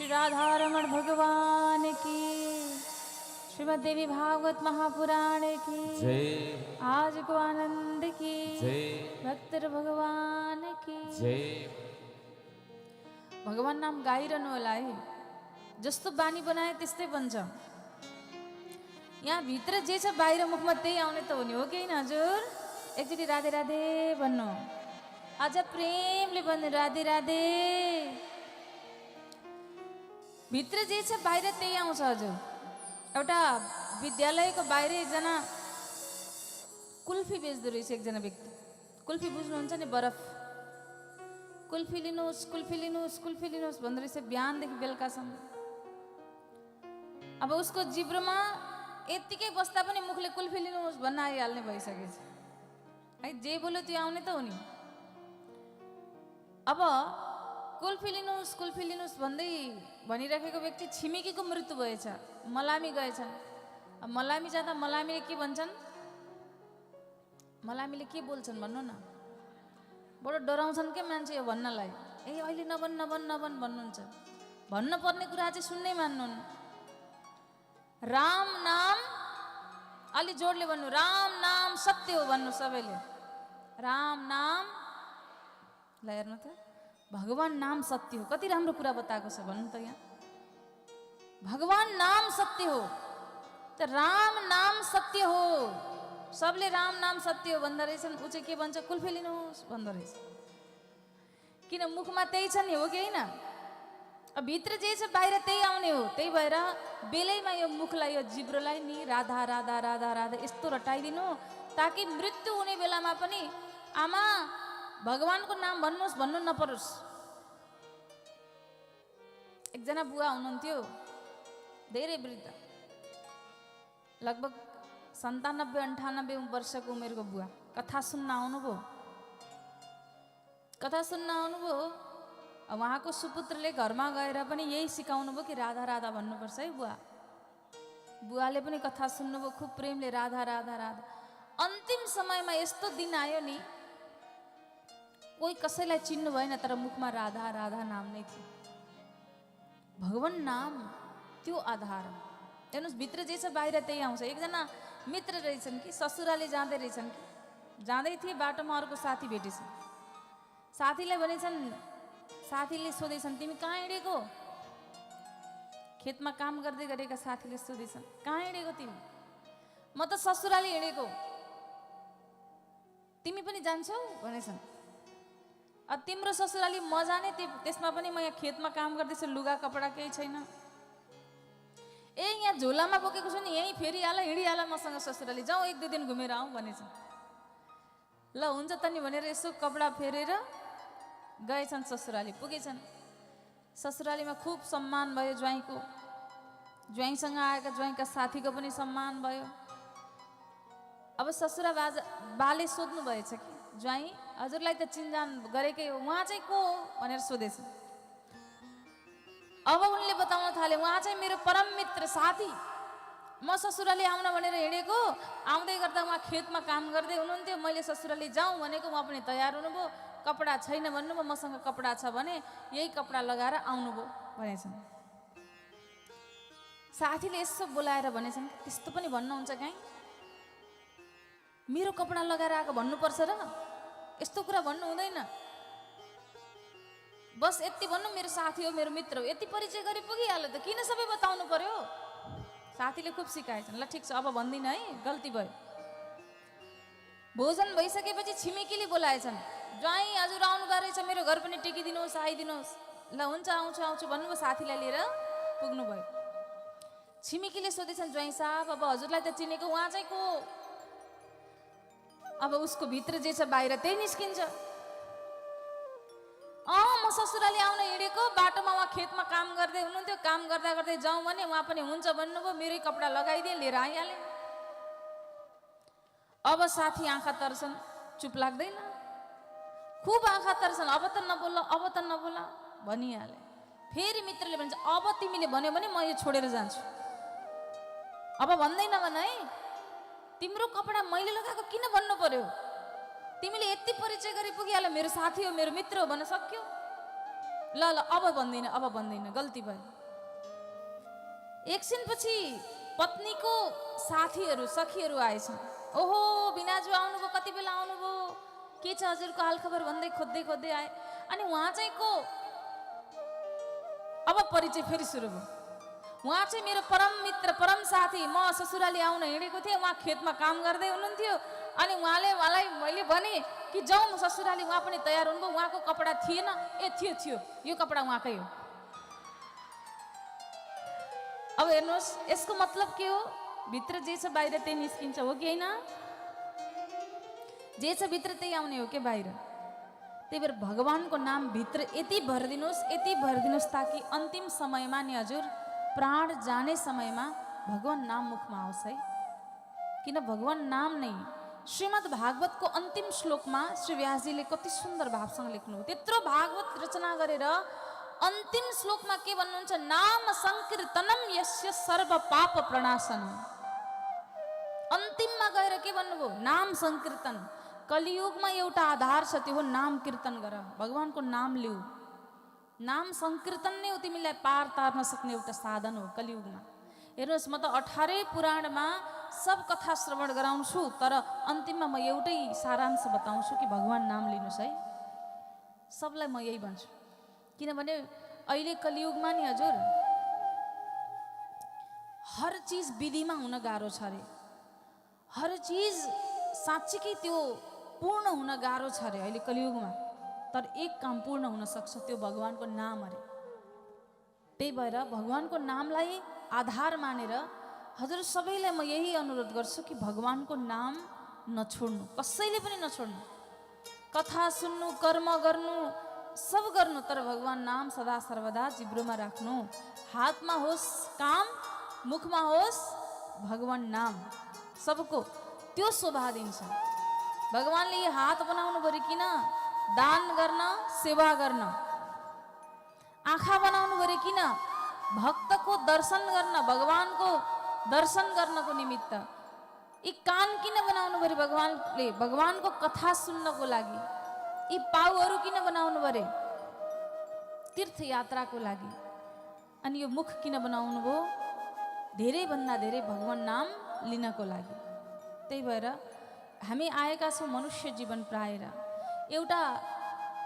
राधारमण भगवान की, श्रीमद् देवी भागवत महापुराण की जय, आज को आनंद की जय, भक्तर भगवान की जय। भगवान नाम गाइरहनु होला है। जस्तो बानी बनाए त्यस्तै बन्छ। यहाँ भित्र जे छ बाहिर मुखमा त्यही आउने त हो नि, हो कि हैन हजुर? एकचोटि राधे राधे भन्नु, अझ प्रेमले भन्नु राधे राधे। भित्र जे छ बाहिर त्यही आउँछ हजुर। एउटा विद्यालयको बाहिर एकजना कुल्फी बेच्दो रहेछ एकजना व्यक्ति। कुल्फी बुझ्नुहुन्छ नि, बरफ। कुल्फी लिनुहोस्, कुल्फी लिनुहोस्, कुल्फी लिनुहोस् भन्दो रहेछ बिहानदेखि बेलुकासम्म। अब उसको जिब्रोमा यत्तिकै बस्दा पनि मुखले कुल्फी लिनुहोस् भन्न आइहाल्ने भइसकेछ है। जे बोल्यो त्यो आउने त हो नि। अब कुल्फी लिनुहोस् भन्दै भनिराखेको व्यक्ति छिमेकीको मृत्यु भएछ, मलामी गएछन्। अब मलामी जाँदा मलामीले के भन्छन्, मलामीले के बोल्छन् भन्नु न? बडो डराउँछन् के मान्छे यो भन्नलाई। ए अहिले नभन् नभन् नभन् भन्नुहुन्छ। भन्नुपर्ने कुरा चाहिँ सुन्नै मान्नुहुन्न। राम नाम अलि जोडले भन्नु, राम नाम सत्य हो भन्नु सबैले। राम नाम ल हेर्नु त, भगवान नाम सत्य हो। कति राम्रो कुरा बताएको छ भन्नु त यहाँ। भगवान नाम सत्य हो त राम नाम सत्य हो। सबले राम नाम सत्य हो भन्दा रहेछन्, ऊ चाहिँ के भन्छ, कुल्फी लिनुहोस् भन्दो रहेछ। किन मुखमा त्यही छ नि, हो कि होइन? अब भित्र जे छ बाहिर त्यही आउने हो। त्यही भएर बेलैमा यो मुखलाई, यो जिब्रोलाई नि राधा राधा राधा राधा यस्तो रटाइदिनु, ताकि मृत्यु हुने बेलामा पनि आमा भगवानको नाम भन्नुहोस् भन्नु नपरोस्। एकजना बुवा हुनुहुन्थ्यो, धेरै वृद्ध, लगभग 97-98 वर्षको उमेरको बुवा। कथा सुन्न आउनुभयो। कथा सुन्न आउनुभयो। उहाँको सुपुत्रले घरमा गएर पनि यही सिकाउनु भयो कि राधा राधा भन्नुपर्छ है बुवा। बुवाले पनि कथा सुन्नुभयो खुब प्रेमले, राधा राधा राधा। अन्तिम समयमा यस्तो दिन आयो नि, कोही कसैलाई चिन्नु भएन, तर मुखमा राधा राधा नाम नै थियो। भगवान नाम त्यो आधार हो। हेर्नुहोस्, भित्र जे छ बाहिर त्यही आउँछ। एकजना मित्र रहेछन् कि ससुराले जाँदै रहेछन् कि, जाँदै थिए बाटोमा अर्को साथी भेटेछ। साथीलाई भनेछन्, साथीले सोधेछन् तिमी कहाँ हिँडेको? खेतमा काम गर्दै गरेका साथीले सोधेछन्, कहाँ हिँडेको तिमी? म त ससुराली हिँडेको। तिमी पनि जान्छौ भनेछन्। तिम्रो ससुराली म जाने, त्यसमा पनि म यहाँ खेतमा काम गर्दैछु, लुगा कपडा केही छैन। ए यहाँ झोलामा बोकेको छु नि, यहीँ फेरिहाल, हिँडिहाल मसँग ससुराली, जाउँ 1-2 दिन घुमेर आउँ भनेछन्। ल हुन्छ त नि भनेर यसो कपडा फेरेर गएछन् ससुराली। पुगेछन् ससुरालीमा खुब सम्मान भयो ज्वाइँको। ज्वाइँसँग आएका ज्वाइँका साथीको पनि सम्मान भयो। अब ससुरा बाले सोध्नु भएछ कि ज्वाइँ हजुरलाई त चिनजान गरेकै हो, उहाँ चाहिँ को हो भनेर सोधेछ। अब उनले बताउन थाले, उहाँ चाहिँ मेरो परम मित्र साथी। म ससुराली आउन भनेर हिँडेको, आउँदै गर्दा उहाँ खेतमा काम गर्दै हुनुहुन्थ्यो। मैले ससुराली जाउँ भनेको, उहाँ पनि तयार हुनुभयो। कपडा छैन भन्नुभयो, मसँग कपडा छ भने यही कपडा लगाएर आउनुभयो भनेछन्। साथीले यसो बोलाएर भनेछन्, त्यस्तो पनि भन्नुहुन्छ काहीँ? मेरो कपडा लगाएर आएको भन्नुपर्छ र? यस्तो कुरा भन्नु हुँदैन। बस यति भन्नु मेरो साथी हो, मेरो मित्र हो, यति परिचय गरी पुगिहाल्यो त, किन सबै बताउनु पर्यो? साथीले खुब सिकाएछन्। ल ठिक छ, अब भन्दिनँ है, गल्ती भयो। भोजन भइसकेपछि छिमेकीले बोलाएछन्, ज्वाइँ हजुर आउनुभएको रहेछ, मेरो घर पनि टेकिदिनुहोस्, आइदिनुहोस्। ल हुन्छ आउँछु आउँछु भन्नुभयो। साथीलाई लिएर पुग्नुभयो। छिमेकीले सोधेछन्, ज्वाइँ साहब अब हजुरलाई त चिनेको, उहाँ चाहिँ को? अब उसको भित्र जे छ बाहिर त्यही निस्किन्छ। म ससुराली आउन हिँडेको, बाटोमा उहाँ खेतमा काम गर्दै हुनुहुन्थ्यो, काम गर्दा गर्दै जाउँ भने उहाँ पनि हुन्छ भन्नुभयो, मेरै कपडा लगाइदिए, लिएर आइहाले। अब साथी आँखा तर्छन्, चुप लाग्दैन, खुब आँखा तर्छन्। अब त नबोला, अब त नबोला भनिहाले। फेरि मित्रले भन्छ, अब तिमीले भन्यो भने म यो छोडेर जान्छु। अब भन्दैन भन है, तिम्रो कपडा मैले लगाएको किन भन्नु पर्यो? तिमीले यति परिचय गरी पुगिहाल्यो, मेरो साथी हो, मेरो मित्र हो भन्न सक्यो? ल ल अब भन्दिनँ, अब भन्दिनँ, गल्ती भयो। एकछिनपछि पत्नीको साथीहरू सखीहरू आएछन्। ओहो बिनाजु आउनुभयो, कति बेला आउनुभयो, के छ हजुरको हालखबर भन्दै खोज्दै खोज्दै आए। अनि उहाँ चाहिँ को, अब परिचय फेरि सुरु भयो। उहाँ चाहिँ मेरो परम मित्र परम साथी, म ससुराली आउन हिँडेको थिएँ, उहाँ खेतमा काम गर्दै हुनुहुन्थ्यो। अनि उहाँलाई मैले भने कि जाउँ ससुराली, उहाँ पनि तयार हुनुभयो। उहाँको कपडा थिएन, थियो यो कपडा उहाँकै हो। अब हेर्नुहोस् यसको मतलब के हो, भित्र जे छ बाहिर त्यही निस्किन्छ, हो कि होइन? जे छ भित्र त्यही आउने हो के बाहिर। त्यही भएर भगवानको नाम भित्र यति भरिदिनुहोस् ताकि अन्तिम समयमा नि हजुर प्राण जाने समयमा भगवान नाम मुखमा आओस् है। किन भगवान नाम नै श्रीमद् भागवतको अन्तिम श्लोकमा श्री व्यासजीले कति सुन्दर भावसँग लेख्नुभयो। त्यत्रो भागवत रचना गरेर अन्तिम श्लोकमा के भन्नुहुन्छ, नाम संकीर्तनम यस्य सर्व पाप प्रणाशनम। अन्तिममा गएर के भन्नुभयो, नाम संकीर्तन। कलियुगमा एउटा आधार छ, त्यो हो नाम कीर्तन गर, भगवानको नाम लिऊ। नाम संकीर्तन नै हो तिमीलाई पार तार्न सक्ने एउटा साधन हो कलियुगमा। हेर्नुहोस् म त 18 पुराणमा सब कथा श्रवण गराउँछु, तर अन्तिममा म एउटै सारांश बताउँछु कि भगवान नाम लिनुहोस् है। सबलाई म यही भन्छु, किनभने अहिले कलियुगमा नि हजुर हर चीज विधिमा हुन गाह्रो छ अरे। हर चीज साँच्चीकै त्यो पूर्ण हुन गाह्रो छ अरे अहिले कलियुगमा। तर एक काम पूर्ण हुन सक्छ, त्यो भगवानको नाम अरे। त्यही भएर भगवानको नामलाई आधार मानेर हजुर सबैलाई म यही अनुरोध गर्छु कि भगवानको नाम नछोड्नु, कसैले पनि नछोड्नु। कथा सुन्नु, कर्म गर्नु, सब गर्नु, तर भगवान नाम सदा सर्वदा जिब्रोमा राख्नु। हातमा होस् काम, मुखमा होस् भगवान नाम, सबको त्यो शोभा दिन्छ। भगवानले यो हात बनाउनु पऱ्यो किन, दान गर्न, सेवा गर्न। आँखा बनाउनु पऱ्यो किन, भक्तको दर्शन गर्न, भगवानको दर्शन गर्नको निमित्त। यी कान किन बनाउनु पऱ्यो भगवानले, भगवानको कथा सुन्नको लागि। यी पाउहरू किन बनाउनु पऱ्यो, तीर्थयात्राको लागि। अनि यो मुख किन बनाउनु भयो, धेरैभन्दा धेरै भगवान नाम लिनको लागि। त्यही भएर हामी आएका छौँ मनुष्य जीवन प्राएर। एउटा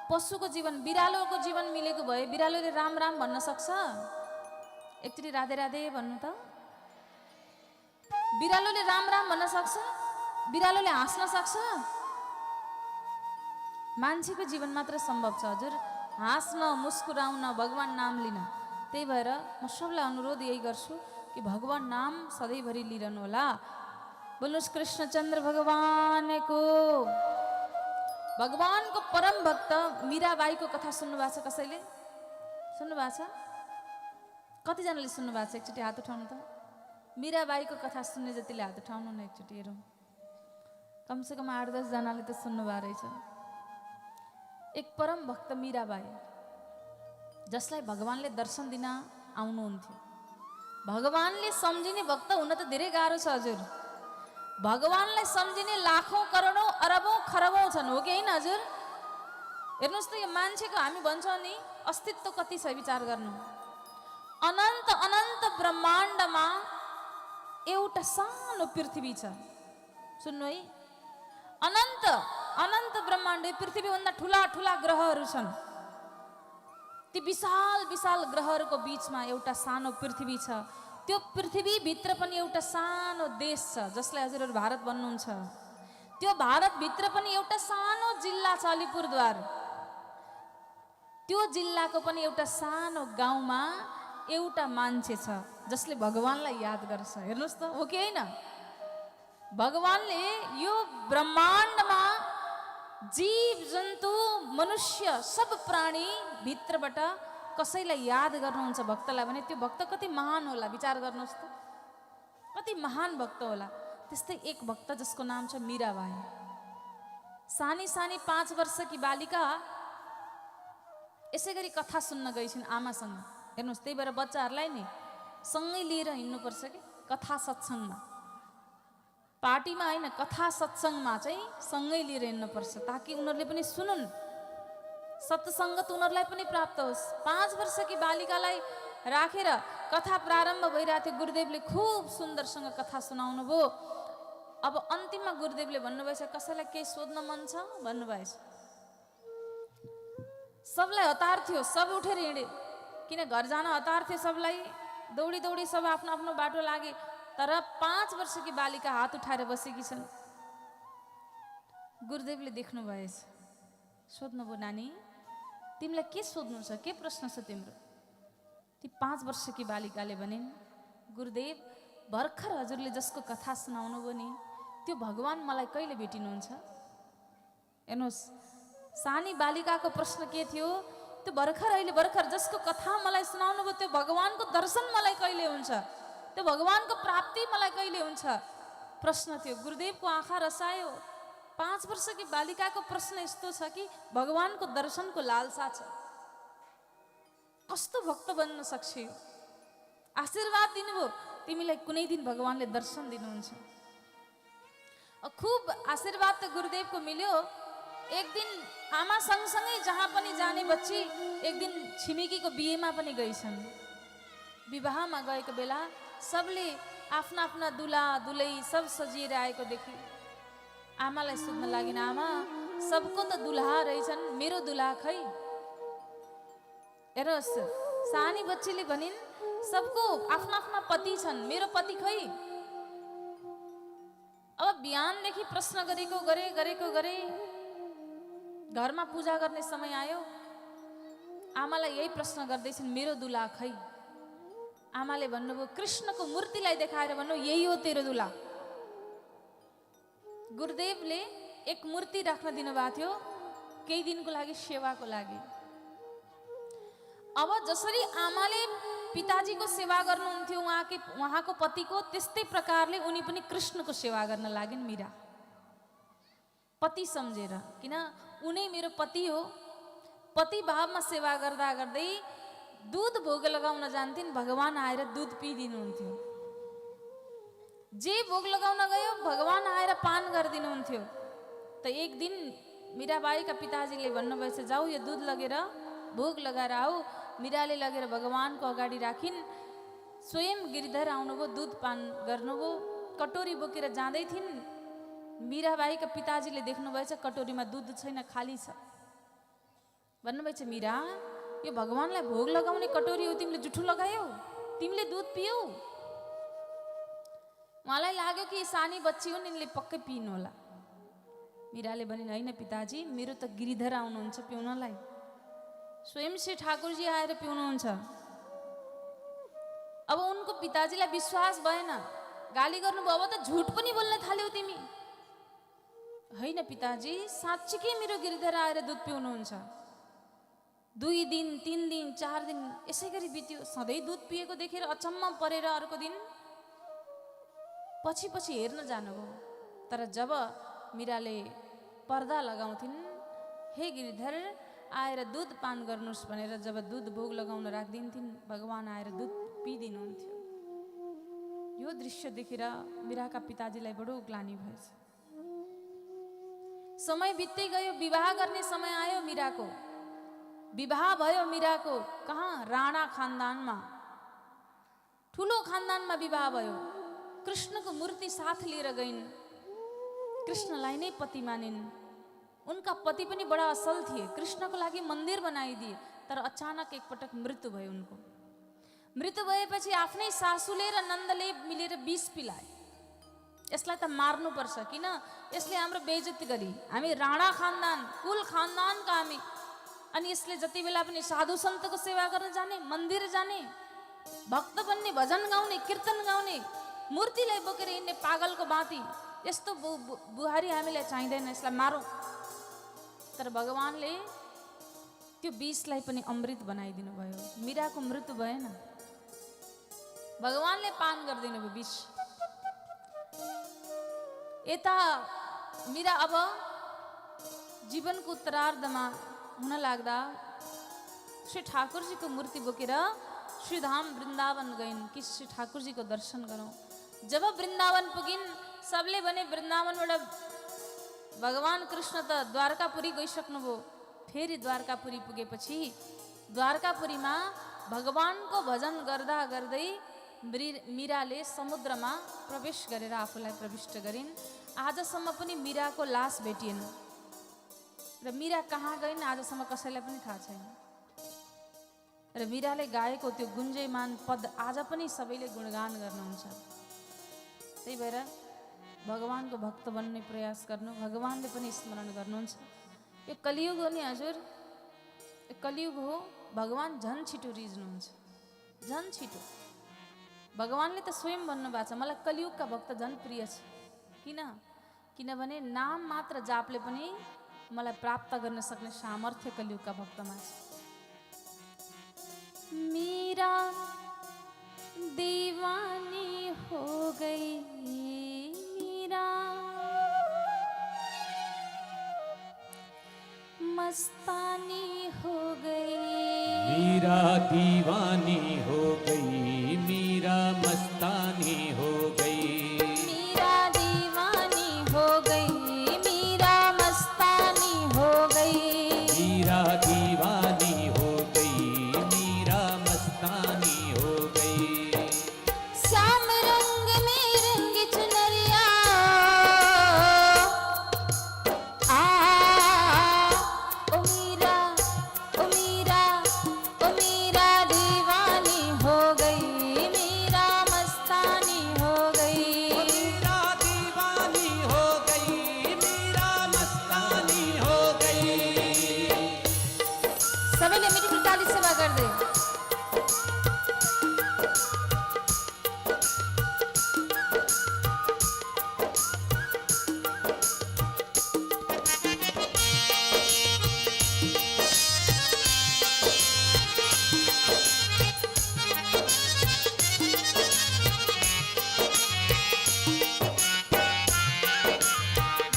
पशुको जीवन, बिरालोको जीवन मिलेको भए बिरालोले राम राम भन्न सक्छ? एकचोटि राधे राधे भन्नु त। बिरालोले राम राम भन्न सक्छ? बिरालोले हाँस्न सक्छ? मान्छेको जीवन मात्र सम्भव छ हजुर, हाँस्न, मुस्कुराउन, भगवान नाम लिन। त्यही भएर म सबलाई अनुरोध यही गर्छु कि भगवान नाम सधैँभरि लिइरहनु होला। बोल्नुहोस् कृष्णचन्द्र भगवानको। भगवानको परम भक्त मीराबाईको कथा सुन्नु भएको छ कसैले? सुन्नु भएको छ? कतिजनाले सुन्नु भएको छ? एकचोटि हात उठाउनु त। मीराबाईको कथा सुन्ने जतिले हात उठाउनु न, एकचोटि हेरौँ। कमसेकम 8-10 जनाले त सुन्नु भएको रहेछ। एक परम भक्त मीराबाई, जसलाई भगवानले दर्शन दिन आउनुहुन्थ्यो। भगवानले सम्झिने भक्त हुन त धेरै गाह्रो छ हजुर। भगवानलाई सम्झिने लाखौं करोडौं अरबौं खरबौं छन्, हो कि होइन हजुर? हेर्नुहोस् त, यो मान्छेको हामी भन्छौँ नि अस्तित्व कति छ, विचार गर्नु। अनन्त अनन्त ब्रह्माण्डमा एउटा सानो पृथ्वी छ। सुन्नु है, अनन्त अनन्त ब्रह्माण्ड, पृथ्वीभन्दा ठुला ठुला ग्रहहरू छन्। ती विशाल विशाल ग्रहहरूको बीचमा एउटा सानो पृथ्वी छ। त्यो पृथ्वीभित्र पनि एउटा सानो देश छ, जसलाई हजुरहरू भारत भन्नुहुन्छ। त्यो भारतभित्र पनि एउटा सानो जिल्ला छ, अलिपुरद्वार। त्यो जिल्लाको पनि एउटा सानो गाउँमा एउटा मान्छे छ जसले भगवानलाई याद गर्छ। हेर्नुहोस् त, हो कि होइन? भगवानले यो ब्रह्माण्डमा जीव जन्तु मनुष्य सब प्राणी भित्रबाट कसैलाई याद गर्नुहुन्छ भक्तलाई भने त्यो भक्त कति महान होला, विचार गर्नुहोस् त। कति महान भक्त होला। त्यस्तै एक भक्त जसको नाम छ मीराबाई। सानी सानी 5 वर्षकी बालिका यसै गरी कथा सुन्न गइछिन् आमासँग। हेर्नुहोस्, त्यही भएर बच्चाहरूलाई नि सँगै लिएर हिँड्नुपर्छ कि कथा सत्सङ्गमा। पार्टीमा होइन, कथा सत्सङ्गमा चाहिँ सँगै लिएर हिँड्नुपर्छ, ताकि उनीहरूले पनि सुनुन्, सत्सङ्गत उनीहरूलाई पनि प्राप्त होस्। 5 वर्षकी बालिकालाई राखेर कथा प्रारम्भ भइरहेको थियो, गुरुदेवले खुब सुन्दरसँग कथा सुनाउनु भयो। अब अन्तिममा गुरुदेवले भन्नुभएछ कसैलाई केही सोध्न मन छ भन्नुभएछ। सबलाई हतार थियो, सब उठेर हिँडे, किन घर जान हतार थियो सबलाई। दौडी दौडी सब आफ्नो आफ्नो बाटो लागे। तर 5 वर्षकी बालिका हात उठाएर बसेकी छन्। गुरुदेवले देख्नु भएछ, सोध्नुभयो, नानी तिमीलाई के सोध्नु छ, के प्रश्न छ तिम्रो? ती 5 वर्षकी बालिकाले भनिन्, गुरुदेव भर्खर हजुरले जसको कथा सुनाउनु भयो नि, त्यो भगवान मलाई कहिले भेटिनुहुन्छ? हेर्नुहोस्, सानी बालिकाको प्रश्न के थियो? त्यो अहिले भर्खर जसको कथा मलाई सुनाउनु भयो, त्यो भगवानको दर्शन मलाई कहिले हुन्छ, त्यो भगवानको प्राप्ति मलाई कहिले हुन्छ, प्रश्न थियो। गुरुदेवको आँखा रसायो। 5 वर्षकी बालिकाको प्रश्न यस्तो छ कि भगवानको दर्शनको लालसा छ। कस्तो भक्त बन्न सक्छ यो? आशीर्वाद दिनुभयो, तिमीलाई कुनै दिन भगवानले दर्शन दिनुहुन्छ। खुब आशीर्वाद त गुरुदेवको मिल्यो। एक दिन आमा सँगसँगै जहाँ पनि जाने बच्ची एक दिन छिमेकीको बिहेमा पनि गइछन्। विवाहमा गएको बेला सबले आफ्ना आफ्ना दुला दुलै सब सजिएर आएको देखि आमालाई सोध्न लागिन्, आमा सबको त दुल्हा रहेछन्, मेरो दुल्हा खै? हेर्नुहोस्, सानी बच्चीले भनिन्, सबको आफ्ना आफ्ना पति छन्, मेरो पति खै? अब बिहानदेखि प्रश्न गरेको गरे घरमा पूजा गर्ने समय आयो। आमालाई यही प्रश्न गर्दैछन्, मेरो दुल्हा खै? आमाले भन्नुभयो, कृष्णको मूर्तिलाई देखाएर भन्नु, यही हो तेरो दुल्हा। गुरुदेवले एक मूर्ति राख्न दिनुभएको थियो केही दिनको लागि, सेवाको लागि। अब जसरी आमाले पिताजीको सेवा गर्नुहुन्थ्यो उहाँको पतिको, त्यस्तै प्रकारले उनी पनि कृष्णको सेवा गर्न लागिन्। मीरा पति सम्झेर, किन उनी मेरो पति हो। पति भावमा सेवा गर्दा गर्दै दुध भोग लगाउन जान्थिन्, भगवान आएर दुध पिइदिनुहुन्थ्यो। जे भोग लगाउन गयो भगवान आएर पान गरिदिनुहुन्थ्यो। त एक दिन मीराबाईका पिताजीले भन्नुभएछ, जाऊ यो दुध लगेर भोग लगाएर आऊ। मीराले लगेर भगवानको अगाडि राखिन्। स्वयं गिरिधर आउनुभयो, दुध पान गर्नुभयो। कटोरी बोकेर जाँदै थिइन्। मीराबाईका पिताजीले देख्नुभएछ कटोरीमा दुध छैन, खाली छ। भन्नुभएछ, मीरा यो भगवानलाई भोग लगाउने कटोरी हो, तिमीले जुठो लगायौ, तिमीले दुध पियौ। उहाँलाई लाग्यो कि सानी बच्ची हुन्, यिनले पक्कै पिइनु होला। मीराले भनिन्, होइन पिताजी, मेरो त गिरिधर आउनुहुन्छ पिउनलाई, स्वयं श्री ठाकुरजी आएर पिउनुहुन्छ। अब उनको पिताजीलाई विश्वास भएन, गाली गर्नुभयो, अब त झुट पनि बोल्न थाल्यौ तिमी। होइन पिताजी, साँच्चीकै मेरो गिरिधर आएर दुध पिउनुहुन्छ। 2 दिन 3 दिन 4 दिन यसै गरी बित्यो। सधैँ दुध पिएको देखेर अचम्म परेर अर्को दिन पछि हेर्न जानुभयो। तर जब मीराले पर्दा लगाउँथिन्, हे गिरिधर आएर दुध पान गर्नुहोस् भनेर जब दुध भोग लगाउन राखिदिन्थिन्, भगवान आएर दुध पिइदिनुहुन्थ्यो। यो दृश्य देखेर मीराका पिताजीलाई बडो ग्लानि भएछ। समय बित्दै गयो, विवाह गर्ने समय आयो मीराको। विवाह भयो मीराको, कहाँ? राणा खानदानमा, ठुलो खानदानमा विवाह भयो। कृष्णको मूर्ति साथ लिएर गइन्, कृष्णलाई नै पति मानिन्। उनका पति पनि बडा असल थिए, कृष्णको लागि मन्दिर बनाइदिए। तर अचानक एकपटक मृत्यु भयो उनको। मृत्यु भएपछि आफ्नै सासूले र नन्दले मिलेर विष पिलाए। यसलाई त मार्नुपर्छ, किन यसले हाम्रो बेइज्जती गरी। हामी राणा खानदान, कुल खानदानका हामी, अनि यसले जति बेला पनि साधु सन्तको सेवा गर्न जाने, मन्दिर जाने, भक्त बन्ने, भजन गाउने, कीर्तन गाउने, मूर्तिलाई बोकेर हिँड्ने पागलको बाँती, यस्तो बुहारी हामीलाई चाहिँदैन, यसलाई मारौँ। तर भगवानले त्यो विषलाई पनि अमृत बनाइदिनु भयो। मीराको मृत्यु भएन, भगवानले पान गरिदिनु भयो विष। यता मीरा अब जीवनको उत्तरार्धमा हुन लाग्दा श्री ठाकुरजीको मूर्ति बोकेर श्रीधाम वृन्दावन गइन् कि श्री ठाकुरजीको दर्शन गरौँ। जब वृन्दावन पुगिन्, सबले भने वृन्दावनबाट भगवान कृष्ण त द्वारकापुरी गइसक्नुभयो। फेरि द्वारकापुरी पुगेपछि द्वारकापुरीमा भगवानको भजन गर्दा गर्दै मीराले समुद्रमा प्रवेश गरेर आफूलाई प्रविष्ट गरिन्। आजसम्म पनि मीराको लास भेटिएन र मीरा कहाँ गइन् आजसम्म कसैलाई पनि थाहा छैन। र मीराले गाएको त्यो गुन्जयमान पद आज पनि सबैले गुणगान गर्नुहुन्छ। त्यही भएर भगवानको भक्त बन्ने प्रयास गर्नु, भगवानले पनि स्मरण गर्नुहुन्छ। यो कलियुग हो नि हजुर, यो कलियुग हो। भगवान झन छिटो रिज्नुहुन्छ, झन छिटो। भगवानले त स्वयं भन्नुभएको छ मलाई कलियुगका भक्त झन प्रिय छ। किनभने नाम मात्र जापले पनि मलाई प्राप्त गर्न सक्ने सामर्थ्य कलियुगका भक्तमा छ। मीरा दीवानी हो गई, मीरा मस्तानी हो गई, मीरा दीवानी हो गई, मीरा मस्तानी हो गई, मीरा दीवानी हो गई, मीरा मस्तानी हो गई, मीरा दीवानी हो गई, मीरा मस्तानी हो गई। श्याम रंग में रंग चुनरिया ओ मीरा, ओ मीरा, ओ मीरा दीवानी हो गई, मीरा मस्तानी हो गई, मीरा दीवानी हो गई, मीरा मस्तानी हो गई। सबैले मिठी ताली सेवा गर्दै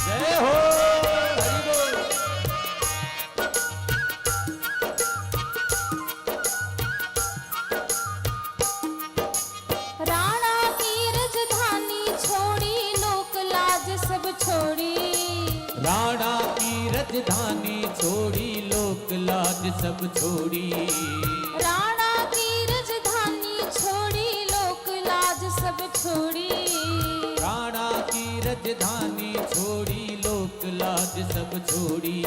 जय हो हरि बोल। राणा की राजधानी छोड़ी, लोक लाज सब छोड़ी, राणा की राजधानी छोड़ी, लोक लाज सब छोड़ी, राणा की राजधानी छोड़ी, लोक लाज सब छोड़ी, राणा की राजधानी छोड़ी, लोक लाज सब छोड़ी।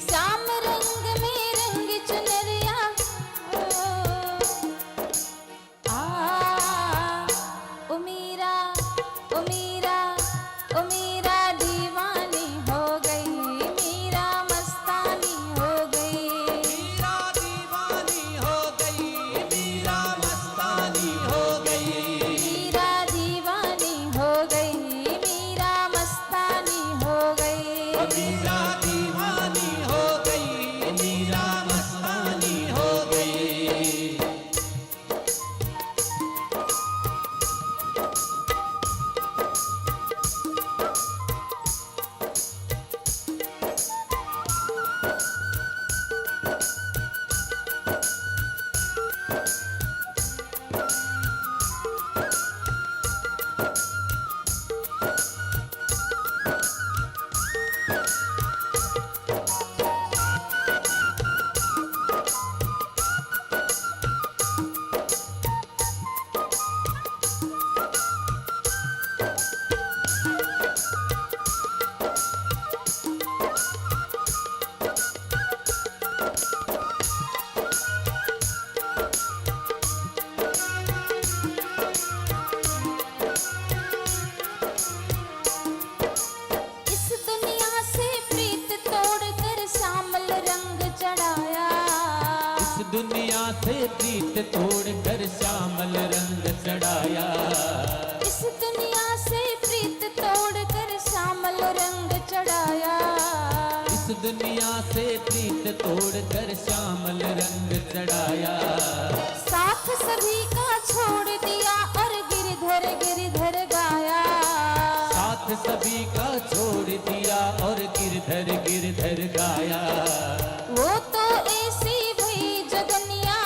श्याम रंग में रंग चुनरिया ओ मीरा, ओ मीरा, ओ मीरा दीवानी हो गई, मीरा मस्तानी हो गई, मीरा दीवानी हो गई, मीरा मस्तानी हो गई, मीरा दीवानी हो गई, मीरा मस्तानी हो गई, मीरा दीवानी हो गई, मीरा मस्तानी हो गई। इस दुनिया से प्रीत तोड़कर श्यामल रंग चढ़ाया, इस दुनिया से प्रीत तोड़कर श्यामल रंग चढ़ाया, इस दुनिया से प्रीत तोड़कर श्यामल रंग चढ़ाया, इस दुनिया से प्रीत तोड़कर श्यामल रंग चढ़ाया। साथ सभी का छोड़ दिया और गिरधर गिरधर गाया, साथ सभी का छोड़ दिया और गिरधर गिरधर गाया। वो तो ऐसी भई जगनिया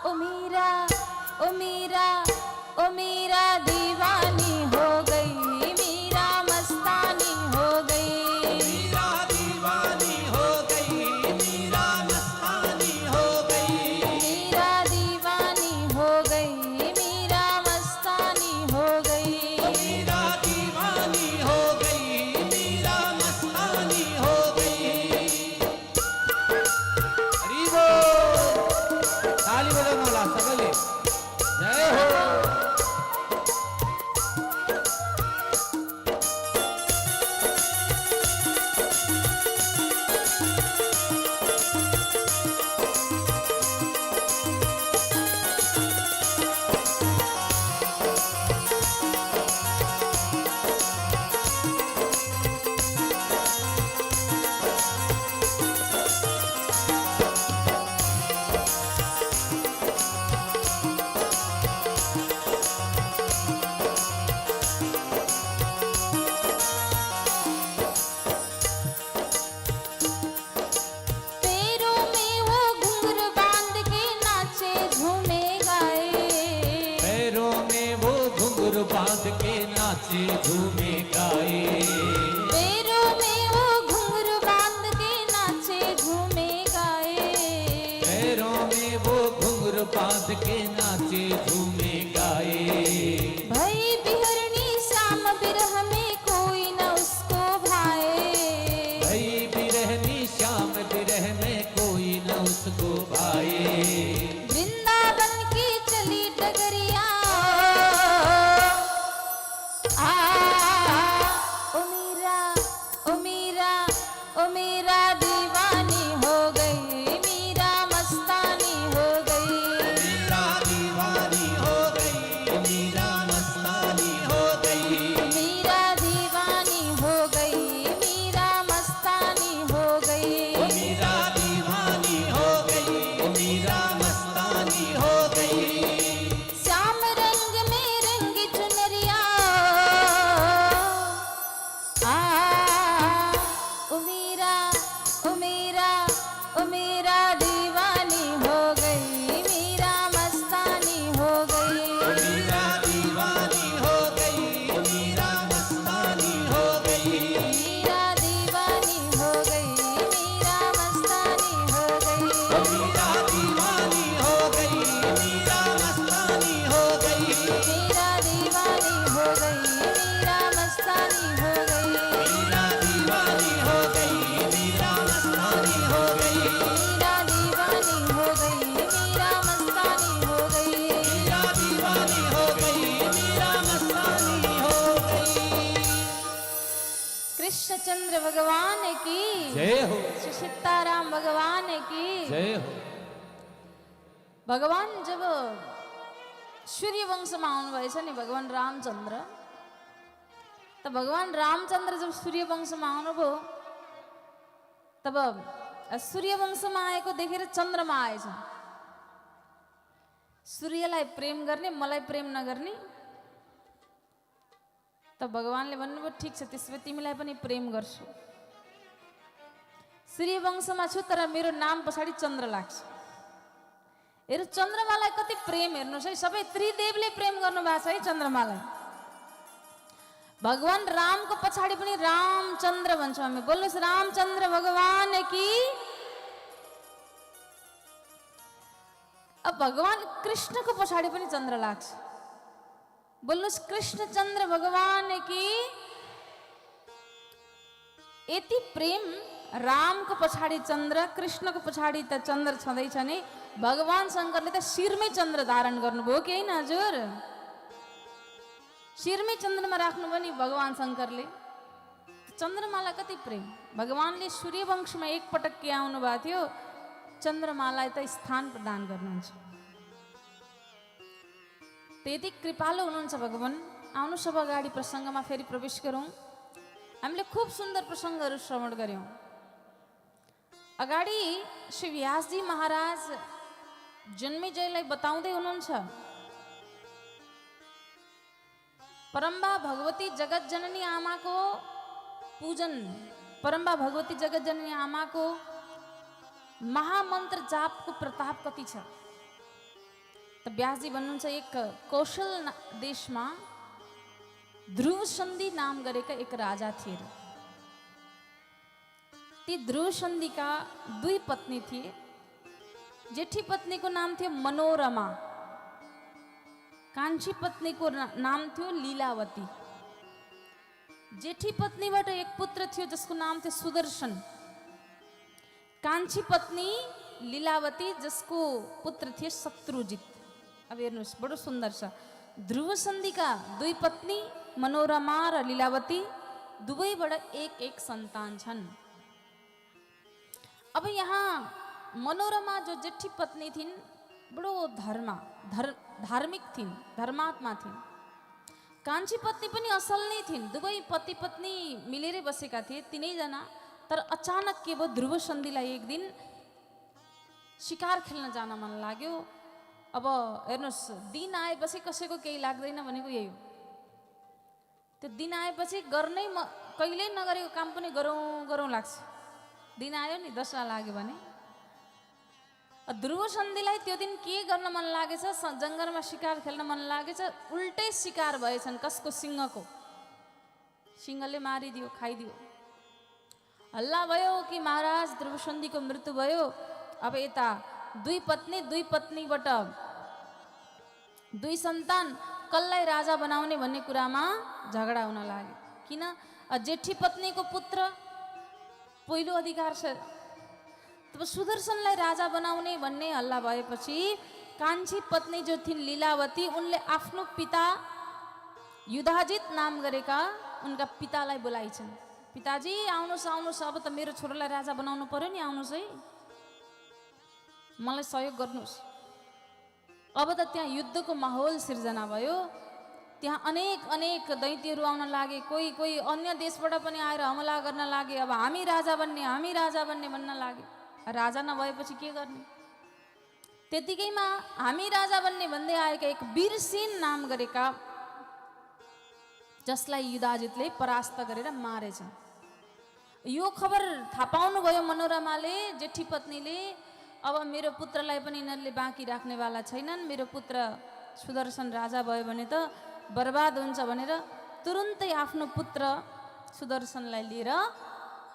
ओ मीरा, ओ मीरा, ओ मीरा दीवानी हो गई, मीरा मस्तानी हो गई, मीरा दीवानी हो गई, घुंघरू बांध के नाचे झूमे गाए। पैरों में वो घुंघरू बांध के नाचे झूमे गाए। पैरों में वो घुंघरू बांध के नाचे झूमे गाए। भई बिहरणी श्याम बिरह में कोई न उसको भाए। भई बिरहनी श्याम बिरह में कोई न उसको भाए। वृंदावन की चली डगरिया ओ मीरा ओ मीरा ओ मीरा दीवानी हो गई। मीरा मस्तानी हो गई। मीरा दीवानी हो गई। मीरा मस्तानी हो गई। मीरा दीवानी हो गई। मीरा मस्तानी हो गई। मीरा दीवानी हो गई। मीरा मस्तानी हो गई। श्याम रंग में रंगी चुनरिया ओ मीरा ओ मीरा ओ मीरा दीवानी हो गई। मीरा मस्तानी हो गई। मीरा दीवानी हो गई। मीरा मस्तानी हो गई। मीरा दीवानी हो गई। मीरा मस्तानी हो गई। मीरा दीवानी हो गई। मीरा मस्तानी हो गई। मीरा दीवानी हो गई। मीरा मस्तानी हो गई। मीरा दीवानी हो गई। मीरा मस्तानी हो गई। मीरा दीवानी हो गई। मीरा मस्तानी हो गई। मीरा दीवानी हो गई। मीरा मस्तानी हो गई। कृष्णचंद्र भगवान की जय हो। श्री सीताराम भगवान की जय हो। भगवान जब सूर्य वंश में आउनुभएछ नि भगवान रामचंद्र, त भगवान रामचंद्र जब सूर्य वंश में आउनुभयो तब सूर्य वंश में आएको देखेर चन्द्रमा आएछ। सूर्यलाई प्रेम गर्ने मलाई प्रेम नगर्ने। त भगवानले भन्नुभयो ठिक छ, त्यसो भए तिमीलाई पनि प्रेम गर्छु। सूर्य वंशमा छु तर मेरो नाम पछाडि चन्द्र लाग्छ। हेर चन्द्रमालाई कति प्रेम, हेर्नुहोस् है, सबै त्रिदेवले प्रेम गर्नु भएको छ है चन्द्रमालाई। भगवान रामको पछाडि पनि रामचन्द्र भन्छौँ हामी। बोल्नुहोस् रामचन्द्र भगवान की। अब भगवान कृष्णको पछाडि पनि चन्द्र लाग्छ। बोल्नुहोस् कृष्णचन्द्र भगवान की। यति प्रेम रामको पछाडि चन्द्र, कृष्णको पछाडि त चन्द्र छँदैछ नि। भगवान शङ्करले त शिरमै चन्द्र धारण गर्नुभयो कि होइन हजुर? शिरमै चन्द्रमा राख्नुभयो नि भगवान शङ्करले। चन्द्रमालाई कति प्रेम। भगवानले सूर्यवंशमा एकपटक के आउनु भएको थियो, चन्द्रमालाई त स्थान प्रदान गर्नुहुन्छ। त्यति कृपालु हुनुहुन्छ भगवान। आउनुहोस् अब अगाडि प्रसङ्गमा फेरि प्रवेश गरौँ। हामीले खुब सुन्दर प्रसङ्गहरू श्रवण गऱ्यौँ। अगाडि श्री व्यासजी महाराज जन्मेजयलाई बताउँदै हुनुहुन्छ, परम्बा भगवती जगत जननी आमाको पूजन, परम्बा भगवती जगत जननी आमाको महामन्त्र जापको प्रताप कति छ। त व्यासजी भन्नुहुन्छ एक कौशल देशमा ध्रुव सन्धि नाम गरेका एक राजा थिए। ती ध्रुव सन्धिका दुई पत्नी थिए। जेठी पत्नीको नाम थियो मनोरमा, कान्छी पत्नीको नाम थियो लीलावती। जेठी पत्नीबाट एक पुत्र थियो जसको नाम थियो सुदर्शन। कान्छी पत्नी लीलावती जसको पुत्र थिए शत्रुजित। अब हेर्नुहोस् बडो सुन्दर छ। ध्रुव सन्धिका दुई पत्नी मनोरमा र लीलावती, दुवैबाट एक एक सन्तान छन्। अब यहाँ मनोरमा जो जेठी पत्नी थिइन् बडो धार्मिक थिइन्, धर्मात्मा थिइन्। कान्छी पत्नी पनि असल नै थिइन्। दुवै पति पत्नी मिलेरै बसेका थिए तिनैजना। तर अचानक के भयो, ध्रुव सन्धिलाई एक दिन शिकार खेल्न जान मन लाग्यो। अब हेर्नुहोस्, दिन आएपछि कसैको केही लाग्दैन भनेको यही हो। त्यो दिन आएपछि गर्नै कहिल्यै नगरेको काम पनि गरौँ गरौँ लाग्छ। दिन आयो नि, दशा लाग्यो भने ध्रुव सन्धिलाई त्यो दिन के गर्न मन लागेछ, जङ्गलमा शिकार खेल्न मन लागेछ, उल्टै शिकार भएछन्। कसको? सिंहको। सिंहले मारिदियो, खाइदियो। हल्ला भयो कि महाराज ध्रुव सन्धिको मृत्यु भयो। अब यता दुई पत्नीबाट दुई सन्तान, कसलाई राजा बनाउने भन्ने कुरामा झगडा हुन लाग्यो। किन? जेठी पत्नीको पुत्र पहिलो अधिकार छ। तब सुदर्शनलाई राजा बनाउने भन्ने हल्ला भएपछि कान्छी पत्नी जो थिइन् लीलावती, उनले आफ्नो पिता युधाजित नाम गरेका उनका पितालाई बोलाइछन्। पिताजी आउनुहोस् आउनुहोस्, अब त मेरो छोरालाई राजा बनाउनु पर्यो नि, आउनुहोस् है, मलाई सहयोग गर्नुहोस्। अब त त्यहाँ युद्धको माहौल सिर्जना भयो। त्यहाँ अनेक दैत्यहरू आउन लागे, कोही अन्य देशबाट पनि आएर हमला गर्न लागे। अब हामी राजा बन्ने भन्न लागे। राजा नभएपछि के गर्ने? त्यतिकैमा हामी राजा बन्ने भन्दै आएका एक वीरसेन नाम गरेका, जसलाई युधाजितले परास्त गरेर मारेछन्। यो खबर थाहा पाउनुभयो मनोरमाले, जेठी पत्नीले। अब मेरो पुत्रलाई पनि यिनीहरूले बाँकी राख्नेवाला छैनन्, मेरो पुत्र सुदर्शन राजा भयो भने त बर्बाद हुन्छ भनेर तुरुन्तै आफ्नो पुत्र सुदर्शनलाई लिएर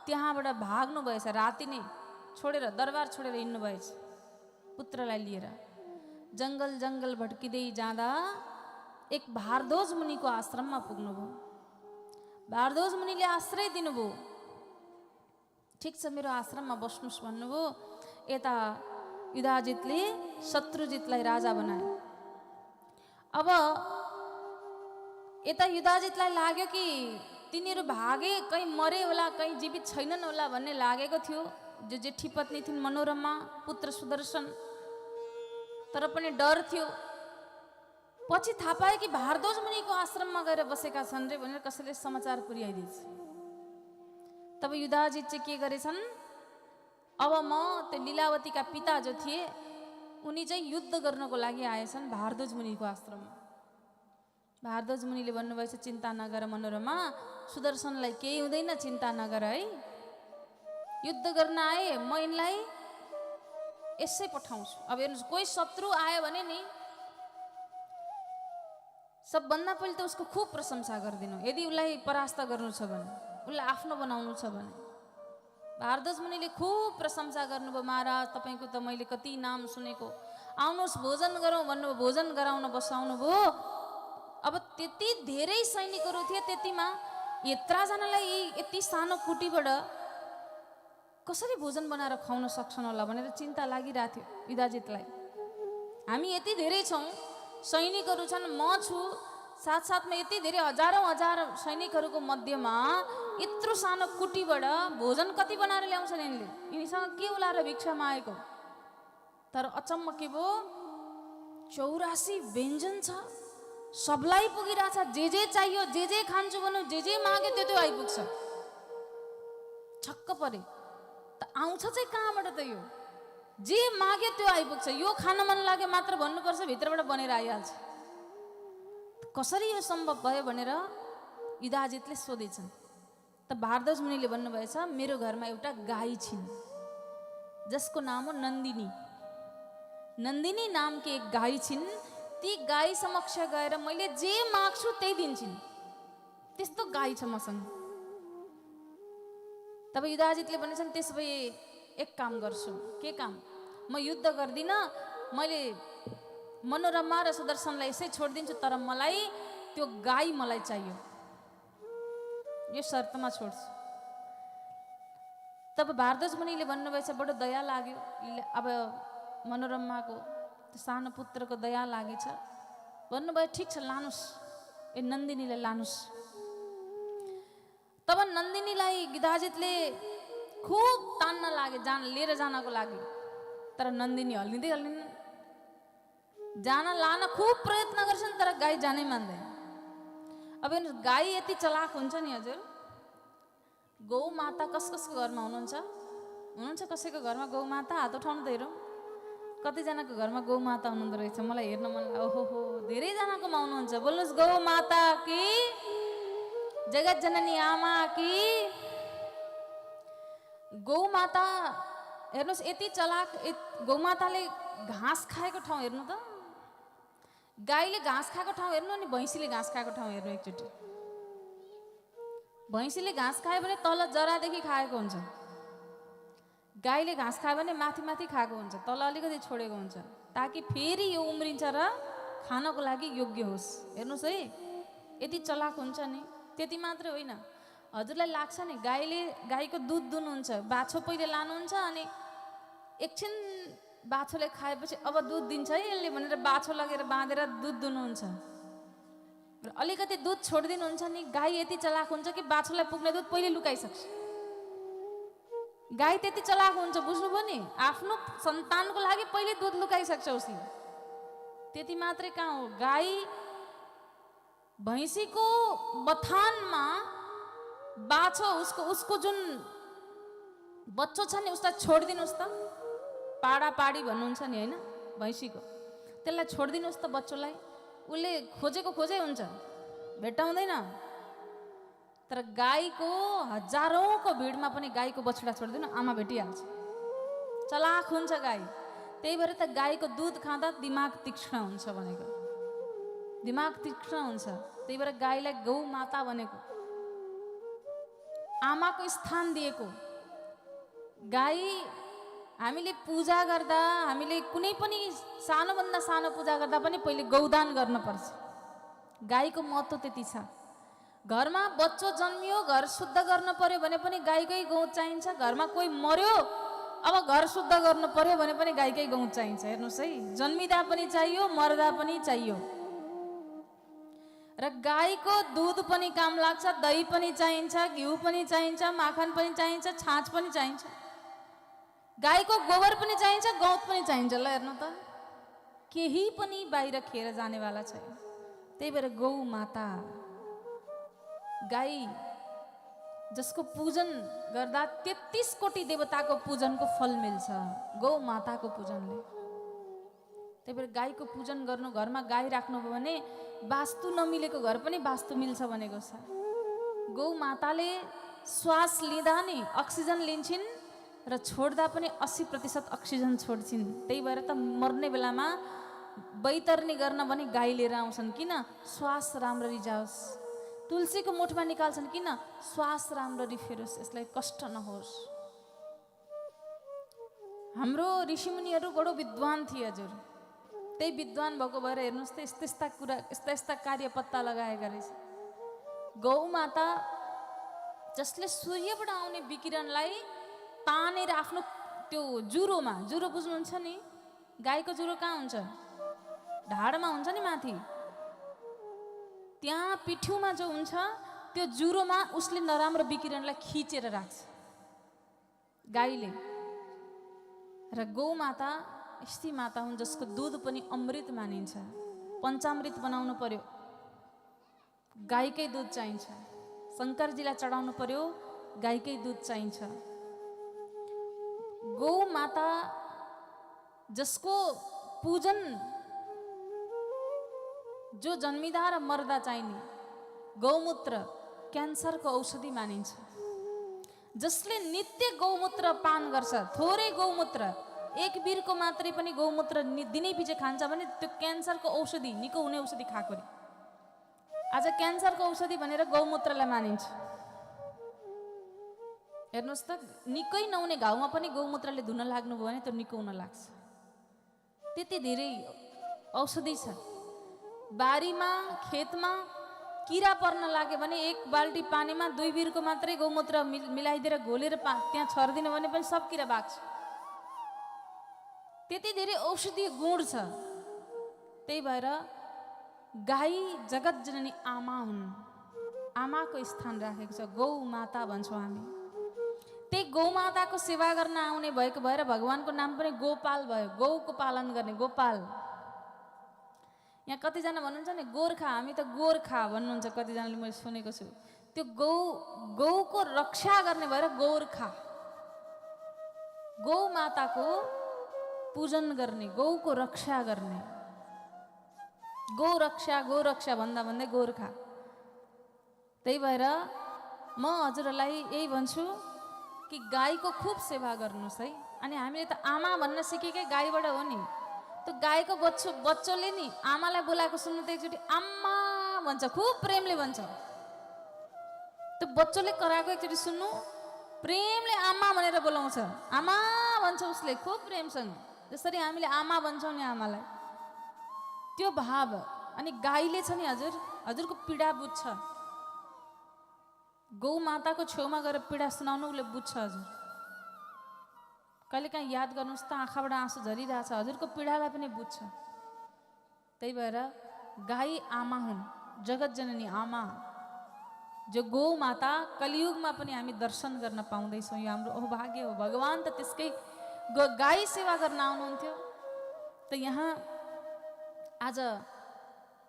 त्यहाँबाट भाग्नु भएछ। राति नै छोडेर, दरबार छोडेर हिँड्नु भएछ पुत्रलाई लिएर। जङ्गल भट्किँदै जाँदा एक भारद्वाज मुनिको आश्रममा पुग्नुभयो। भारद्वाज मुनिले आश्रय दिनुभयो। ठिक छ, मेरो आश्रममा बस्नुहोस् भन्नुभयो। यता युधाजितले शत्रुजितलाई राजा बनायो। अब यता युधाजितलाई लाग्यो कि तिनीहरू भागे, कहीँ मरे होला, कहीँ जीवित छैनन् होला भन्ने लागेको थियो। जो जेठी पत्नी थिइन् मनोरमा, पुत्र सुदर्शन, तर पनि डर थियो। पछि थाहा पाए कि भारद्वाज मुनिको आश्रममा गएर बसेका छन् रे भनेर कसैले समाचार पुर्याइदिएछ। तब युधाजित चाहिँ के गरेछन्, अब म त्यो लीलावतीका पिता जो थिए उनी चाहिँ युद्ध गर्नको लागि आएछन् भारद्वाज मुनिको आश्रममा। भारद्वाज मुनिले भन्नुभएछ, चिन्ता नगर मनोरमा, सुदर्शनलाई केही हुँदैन, चिन्ता नगर है, युद्ध गर्न आए, म यिनलाई यसै पठाउँछु। अब हेर्नुहोस्, कोही शत्रु आयो भने नि सबभन्दा पहिले त उसको खुब प्रशंसा गरिदिनु। यदि उसलाई परास्त गर्नु छ भने, उसलाई आफ्नो बनाउनु छ भने। भारद्वाज मुनिले खुब प्रशंसा गर्नुभयो। महाराज तपाईँको त मैले कति नाम सुनेको, आउनुहोस् भोजन गरौँ भन्नुभयो। भोजन गराउन बसाउनु भयो। अब त्यति धेरै सैनिकहरू थिए, त्यतिमा यत्रजनालाई यति सानो कुटीबाट कसरी भोजन बनाएर खुवाउन सक्छन् होला भनेर चिन्ता लागिरहेको थियो युधाजितलाई। हामी यति धेरै छौँ, सैनिकहरू छन्, म छु, साथसाथमा यति धेरै हजार सैनिकहरूको मध्यमा यत्रो सानो कुटीबाट भोजन कति बनाएर ल्याउँछन् यिनले? यिनीसँग के होला र भिक्षामा आएको? तर अचम्म के भयो, 84 व्यञ्जन छ, सबलाई पुगिरहेछ। जे चाहियो, जे खान्छु भन्नु, जे माग्यो त्यो आइपुग्छ। छक्क परे, त आउँछ चाहिँ कहाँबाट त यो? जे माग्यो त्यो आइपुग्छ। यो खान मन लाग्यो मात्र भन्नुपर्छ, भित्रबाट बनेर आइहाल्छ। कसरी यो सम्भव भयो भनेर युधाजितले सोधेछन्। त भारद्वाज मुनिले भन्नुभएछ, मेरो घरमा एउटा गाई छिन् जसको नाम हो नन्दिनी। नन्दिनी नामकी एक गाई छिन्। ती गाई समक्ष गएर मैले जे माग्छु त्यही दिन्छन्। त्यस्तो गाई छ मसँग। तब युधाजितले भनेछन्, त्यसो भए एक काम गर्छु। के काम? म युद्ध गर्दिनँ, मैले मनोरमा र सुदर्शनलाई यसै छोडिदिन्छु, तर मलाई त्यो गाई मलाई चाहियो, यो शर्तमा छोड्छु। तब भारद्वाज मुनिले भन्नुभएछ, बडो दया लाग्यो। अब मनोरमाको सानो पुत्रको दया लागेछ। भन्नुभयो, ठिक छ, लानुहोस्, ए नन्दिनीलाई लानुहोस्। तब नन्दिनीलाई युधाजितले खुब तान्न लागे, लिएर जानको लागि। तर नन्दिनी हल्लिँदै जान लान खुब प्रयत्न गर्छन्, तर गाई जानै मान्दैन। अब गाई यति चलाक हुन्छ नि हजुर। गौ माता कसको घरमा हुनुहुन्छ कसैको घरमा गौ माता? हात उठाउनु त हेरौँ। कतिजनाको घरमा गौ माता हुनुहुँदो रहेछ? मलाई हेर्न मन लाग्यो। ओहो, धेरैजनाकोमा हुनुहुन्छ। बोल्नुहोस्, गौ माता कि, जगत जननी आमा कि। गौ माता हेर्नुहोस् यति चलाक गौमाताले घाँस खाएको ठाउँ हेर्नु त, गाईले घाँस खाएको ठाउँ हेर्नु अनि भैँसीले घाँस खाएको ठाउँ हेर्नु एकचोटि। भैँसीले घाँस खायो भने तल जरादेखि खाएको हुन्छ, गाईले घाँस खायो भने माथि माथि खाएको हुन्छ, तल अलिकति छोडेको हुन्छ, ताकि फेरि यो उम्रिन्छ र खानको लागि योग्य होस्। हेर्नुहोस् है, यति चलाक हुन्छ नि। त्यति मात्रै होइन, हजुरलाई लाग्छ नि गाईको दुध दुनुहुन्छ, बाछो पहिले लानुहुन्छ अनि एकछिन बाछोले खाएपछि अब दुध दिन्छ है यसले भनेर बाछो लगेर बाँधेर दुध दुनुहुन्छ, र अलिकति दुध छोडिदिनुहुन्छ नि। गाई यति चलाक हुन्छ कि बाछोलाई पुग्ने दुध पहिले लुकाइसक्छ। गाई त्यति चलाक हुन्छ, बुझ्नुभयो नि, आफ्नो सन्तानको लागि पहिले दुध लुकाइसक्छ उसले। त्यति मात्रै कहाँ हो, गाई भैँसीको बथानमा बाछो उसको जुन बच्चो छ नि उसलाई छोडिदिनुहोस् त, पाडा पाडी भन्नुहुन्छ नि होइन भैँसीको, त्यसलाई छोडिदिनुहोस् त बच्चोलाई, उसले खोजेको खोजै हुन्छ, भेट्टाउँदैन। तर गाईको हजारौँको भिडमा पनि गाईको बछडा छोडिदिनु आमा भेटिहाल्छ, चलाक हुन्छ गाई। त्यही भएर त गाईको दुध खाँदा दिमाग तीक्ष्ण हुन्छ भनेको, दिमाग तीक्ष्ण हुन्छ। त्यही भएर गाईलाई गौ माता भनेको, आमाको स्थान दिएको। गाई हामीले पूजा गर्दा, हामीले कुनै पनि सानोभन्दा सानो पूजा गर्दा पनि पहिले गौदान गर्नुपर्छ। गाईको महत्त्व त्यति छ। घरमा बच्चो जन्मियो, घर शुद्ध गर्न पर्यो भने पनि गाईकै गौत चाहिन्छ। घरमा कोही मर्यो, अब घर शुद्ध गर्नु पर्यो भने पनि गाईकै गौत चाहिन्छ। हेर्नुहोस् है, जन्मिँदा पनि चाहियो, मर्दा पनि चाहियो। र गाईको दुध पनि काम लाग्छ, दही पनि चाहिन्छ, घिउ पनि चाहिन्छ, माखन पनि चाहिन्छ, छाँच पनि चाहिन्छ, गाईको गोबर पनि चाहिन्छ, गौत पनि चाहिन्छ। ल हेर्नु त, केही पनि बाहिर खेर जानेवाला छैन। त्यही भएर गौ माता, गाई जसको पूजन गर्दा 33 कोटी देवताको पूजनको फल मिल्छ गौ माताको पूजनले। त्यही भएर गाईको पूजन गर्नु, घरमा गाई राख्नुभयो भने वास्तु नमिलेको घर पनि वास्तु मिल्छ भनेको छ। गौ माताले श्वास लिँदा नि अक्सिजन लिन्छन् र छोड्दा पनि 80% अक्सिजन छोड्छिन्। त्यही भएर त मर्ने बेलामा बैतरनी गर्न पनि गाई लिएर आउँछन्, किन? श्वास राम्ररी जाओस्। तुलसीको मुठमा निकाल्छन्, किन? श्वास राम्ररी फेरोस्, यसलाई कष्ट नहोस्। हाम्रो ऋषिमुनिहरू बडो विद्वान थिए हजुर। त्यही विद्वान भएको भएर हेर्नुहोस् त यस्ता यस्ता कुरा, यस्ता यस्ता कार्य पत्ता लगाएका रहेछ। गौ माता जसले सूर्यबाट आउने विकिरणलाई तानेर आफ्नो त्यो जुरोमा, जुरो बुझ्नुहुन्छ नि, गाईको जुरो कहाँ हुन्छ? ढाडमा हुन्छ नि माथि, त्यहाँ पिठ्युमा जो हुन्छ त्यो जुरोमा उसले नराम्रो विकिरणलाई खिचेर राख्छ गाईले। र गौ माता यस्ती माता हुन् जसको दुध पनि अमृत मानिन्छ। पञ्चामृत बनाउनु पर्यो, गाईकै दुध चाहिन्छ। शङ्करजीलाई चढाउनु पर्यो, गाईकै दुध चाहिन्छ। गौ माता जसको पूजन जो जन्मिँदा र मर्दा चाहिने, गौमूत्र क्यान्सरको औषधि मानिन्छ। जसले नित्य गौमूत्र पान गर्छ, थोरै गौमूत्र, एक बिरको मात्रै पनि गौमूत्र दिनै पछि खान्छ भने त्यो क्यान्सरको औषधि, निको हुने औषधि खाएको रे। आज क्यान्सरको औषधि भनेर गौमूत्रलाई मानिन्छ। हेर्नुहोस् त, निकै नहुने घाउमा पनि गौमूत्रले धुन लाग्नुभयो भने त्यो निको हुन लाग्छ। त्यति धेरै औषधि छ। बारीमा, खेतमा किरा पर्न लाग्यो भने एक बाल्टी पानीमा 2 बिरको मात्रै गौमूत्र मिलाइदिएर घोलेर त्यहाँ छरिदिनु भने पनि सब किरा भाग्छ। त्यति धेरै औषधीय गुण छ। त्यही भएर गाई जगत जननी आमा हुन्, आमाको स्थान राखेको छ। गौ माता भन्छौँ हामी। त्यही गौ माताको सेवा गर्न आउने भएको भएर भगवानको नाम पनि गोपाल भयो। गौको पालन गर्ने गोपाल। यहाँ कतिजना भन्नुहुन्छ नि गोर्खा, हामी त गोर्खा भन्नुहुन्छ कतिजनाले, मैले सुनेको छु। त्यो गौको रक्षा गर्ने भएर गोर्खा। गौ माताको पूजन गर्ने, गौको रक्षा गर्ने, गौ रक्षा भन्दा भन्दै गोर्खा। त्यही भएर म हजुरहरूलाई यही भन्छु कि गाईको खुब सेवा गर्नुहोस् है। अनि हामीले त आमा भन्न सिकेकै गाईबाट हो नि। त्यो गाईको बच्चोले नि आमालाई बोलाएको सुन्नु त एकचोटि आम्मा भन्छ, खुब प्रेमले भन्छ। त्यो बच्चोले कराएको एकचोटि सुन्नु, प्रेमले आमा भनेर बोलाउँछ, आमा भन्छ उसले खुब प्रेमसँग, जसरी हामीले आमा भन्छौँ नि आमालाई, त्यो भाव। अनि गाईले छ नि हजुर, हजुरको पीडा बुझ्छ। गौ माताको छेउमा गएर पीडा सुनाउनु उसले बुझ्छ हजुर। कहिलेकाहीँ याद गर्नुहोस् त, आँखाबाट आँसु झरिरहेछ, हजुरको पीडालाई पनि बुझ्छ। त्यही भएर गाई आमा हुन्, जगत जननी आमा, जो गौ माता कलियुगमा पनि हामी दर्शन गर्न पाउँदैछौँ। यो हाम्रो अभाग्य हो। भगवान् त त्यसकै गाई सेवा गर्न आउनुहुन्थ्यो। त यहाँ आज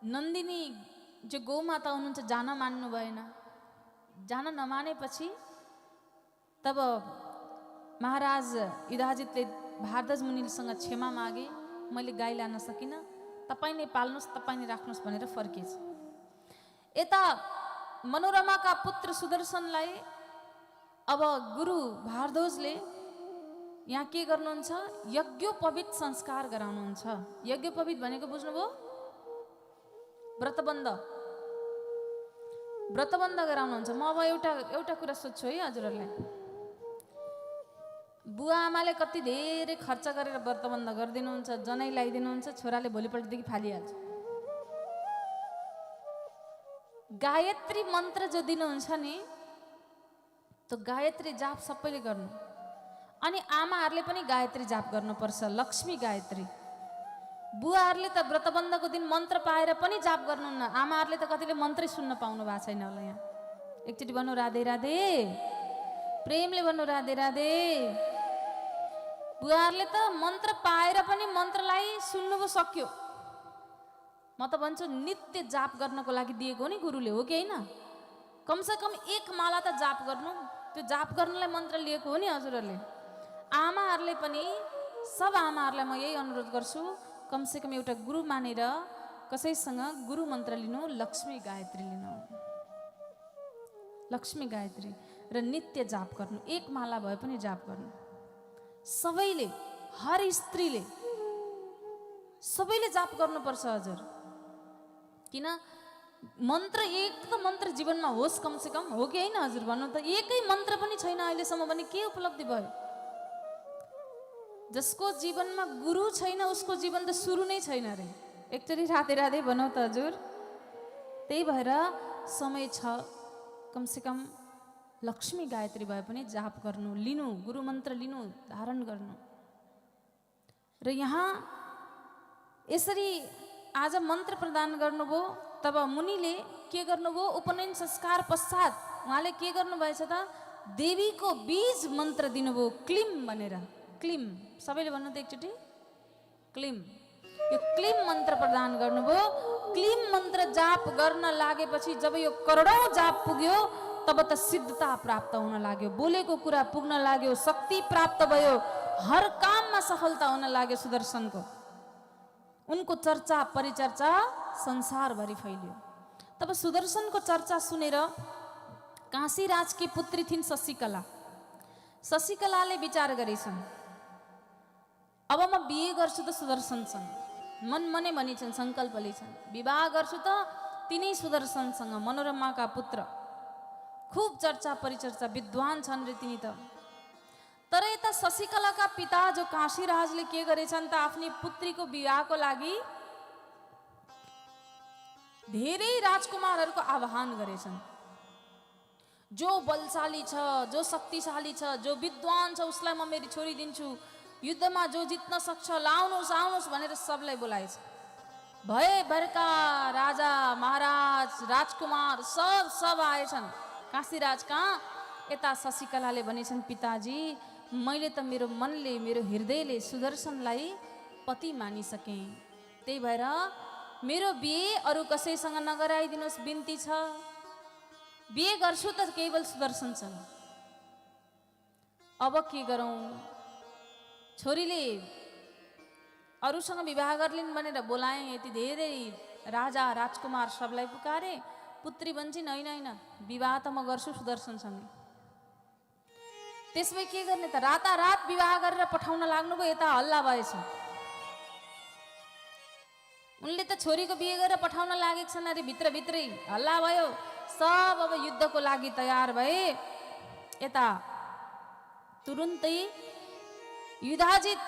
नन्दिनी जो गौ माता हुनुहुन्छ जान मान्नु भएन। जान नमानेपछि तब महाराज युधाजितले भारद्वाज मुनिसँग क्षमा मागे, मैले गाई लान सकिनँ, तपाईँ नै पाल्नुहोस्, तपाईँ नै राख्नुहोस् भनेर फर्केछ। यता मनोरमाका पुत्र सुदर्शनलाई अब गुरु भारद्वाजले यहाँ के गर्नुहुन्छ, यज्ञोपवीत संस्कार गराउनुहुन्छ। यज्ञोपवीत भनेको बुझ्नुभयो? व्रतबन्ध, व्रतबन्ध गराउनुहुन्छ। म अब एउटा कुरा सोध्छु है हजुरहरूलाई, बुवा आमाले कति धेरै खर्च गरेर व्रतबन्ध गरिदिनुहुन्छ, जनै लगाइदिनुहुन्छ, छोराले भोलिपल्टदेखि फालिहाल्छ। गायत्री मन्त्र जो दिनुहुन्छ नि, त्यो गायत्री जाप सबैले गर्नु। अनि आमाहरूले पनि गायत्री जाप गर्नुपर्छ, लक्ष्मी गायत्री। बुवाहरूले त व्रतबन्धको दिन मन्त्र पाएर पनि जाप गर्नुहुन्न, आमाहरूले त कतिले मन्त्रै सुन्न पाउनु भएको छैन होला। यहाँ एकचोटि भन्नु राधे राधे, प्रेमले भन्नु राधे राधे। बुवाहरूले त मन्त्र पाएर पनि मन्त्रलाई सुन्नु पो सक्यो। म त भन्छु नित्य जाप गर्नको लागि दिएको हो नि गुरुले, हो कि होइन? कमसेकम एक माला त जाप गर्नु, त्यो जाप गर्नलाई मन्त्र लिएको हो नि हजुरहरूले। आमाहरूले पनि, सब आमाहरूलाई म यही अनुरोध गर्छु, कमसेकम एउटा गुरु मानेर कसैसँग गुरु मन्त्र लिनु, लक्ष्मी गायत्री लिनु, लक्ष्मी गायत्री, र नित्य जाप गर्नु, एक माला भए पनि जाप गर्नु। सबैले, हर स्त्रीले, सबैले जाप गर्नुपर्छ हजुर। किन? मन्त्र एक त मन्त्र जीवनमा होस् कमसेकम, हो कि होइन हजुर? भन्नु त एकै मन्त्र पनि छैन अहिलेसम्म भने के उपलब्धि भयो? जसको जीवनमा गुरु छैन उसको जीवन त सुरु नै छैन रे। एकचोटि राधे राधे भनौँ त हजुर। त्यही भएर समय छ, कमसेकम लक्ष्मी गायत्री भए पनि जाप गर्नु, लिनु, गुरु मन्त्र लिनु, धारण गर्नु। र यहाँ यसरी आज मन्त्र प्रदान गर्नुभयो, तब मुनिले के गर्नुभयो, उपनयन संस्कार पश्चात उहाँले के गर्नुभएछ त, देवीको बीज मन्त्र दिनुभयो, क्लिम भनेर। क्लिम, सबैले भन्नु त एकचोटि, क्लिम। यो क्लिम मन्त्र प्रदान गर्नुभयो। क्लिम मन्त्र जाप गर्न लागेपछि जब यो करोडौं जाप पुग्यो, तब त सिद्धता प्राप्त हुन लाग्यो, बोलेको कुरा पुग्न लाग्यो, शक्ति प्राप्त भयो, हर काममा सफलता हुन लाग्यो सुदर्शनको। उनको चर्चा परिचर्चा संसारभरि फैलियो। तब सुदर्शनको चर्चा सुनेर काशीराजकी पुत्री थिइन् शशिकला। शशिकलाले विचार गरेछन्, अब म बिहे गर्छु त सुदर्शनसँग, मनमनै भनिछन्, सङ्कल्प लिन्छन्, विवाह गर्छु त तिनै सुदर्शनसँग, मनोरमाका पुत्र, खुब चर्चा परिचर्चा, विद्वान छन् रे तिनी त। तर यता शशिकलाका पिता जो काशीराजले के गरेछन् त, आफ्नी पुत्रीको विवाहको लागि धेरै राजकुमारहरूको आह्वान गरेछन्। जो बलशाली छ, जो शक्तिशाली छ, जो विद्वान छ, उसलाई म मेरी छोरी दिन्छु, युद्धमा जो जित्न सक्छ लाउनुहोस् आउनुहोस् भनेर सबलाई बोलाएछ। भएभरका राजा महाराज राजकुमार सब आएछन् काशीराज कहाँ। यता शशिकलाले भनेछन्, पिताजी मैले त मेरो मनले, मेरो हृदयले सुदर्शनलाई पति मानिसकेँ, त्यही भएर मेरो बिहे अरू कसैसँग नगराइदिनुहोस्, बिन्ती छ। बिहे गर्छु त केवल सुदर्शनसँग। अब के गरौँ? छोरीले अरूसँग विवाह गर्लिन् भनेर बोलाएँ, यति धेरै राजा राजकुमार सबलाई पुकारे, पुत्री भन्छन् होइन होइन, विवाह त म गर्छु सुदर्शनसँग। त्यसमै के गर्ने त, रातारात विवाह गरेर पठाउन लाग्नुभयो, यता हल्ला भएछ। उनले त छोरीको बिहे गरेर पठाउन लागेको छन्, अरे भित्रभित्रै हल्ला भयो। सब अब युद्धको लागि तयार भए। यता तुरुन्तै युधाजित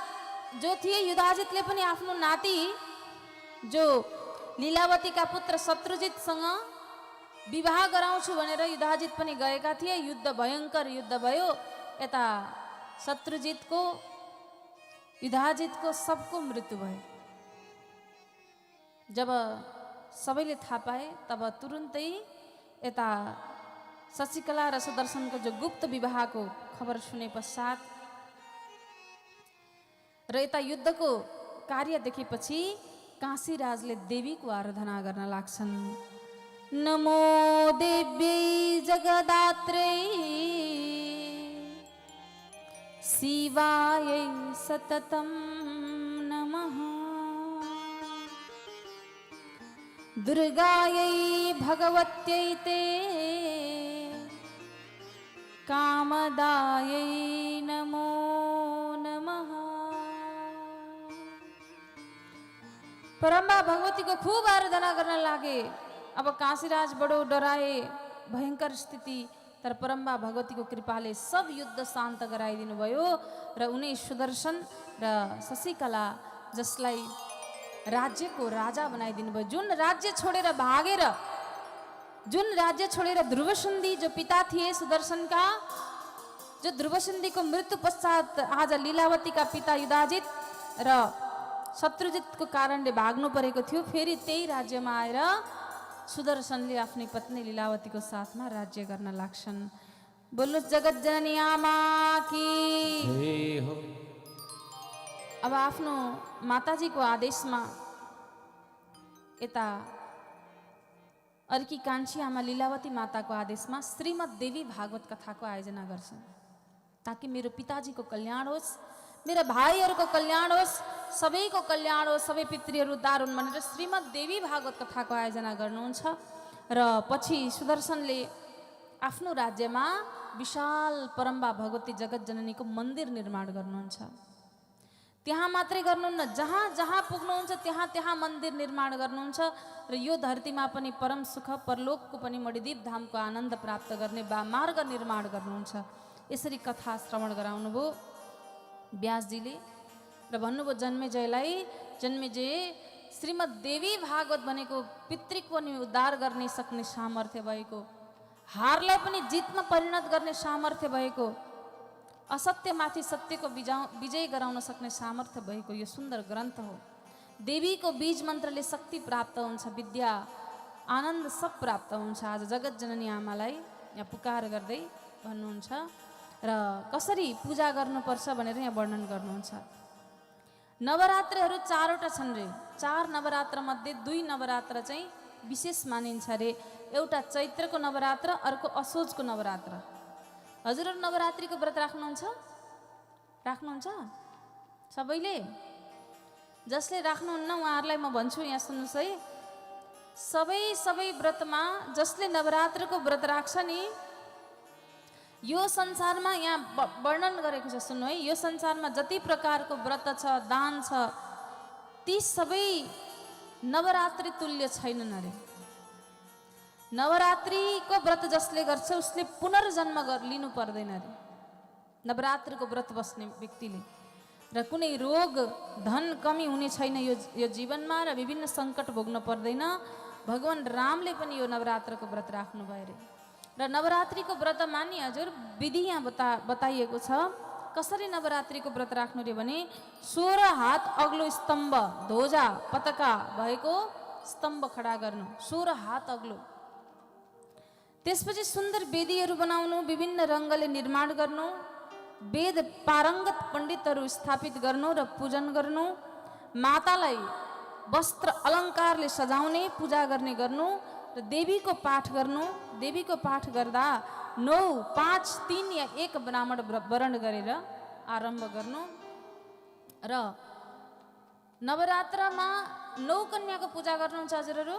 जो थिए, युधाजितले पनि आफ्नो नाति जो लीलावतीका पुत्र शत्रुजितसँग विवाह गराउँछु भनेर युधाजित पनि गएका थिए। युद्ध, भयङ्कर युद्ध भयो। यता शत्रुजितको, युधाजितको सबको मृत्यु भयो। जब सबैले थाहा पाए तब तुरुन्तै यता शशिकला र सुदर्शनको जो गुप्त विवाहको खबर सुने पश्चात र यता युद्धको कार्य देखेपछि काशीराजले देवीको आराधना गर्न लाग्छन्। नमो देव्यै जगदात्रै शिवायै सततं नमः, दुर्गायै भगवत्यै ते कामदायै नमो नमः। परम्बा भगवती को खूब आराधना गर्न लागे। अब काशीराज बडो डराए, भयंकर स्थिति। तर परम्बा भगवती को कृपाले सब युद्ध शान्त गराइदिनु भयो र उनी सुदर्शन र शशिकला जसलाई राज्यको राजा बनाइदिनु भयो। जुन राज्य छोडेर भागेर, जुन राज्य छोडेर ध्रुवसन्धि जो पिता थिए सुदर्शनका, जो ध्रुवसन्धिको मृत्यु पश्चात आज लीलावतीका पिता युधाजित र शत्रुजितको कारणले भाग्नु परेको थियो, फेरि त्यही राज्यमा आएर सुदर्शनले आफ्नी पत्नी लीलावतीको साथमा राज्य गर्न लाग्छन्। बोल्नु जगत जननी आमा की। अब आफ्नो माताजीको आदेशमा यता अर्की कान्छी आमा लीलावती माताको आदेशमा श्रीमद् देवी भागवत कथाको आयोजना गर्छन्, ताकि मेरो पिताजीको कल्याण होस्, मेरा भाइहरूको कल्याण होस्, सबैको कल्याण होस्, सबै पितृहरू उद्धार हुन् भनेर श्रीमद् देवी भागवत कथाको आयोजना गर्नुहुन्छ। र पछि सुदर्शनले आफ्नो राज्यमा विशाल परम्बा भगवती जगत जननीको मन्दिर निर्माण गर्नुहुन्छ। त्यहाँ मात्रै गर्नुहुन्न, जहाँ जहाँ पुग्नुहुन्छ त्यहाँ त्यहाँ मन्दिर निर्माण गर्नुहुन्छ र यो धरतीमा पनि परम सुख, परलोकको पनि मणिदीप धामको आनन्द प्राप्त गर्ने मार्ग निर्माण गर्नुहुन्छ। यसरी कथा श्रवण गराउनुभयो व्यासजीले र भन्नुभयो जन्मेजयलाई, जन्मेजय श्रीमद् देवी भागवत भनेको पितृको पनि उद्धार गर्ने सक्ने सामर्थ्य भएको, हारलाई पनि जितमा परिणत गर्ने सामर्थ्य भएको, असत्यमाथि सत्यको विजय गराउन सक्ने सामर्थ्य भएको यो सुन्दर ग्रन्थ हो। देवीको बीज मन्त्रले शक्ति प्राप्त हुन्छ, विद्या आनन्द सब प्राप्त हुन्छ। आज जगत जननी आमालाई यहाँ पुकार गर्दै भन्नुहुन्छ र कसरी पूजा गर्नुपर्छ भनेर यहाँ वर्णन गर्नुहुन्छ। नवरात्रहरू 4वटा छन् रे। 4 नवरात्र मध्ये 2 नवरात्र चाहिँ विशेष मानिन्छ रे। एउटा चैत्रको नवरात्र, अर्को असोजको नवरात्र। हजुरहरू नवरात्रिको व्रत राख्नुहुन्छ? राख्नुहुन्छ सबैले? जसले राख्नुहुन्न उहाँहरूलाई म भन्छु, यहाँ सुन्नुहोस् है, सबै व्रतमा जसले नवरात्रको व्रत राख्छ नि, यो संसारमा यहाँ वर्णन गरेको छ, सुन्नु है, यो संसारमा जति प्रकारको व्रत छ, दान छ, ती सबै नवरात्रि तुल्य छैनन् अरे। नवरात्रिको व्रत जसले गर्छ उसले पुनर्जन्म लिनु पर्दैन अरे, नवरात्रिको व्रत बस्ने व्यक्तिले। र कुनै रोग धन कमी हुने छैन यो जीवनमा, र विभिन्न सङ्कट भोग्न पर्दैन। भगवान रामले पनि यो नवरात्रको व्रत राख्नु भयो अरे। र नवरात्रिको व्रत मानि हजुर विधि यहाँ बताइएको छ। कसरी नवरात्रिको व्रत राख्नु रे भने 16 हात अग्लो स्तम्भ, ध्वजा पताका भएको स्तम्भ खडा गर्नु, 16 हात अग्लो। त्यसपछि सुन्दर वेदीहरू बनाउनु, विभिन्न रङ्गले निर्माण गर्नु, वेद पारङ्गत पण्डितहरू स्थापित गर्नु र पूजन गर्नु, मातालाई वस्त्र अलङ्कारले सजाउने, पूजा गर्ने गर्नु र देवीको पाठ गर्नु। देवीको पाठ गर्दा 9, 5, 3 या 1 ब्राह्मण वर्ण गरेर आरम्भ गर्नु। र नवरात्रमा 9 कन्याको पूजा गर्नुहुन्छ हजुरहरू?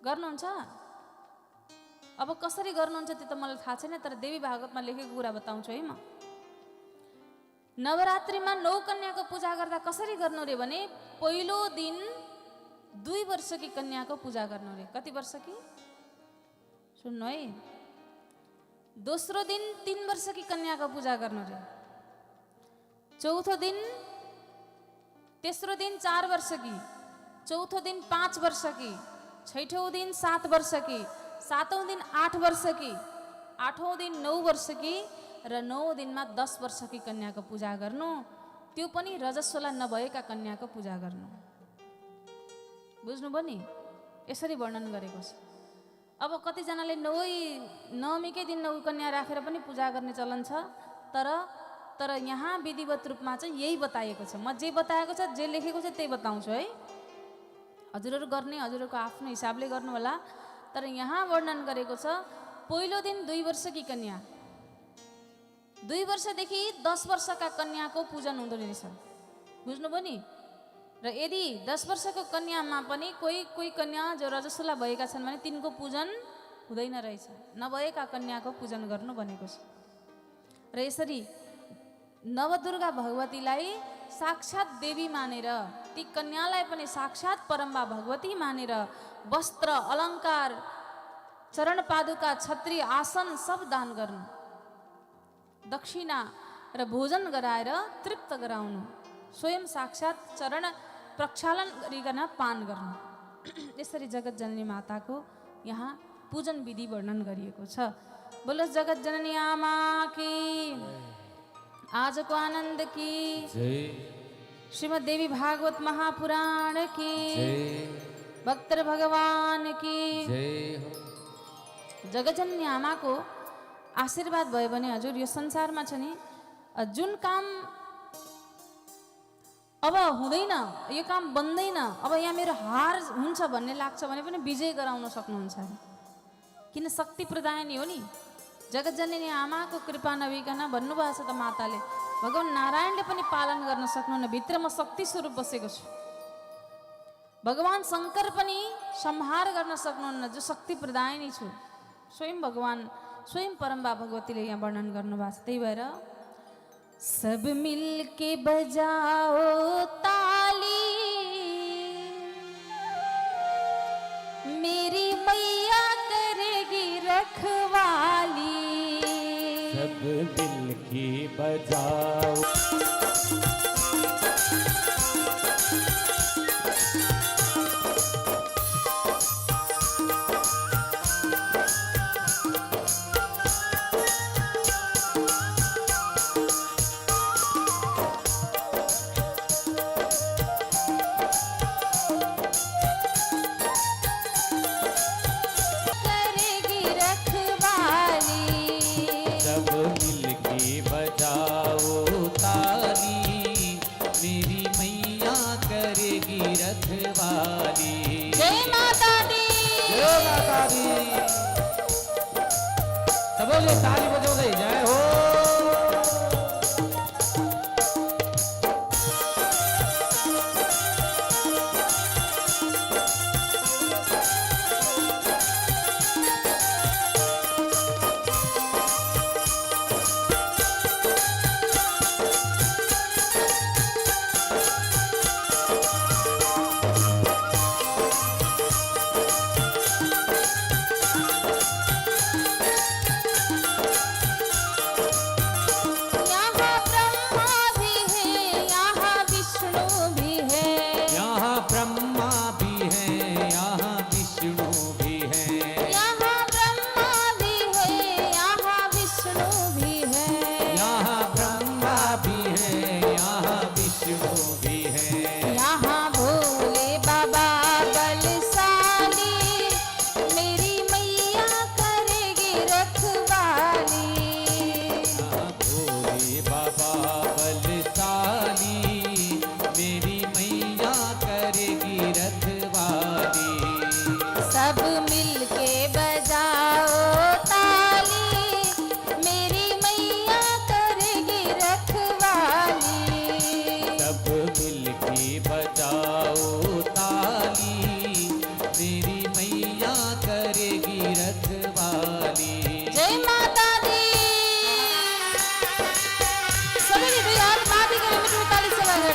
गर्नुहुन्छ? अब कसरी गर्नुहुन्छ त्यो त मलाई थाहा छैन, तर देवी भागवतमा लेखेको कुरा बताउँछु है म। नवरात्रिमा 9 कन्याको पूजा गर्दा कसरी गर्नु रे भने पहिलो दिन 2 वर्षकी कन्याको पूजा गर्नु रे। कति वर्षकी? सुन्नु है। दोस्रो दिन 3 वर्षकी कन्याको पूजा गर्नु रे। चौथो दिन, तेस्रो दिन 4 वर्षकी, चौथो दिन 5 वर्षकी, छैठौँ दिन 7 वर्षकी, सातौँ दिन 8 वर्षकी, आठौँ दिन 9 वर्षकी र 9 दिनमा 10 वर्षकी कन्याको पूजा गर्नु। त्यो पनि रजस्वला नभएका कन्याको पूजा गर्नु। बुझ्नुभयो नि? यसरी वर्णन गरेको छ। अब कतिजनाले नवमीकै दिन 9 कन्या राखेर पनि पूजा गर्ने चलन छ, तर यहाँ विधिवत रूपमा चाहिँ यही बताइएको छ। म जे बताएको छ, जे लेखेको छ त्यही बताउँछु है। हजुरहरू गर्ने हजुरहरूको आफ्नो हिसाबले गर्नु होला, तर यहाँ वर्णन गरेको छ पहिलो दिन 2 वर्षकी कन्या, 2 वर्षदेखि 10 वर्षका कन्याको पूजन हुँदो रहेछ। बुझ्नुभयो नि? र यदि 10 वर्षको कन्यामा पनि कोही कन्या जो रजस्वला भएका छन् भने तिनको पूजन हुँदैन रहेछ। नभएका कन्याको पूजन गर्नु भनेको छ। र यसरी नवदुर्गा भगवतीलाई साक्षात देवी मानेर, ती कन्यालाई पनि साक्षात परम्बा भगवती मानेर वस्त्र, अलङ्कार, चरण पादुका, छत्री, आसन सब दान गर्नु, दक्षिणा र भोजन गराएर तृप्त गराउनु, स्वयं साक्षात चरण प्रक्षालन गरिकन पान गर्नु। यसरी जगत जननी माताको यहाँ पूजन विधि वर्णन गरिएको छ। बोलो जगत जननी आमा की, आजको आनन्द की, श्रीमद् देवी भागवत महापुराण की, भक्त भगवान की। जगत जननी आमाको आशीर्वाद भयो भने हजुर यो संसारमा छ नि, जुन काम अब हुँदैन, यो काम बन्दैन, अब यहाँ मेरो हार हुन्छ भन्ने लाग्छ भने पनि विजय गराउन सक्नुहुन्छ। किन? शक्ति प्रदायनी हो नि। जगत जननी आमाको कृपा नभइकन भन्नुभएको छ त माताले, भगवान नारायणले पनि पालन गर्न सक्नुहुन्न, भित्र म शक्ति स्वरूप बसेको छु। भगवान शङ्कर पनि संहार गर्न सक्नुहुन्न, जो शक्ति प्रदायनी छु। स्वयं भगवान, स्वयं परम्बा भगवतीले यहाँ वर्णन गर्नुभएको छ। त्यही भएर सब मिलके बजाओ ताली, मेरी मैया करेगी रखवाली। सब मिलके बजाओ, बोले ताली बजो गई जय हो।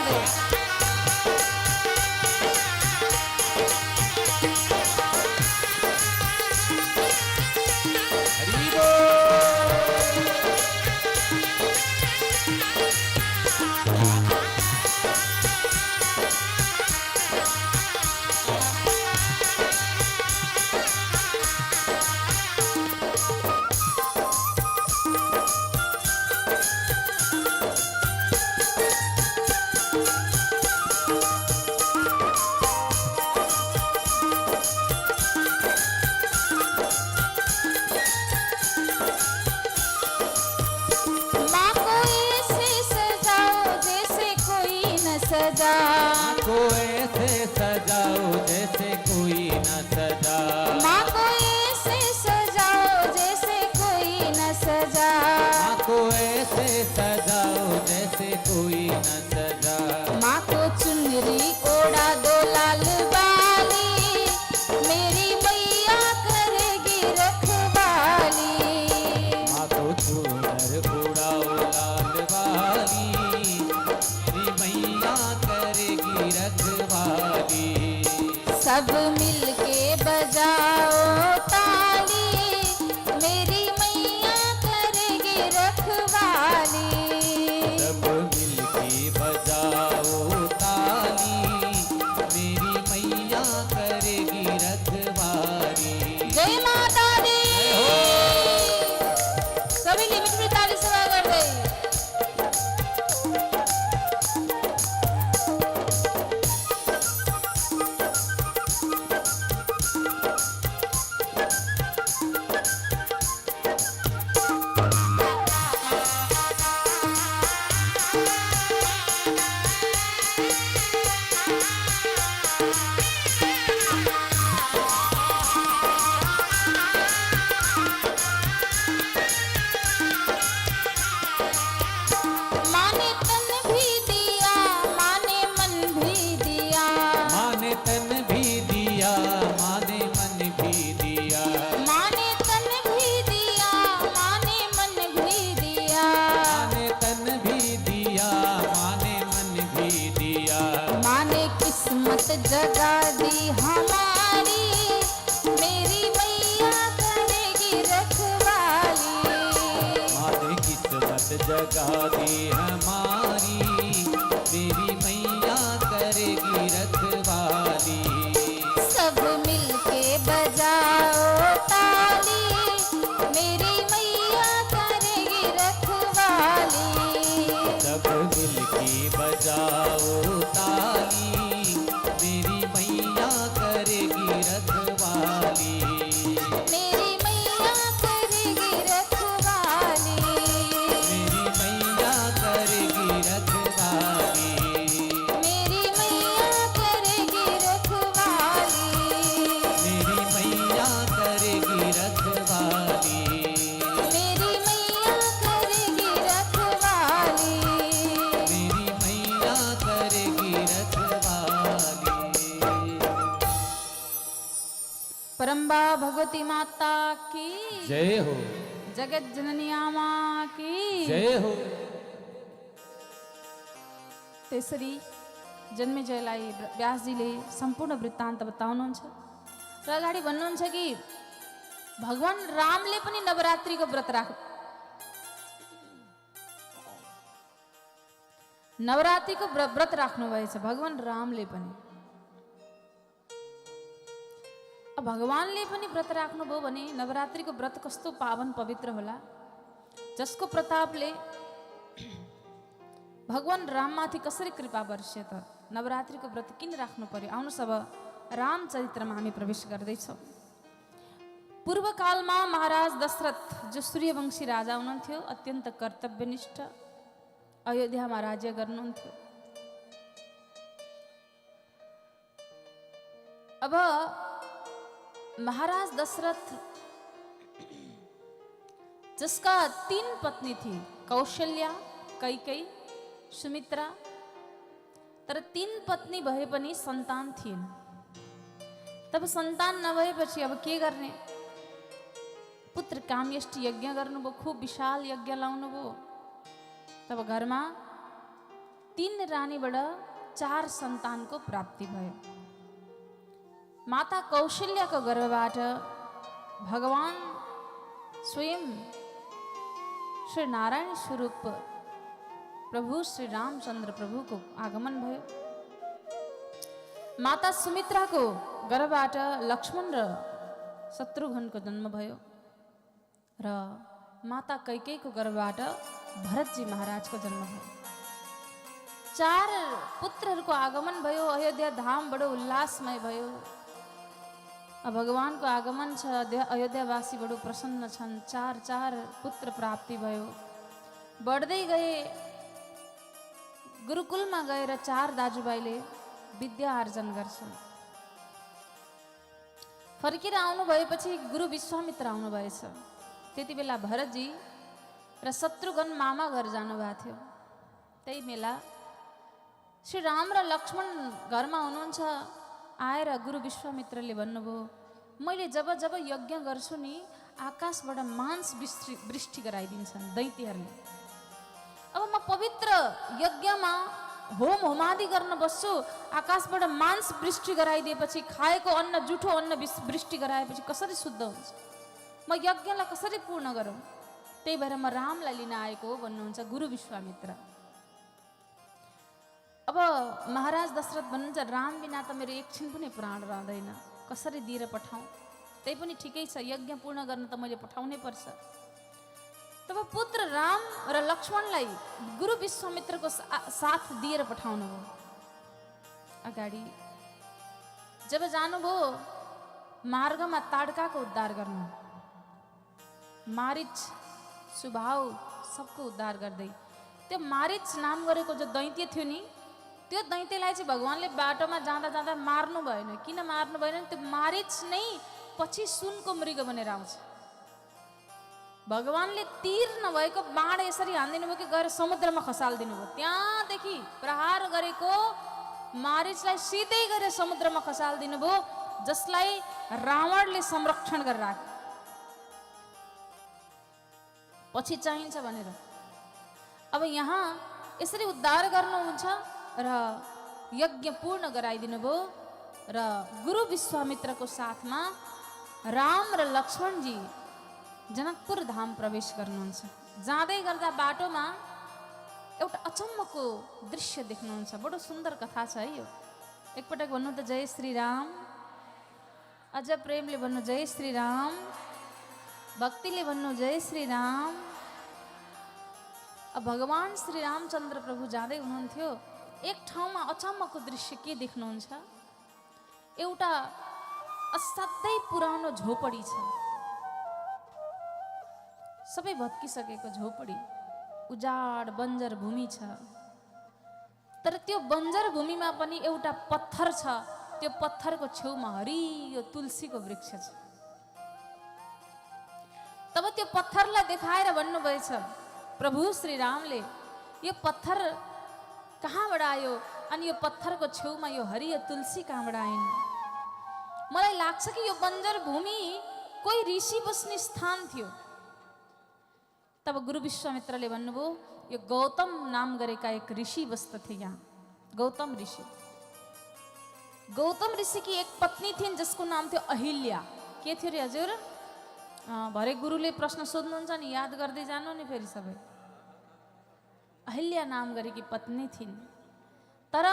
गर्दै हरि बोल। माँ को ऐसे सजाओ जैसे कोई न सजा, को ऐसे सजाओ जैसे कोई न सजा। माँ को ऐसे सजाओ जैसे कोई न सजा, माँ को ऐसे सजाओ जैसे कोई न सजा। माँ को चुनरी ओढ़ा दो लाल बाली, मेरी मैया करेगी रखवाली। माँ को चूनर उड़ाओ लाल वाली, मेरी मैया करेगी रखवाली। सब मिलके बजाओ ताली, मेरी मैया करेगी रखवाली। सब मिलके बजाओ ताली, मेरी मैया करेगी रखवाली। जय माता दी। सभी लिमिट में ताली सवा कर दे। माँ ने तन भी दिया, माँ ने मन भी दिया, माँ ने तन भी दिया, माँ ने मन भी दिया। माँ ने तन भी दिया, माँ ने मन भी दिया। माँ ने तन भी दिया, माँ ने मन भी दिया। माँ ने किस्मत जगा दी हमारी, मेरी मैया करेगी रखवाली। माँ ने किस्मत जगा दी हमारी, मेरी मैया करेगी रखवाली। सब मिलके बजाओ ताली, मेरी मैया करेगी रखवाली। सब मिलके बजाओ ताली, मेरी मैया करेगी रखवाली। मेरी मैया करेगी रखवाली। मेरी मैया करेगी रखवाली। मेरी मैया करेगी रखवाली। मेरी मैया करेगी रखवाली। मेरी मैया करेगी रखवाली। मेरी मैया करेगी रखवाली। परम्बा भगवती माता की जय हो, जगत जननी मां की जय हो। त्यसरी जन्मे जयलाई व्यासजीले सम्पूर्ण वृत्तान्त बताउनुहुन्छ र अगाडि भन्नुहुन्छ कि भगवान रामले पनि नवरात्रिको व्रत नवरात्रिको व्रत राख्नु भएछ भगवान रामले पनि। अब भगवानले पनि व्रत राख्नुभयो भने नवरात्रिको व्रत कस्तो पावन पवित्र होला, जसको प्रतापले भगवान राममाथि कसरी कृपा वर्ष्य त नवरात्रिको व्रत किन राख्नु पर्यो। आउनुहोस् अब रामचरित्रमा हामी प्रवेश गर्दैछौँ। पूर्वकालमा महाराज दशरथ जो सूर्यवंशी राजा हुनुहुन्थ्यो, अत्यन्त कर्तव्यनिष्ठ, अयोध्यामा राज्य गर्नुहुन्थ्यो। अब महाराज दशरथ जिसका 3 पत्नी थी, कौशल्या, कैकेयी, सुमित्रा, तर 3 पत्नी भए पनि सन्तान थिएन। तब सन्तान नभएपछि अब के गर्ने? पुत्र कामयष्टि यज्ञ गर्नुभयो, खूब विशाल यज्ञ लाउनुभयो। तब घरमा तीन रानीबाट 4 सन्तानको प्राप्ति भयो। माता कौशल्याको गर्भबाट भगवान स्वयं श्री नारायण स्वरूप प्रभु श्री रामचन्द्र प्रभुको आगमन भयो। माता सुमित्राको गर्भबाट लक्ष्मण र शत्रुघ्नको जन्म भयो र माता कैकेयीको गर्भबाट भरतजी महाराजको जन्म भयो। 4 पुत्रहरूको आगमन भयो। अयोध्या धाम बडो उल्लासमय भयो। भगवानको आगमन छ, अयोध्यावासी बडो प्रसन्न छन्। 4 पुत्र प्राप्ति भयो। बढ्दै गए, गुरुकुलमा गएर 4 दाजुभाइले विद्या आर्जन गर्छन्। फर्केर आउनु भएपछि गुरु विश्वामित्र आउनु भएछ। त्यति बेला भरतजी र शत्रुघ्न मामा घर जानुभएको थियो। त्यही बेला श्री राम र लक्ष्मण घरमा हुनुहुन्छ। आएर गुरु विश्वामित्रले भन्नुभयो, मैले जब जब यज्ञ गर्छु नि आकाशबाट मांस वृष्टि गराइदिन्छन् दैत्यहरूले। अब म पवित्र यज्ञमा होम होमादि गर्न बस्छु, आकाशबाट मांस वृष्टि गराइदिएपछि, खाएको अन्न जुठो अन्न वृष्टि गराएपछि कसरी शुद्ध हुन्छ? म यज्ञलाई कसरी पूर्ण गरौँ? त्यही भएर म रामलाई लिन आएको हो भन्नुहुन्छ गुरु विश्वामित्र। अब महाराज दशरथ भन्नुहुन्छ, राम बिना त मेरो एकछिन पनि प्राण रहँदैन, कसरी दिएर पठाउँ? त्यही पनि ठिकै छ, यज्ञ पूर्ण गर्न त मैले पठाउनै पर्छ। तब पुत्र राम र लक्ष्मणलाई गुरु विश्वामित्रको साथ दिएर पठाउनु भयो। अगाडि जब जानुभयो, मार्गमा ताडकाको उद्धार गर्नु, मारिच सुभाव सबको उद्धार गर्दै, त्यो मारिच नाम गरेको जो दैत्य थियो नि, त्यो दैत्यलाई चाहिँ भगवानले बाटोमा जाँदा जाँदा मार्नु भएन। किन मार्नु भएन? त्यो मारिच नै पछि सुनको मृग बनेर आउँछ। भगवानले तीर नभएको बाण यसरी हानिदिनु भयो कि गएर समुद्रमा खसालिदिनु भयो। त्यहाँदेखि प्रहार गरेको मारिचलाई सिधै गएर समुद्रमा खसालिदिनु भयो, जसलाई रावणले संरक्षण गरेर राख्यो, पछि चाहिन्छ भनेर। अब यहाँ यसरी उद्धार गर्नुहुन्छ र यज्ञ पूर्ण गराइदिनु भयो र गुरु विश्वामित्रको साथमा राम र लक्ष्मणजी जनकपुर धाम प्रवेश गर्नुहुन्छ। जाँदै गर्दा बाटोमा एउटा अचम्मको दृश्य देख्नुहुन्छ। बडो सुन्दर कथा छ है यो। एकपटक भन्नु त जय श्री राम, अझ प्रेमले भन्नु जय श्री राम, भक्तिले भन्नु जय श्री राम। अब भगवान श्री रामचन्द्र प्रभु जाँदै हुनुहुन्थ्यो। एक ठाउँमा अचम्मको दृश्य के देख्नुहुन्छ? एउटा असाध्यै पुरानो झोपडी छ, सबै भत्किसकेको झोपडी, उजाड बन्जर भूमि छ। तर त्यो बन्जर भूमिमा पनि एउटा पत्थर छ। त्यो पत्थरको छेउमा हरियो तुलसीको वृक्ष छ। तब त्यो पत्थरलाई देखाएर भन्नुभएछ प्रभु श्री रामले, यो पत्थर कहाँबाट आयो अनि यो पत्थरको छेउमा यो हरियो तुलसी कहाँबाट आइन्? मलाई लाग्छ कि यो बन्जर भूमि कोही ऋषि बस्ने स्थान थियो। तब गुरु विश्वामित्रले भन्नुभयो, यो गौतम नाम गरेका एक ऋषि बस्दथे यहाँ। गौतम ऋषि, गौतम ऋषि की एक पत्नी थिइन् जसको नाम थियो अहिल्या। के थियो रे हजुर? भरे गुरुले प्रश्न सोध्नुहुन्छ नि, याद गर्दै जानु नि फेरि सबै। अहिल्या नाम गरेकी पत्नी थिइन्। तर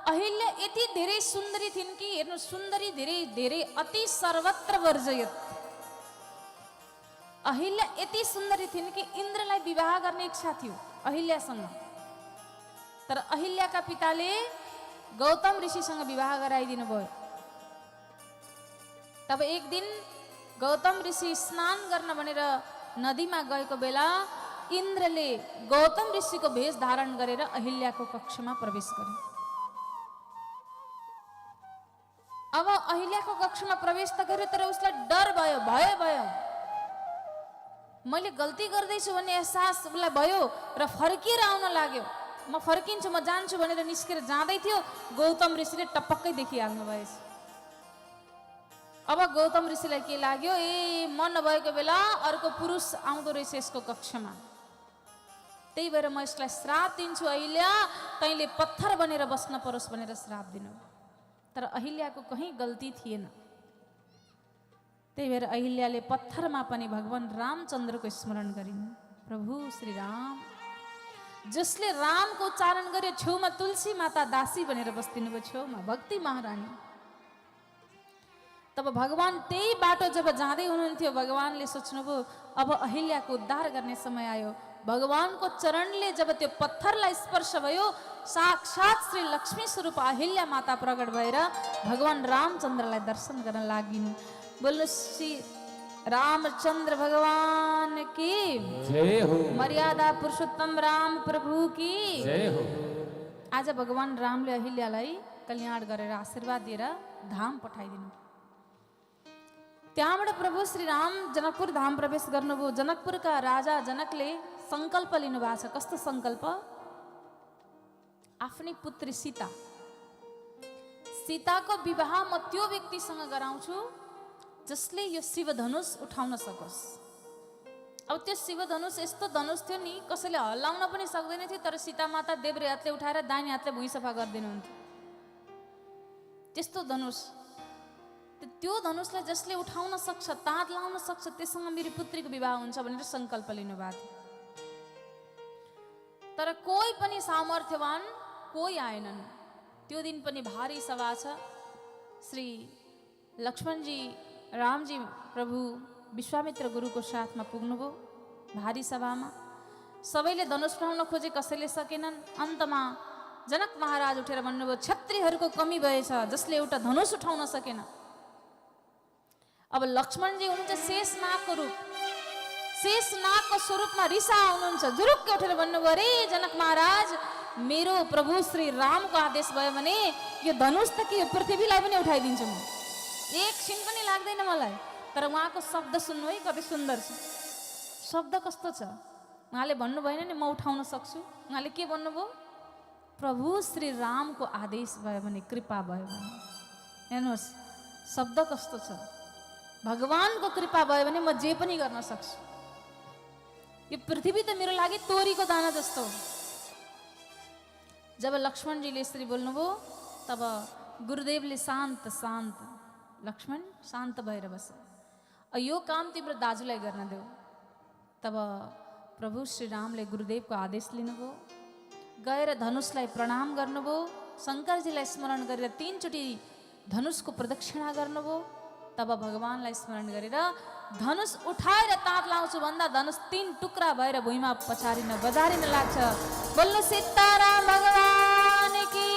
अहिल्या यति धेरै सुन्दरी थिइन् कि हेर्नु, सुन्दरी धेरै धेरै अति सर्वत्र वर्जयत। अहिल्या यति सुन्दरी थिइन् कि इन्द्रलाई विवाह गर्ने इच्छा थियो अहिल्यासँग। तर अहिल्याका पिताले गौतम ऋषिसँग विवाह गराइदिनु भयो। तब एक दिन गौतम ऋषि स्नान गर्न भनेर नदीमा गएको बेला इन्द्रले गौतम ऋषिको भेष धारण गरेर अहिल्याको कक्षमा प्रवेश गरे। अब अहिल्याको कक्षमा प्रवेश त गर्यो, तर उसलाई डर भयो, भय भयो। मैले गल्ती गर्दैछु भन्ने एहसास उसलाई भयो र फर्किएर आउन लाग्यो। म फर्किन्छु, म जान्छु भनेर निस्केर जाँदै थियो, गौतम ऋषिले टपक्कै देखिहाल्नु भएछ। अब गौतम ऋषिलाई के लाग्यो, ए म नभएको बेला अर्को पुरुष आउँदो रहेछ यसको कक्षमा। त्यही भएर म यसलाई श्राप दिन्छु अहिल्या, तैँले पत्थर बनेर बस्न परोस् भनेर श्राप दिनु। तर अहिल्याको कहीँ गल्ती थिएन। त्यही भएर अहिल्याले पत्थरमा पनि भगवान रामचन्द्रको स्मरण गरिन्। प्रभु श्री राम, जसले रामको उच्चारण गर्यो छेउमा तुलसी माता दासी बनेर बस्दिनु भयो, छेउमा भक्ति महारानी। तब भगवान त्यही बाटो जब जाँदै हुनुहुन्थ्यो, भगवानले सोच्नुभयो अब अहिल्याको उद्धार गर्ने समय आयो। भगवानको चरणले जब त्यो पत्थरलाई स्पर्श भयो, साक्षात श्री लक्ष्मी स्वरूप अहिल्या माता प्रकट भएर भगवान रामचन्द्रलाई दर्शन गर्न लागिन्। बोल्नु श्री रामचंद्र भगवान की जय हो, मर्यादा पुरुषोत्तम राम प्रभु की जय हो। आज भगवान रामले अहिल्यालाई कल्याण गरेर आशीर्वाद दिएर धाम पठाइदिनु। त्यहाँबाट प्रभु श्री राम जनकपुर धाम प्रवेश गर्नुभयो। जनकपुरका राजा जनकले संकल्प लिनु भएको छ। कस्तो संकल्प? आफ्नै पुत्री सीताको विवाह म त्यो व्यक्तिसँग गराउँछु जसले यो शिवधनुष उठाउन सकोस्। अब त्यो शिवधनुष यस्तो धनुष थियो नि, कसैले हल्लाउन पनि सक्दैन थियो, तर सीता माता देब्रे हातले उठाएर दाहिने हातले भुइँ सफा गरिदिनुहुन्थ्यो। त्यस्तो धनुष, त्यो धनुषलाई जसले उठाउन सक्छ, तात लाउन सक्छ, त्यससँग मेरो पुत्रीको विवाह हुन्छ भनेर संकल्प लिनुभएको थियो। तर कोही पनि सामर्थ्यवान कोही आएनन्। त्यो दिन पनि भारी सभा छ। श्री लक्ष्मणजी, रामजी प्रभु विश्वामित्र गुरुको साथमा पुग्नुभयो भारी सभामा। सबैले धनुष उठाउन खोजे, कसैले सकेनन्। अन्तमा जनक महाराज उठेर भन्नुभयो क्षत्रियहरूको कमी भएछ जसले एउटा धनुष उठाउन सकेन। अब लक्ष्मणजी हुनुहुन्छ शेष नागको रूप, शेष नागको स्वरूपमा रिसा हुनुहुन्छ। जुरुक्क उठेर भन्नुभयो अरे जनक महाराज, मेरो प्रभु श्री रामको आदेश भयो भने यो धनुष त के पृथ्वीलाई पनि उठाइदिन्छु म, एक छिन पनि लाग्दैन मलाई। तर उहाँको शब्द सुन्नु है, कति सुन्दर छ। शब्द कस्तो छ? उहाँले भन्नु भएन नि म उठाउन सक्छु। उहाँले के भन्नुभयो? प्रभु श्री रामको आदेश भयो भने, कृपा भयो भने। हेर्नुहोस् शब्द कस्तो छ। भगवानको कृपा भयो भने म जे पनि गर्न सक्छु। यो पृथ्वी त मेरो लागि तोरीको दाना जस्तो। जब लक्ष्मणजीले यसरी बोल्नुभयो तब गुरुदेवले शान्त लक्ष्मण शान्त भएर बस, यो काम तिम्रो दाजुलाई गर्न देऊ। तब प्रभु श्री रामले गुरुदेवको आदेश लिनुभयो, गएर धनुषलाई प्रणाम गर्नुभयो, शङ्करजीलाई स्मरण गरेर 3 चोटि धनुषको प्रदक्षिणा गर्नुभयो। तब भगवानलाई स्मरण गरेर धनुष उठाएर ताप लाउँछु भन्दा धनुष 3 टुक्रा भएर भुइँमा पछारिन बजारिन लाग्छ। बोल्नु सीताराम भगवान की।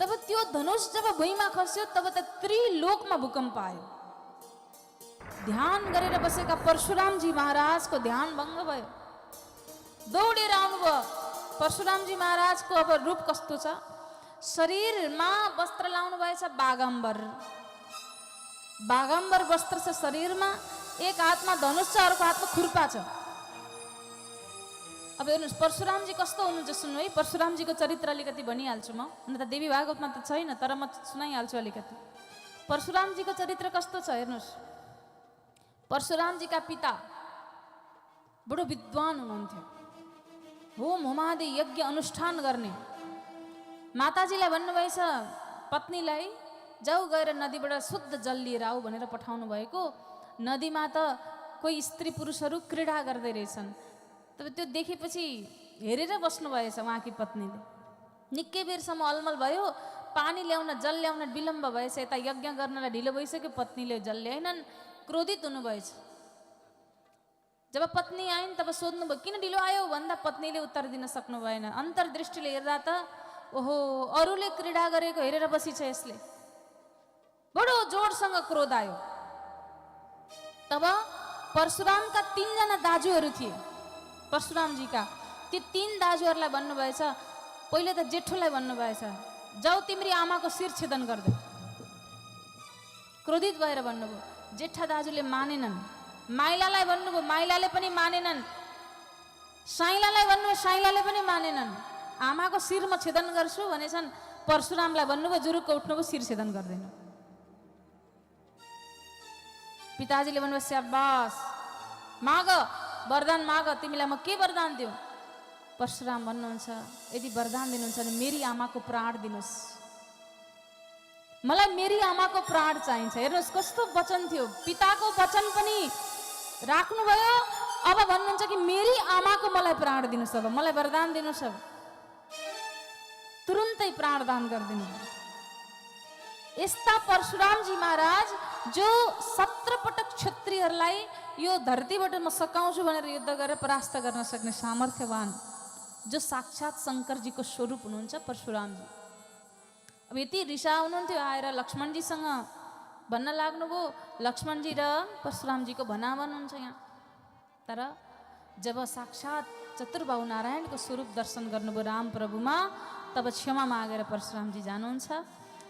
तब त्यो धनुष जब भुइँमा खस्यो तब त त्रिलोकमा भूकम्प आयो। ध्यान गरेर बसेका परशुरामजी महाराजको ध्यान भङ्ग भयो। दौडेर आउनुभयो। परशुरामजी महाराजको अब रूप कस्तो छ? शरीरमा वस्त्र लाउनु भएछ बागम्बर वस्त्र छ शरीरमा। एक हातमा धनुष छ, अर्को हातमा खुर्पा छ। अब हेर्नुहोस् परशुरामजी कस्तो हुनुहुन्छ सुन्नु है। परशुरामजीको चरित्र अलिकति भनिहाल्छु म, हुन त देवी भागवतमा त छैन, तर म सुनाइहाल्छु अलिकति। परशुरामजीको चरित्र कस्तो छ हेर्नुहोस्। परशुरामजीका पिता बडो विद्वान हुनुहुन्थ्यो, होम होमादि यज्ञ अनुष्ठान गर्ने। माताजीलाई भन्नुभएछ पत्नीलाई, जाऊ गएर नदीबाट शुद्ध जल लिएर आऊ भनेर पठाउनु भएको। नदीमा त कोही स्त्री पुरुषहरू क्रीडा गर्दै रहेछन्। तब त्यो देखेपछि हेरेर बस्नुभएछ उहाँकी पत्नीले। निकै बेरसम्म अलमल भयो, पानी ल्याउन जल ल्याउन विलम्ब भएछ। यता यज्ञ गर्नलाई ढिलो भइसक्यो, पत्नीले जल ल्याएनन्, क्रोधित हुनुभएछ। जब पत्नी आइन् तब सोध्नुभयो किन ढिलो आयो भन्दा पत्नीले उत्तर दिन सक्नु भएन। अन्तर्दृष्टिले हेर्दा त ओहो अरूले क्रीडा गरेको हेरेर बसी छ यसले। बडो जोडसँग क्रोध आयो। तब परशुरामका 3 जना दाजुहरू थिए परशुरामजीका। ती 3 दाजुहरूलाई भन्नुभएछ, पहिले त जेठोलाई भन्नुभएछ जाऊ तिम्री आमाको शिर छेदन गर्दै। क्रोधित भएर भन्नुभयो। जेठा दाजुले मानेनन्। माइलालाई भन्नुभयो, माइलाले पनि मानेनन्। साइलालाई भन्नुभयो, साइलाले पनि मानेनन्। आमाको शिर म छेदन गर्छु भनेछन्। परशुरामलाई भन्नुभयो, जुरुक्क उठ्नुभयो, शिर छेदन गर्दैन। पिताजीले भन्नुभयो स्याबास, माग वरदान माग, तिमीलाई म के वरदान दिउँ? परशुराम भन्नुहुन्छ, यदि वरदान दिनुहुन्छ भने मेरी आमाको प्राण दिनुहोस्, मलाई मेरी आमाको प्राण चाहिन्छ। हेर्नुहोस् कस्तो वचन थियो, पिताको वचन पनि राख्नुभयो, अब भन्नुहुन्छ कि मेरी आमाको मलाई प्राण दिनुहोस्, अब मलाई वरदान दिनुहोस्। अब तुरुन्तै प्राण दान गरिदिनु। यस्ता परशुरामजी महाराज जो 17 पटक क्षत्रियहरूलाई यो धरतीबाट म सकाउँछु भनेर युद्ध गरेर परास्त गर्न सक्ने सामर्थ्यवान, जो साक्षात शङ्करजीको स्वरूप हुनुहुन्छ परशुरामजी। अब यति रिसा हुनुहुन्थ्यो, आएर लक्ष्मणजीसँग भन्न लाग्नुभयो। लक्ष्मणजी र परशुरामजीको भनाभन हुन्छ यहाँ। तर जब साक्षात चतुर्बाहु नारायणको स्वरूप दर्शन गर्नुभयो राम प्रभुमा, तब क्षमा मागेर परशुरामजी जानुहुन्छ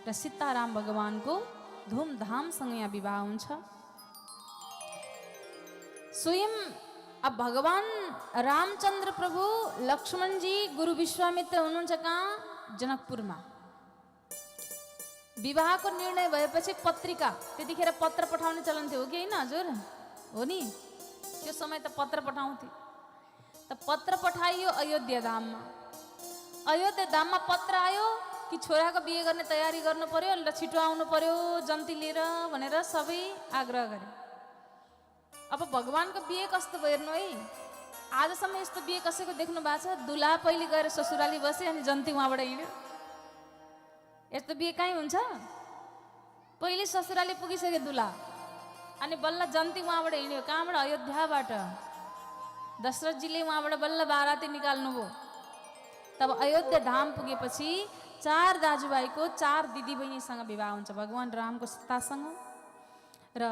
र सीताराम भगवानको धुमधामसँग यहाँ विवाह हुन्छ। स्वयं अब भगवान रामचन्द्र प्रभु, लक्ष्मणजी, गुरु विश्वामित्र हुनुहुन्छ कहाँ? जनकपुरमा। विवाहको निर्णय भएपछि पत्रिका, त्यतिखेर पत्र पठाउने चलन थियो, हो कि होइन हजुर? हो नि, त्यो समय त पत्र पठाउँथे। त पत्र पठाइयो अयोध्या धाममा। अयोध्या धाममा पत्र आयो कि छोराको बिहे गर्ने तयारी गर्नु पर्यो र छिटो आउनु पर्यो जन्ती लिएर भनेर सबै आग्रह गरे। अब भगवानको बिहे कस्तो भयो हेर्नु है, आजसम्म यस्तो बिहे कसैको देख्नु भएको छ? दुला पहिले गएर ससुराली बसे अनि जन्ती उहाँबाट हिँड्यो। यस्तो बिहे कहीँ हुन्छ? पहिले ससुराली पुगिसक्यो दुला, अनि बल्ल जन्ती उहाँबाट हिँड्यो। कहाँबाट? अयोध्याबाट। दशरथजीले उहाँबाट बल्ल बाराती निकाल्नुभयो। तब अयोध्या धाम पुगेपछि 4 दाजुभाइको 4 दिदीबहिनीसँग विवाह हुन्छ, भगवान रामको सीतासँग र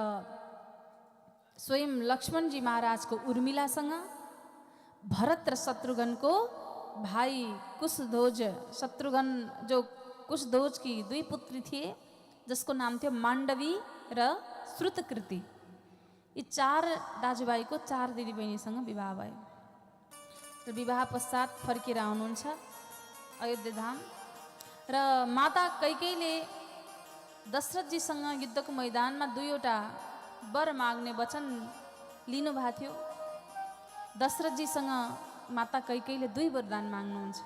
स्वयं लक्ष्मणजी महाराजको उर्मिलासँग, भरत र शत्रुघ्नको भाइ कुशध्वज, शत्रुघ्न जो कुशध्वज की 2 पुत्री थिए जसको नाम थियो माण्डवी र श्रुतकृति। यी 4 दाजुभाइको 4 दिदीबहिनीसँग विवाह भयो र विवाह पश्चात फर्केर आउनुहुन्छ अयोध्या धाम र माता कैकेयीले दशरथजीसँग युद्धको मैदानमा 2वटा वर माग्ने वचन लिनुभएको थियो। दशरथजीसँग माता कैकेयीले 2 वरदान माग्नुहुन्छ।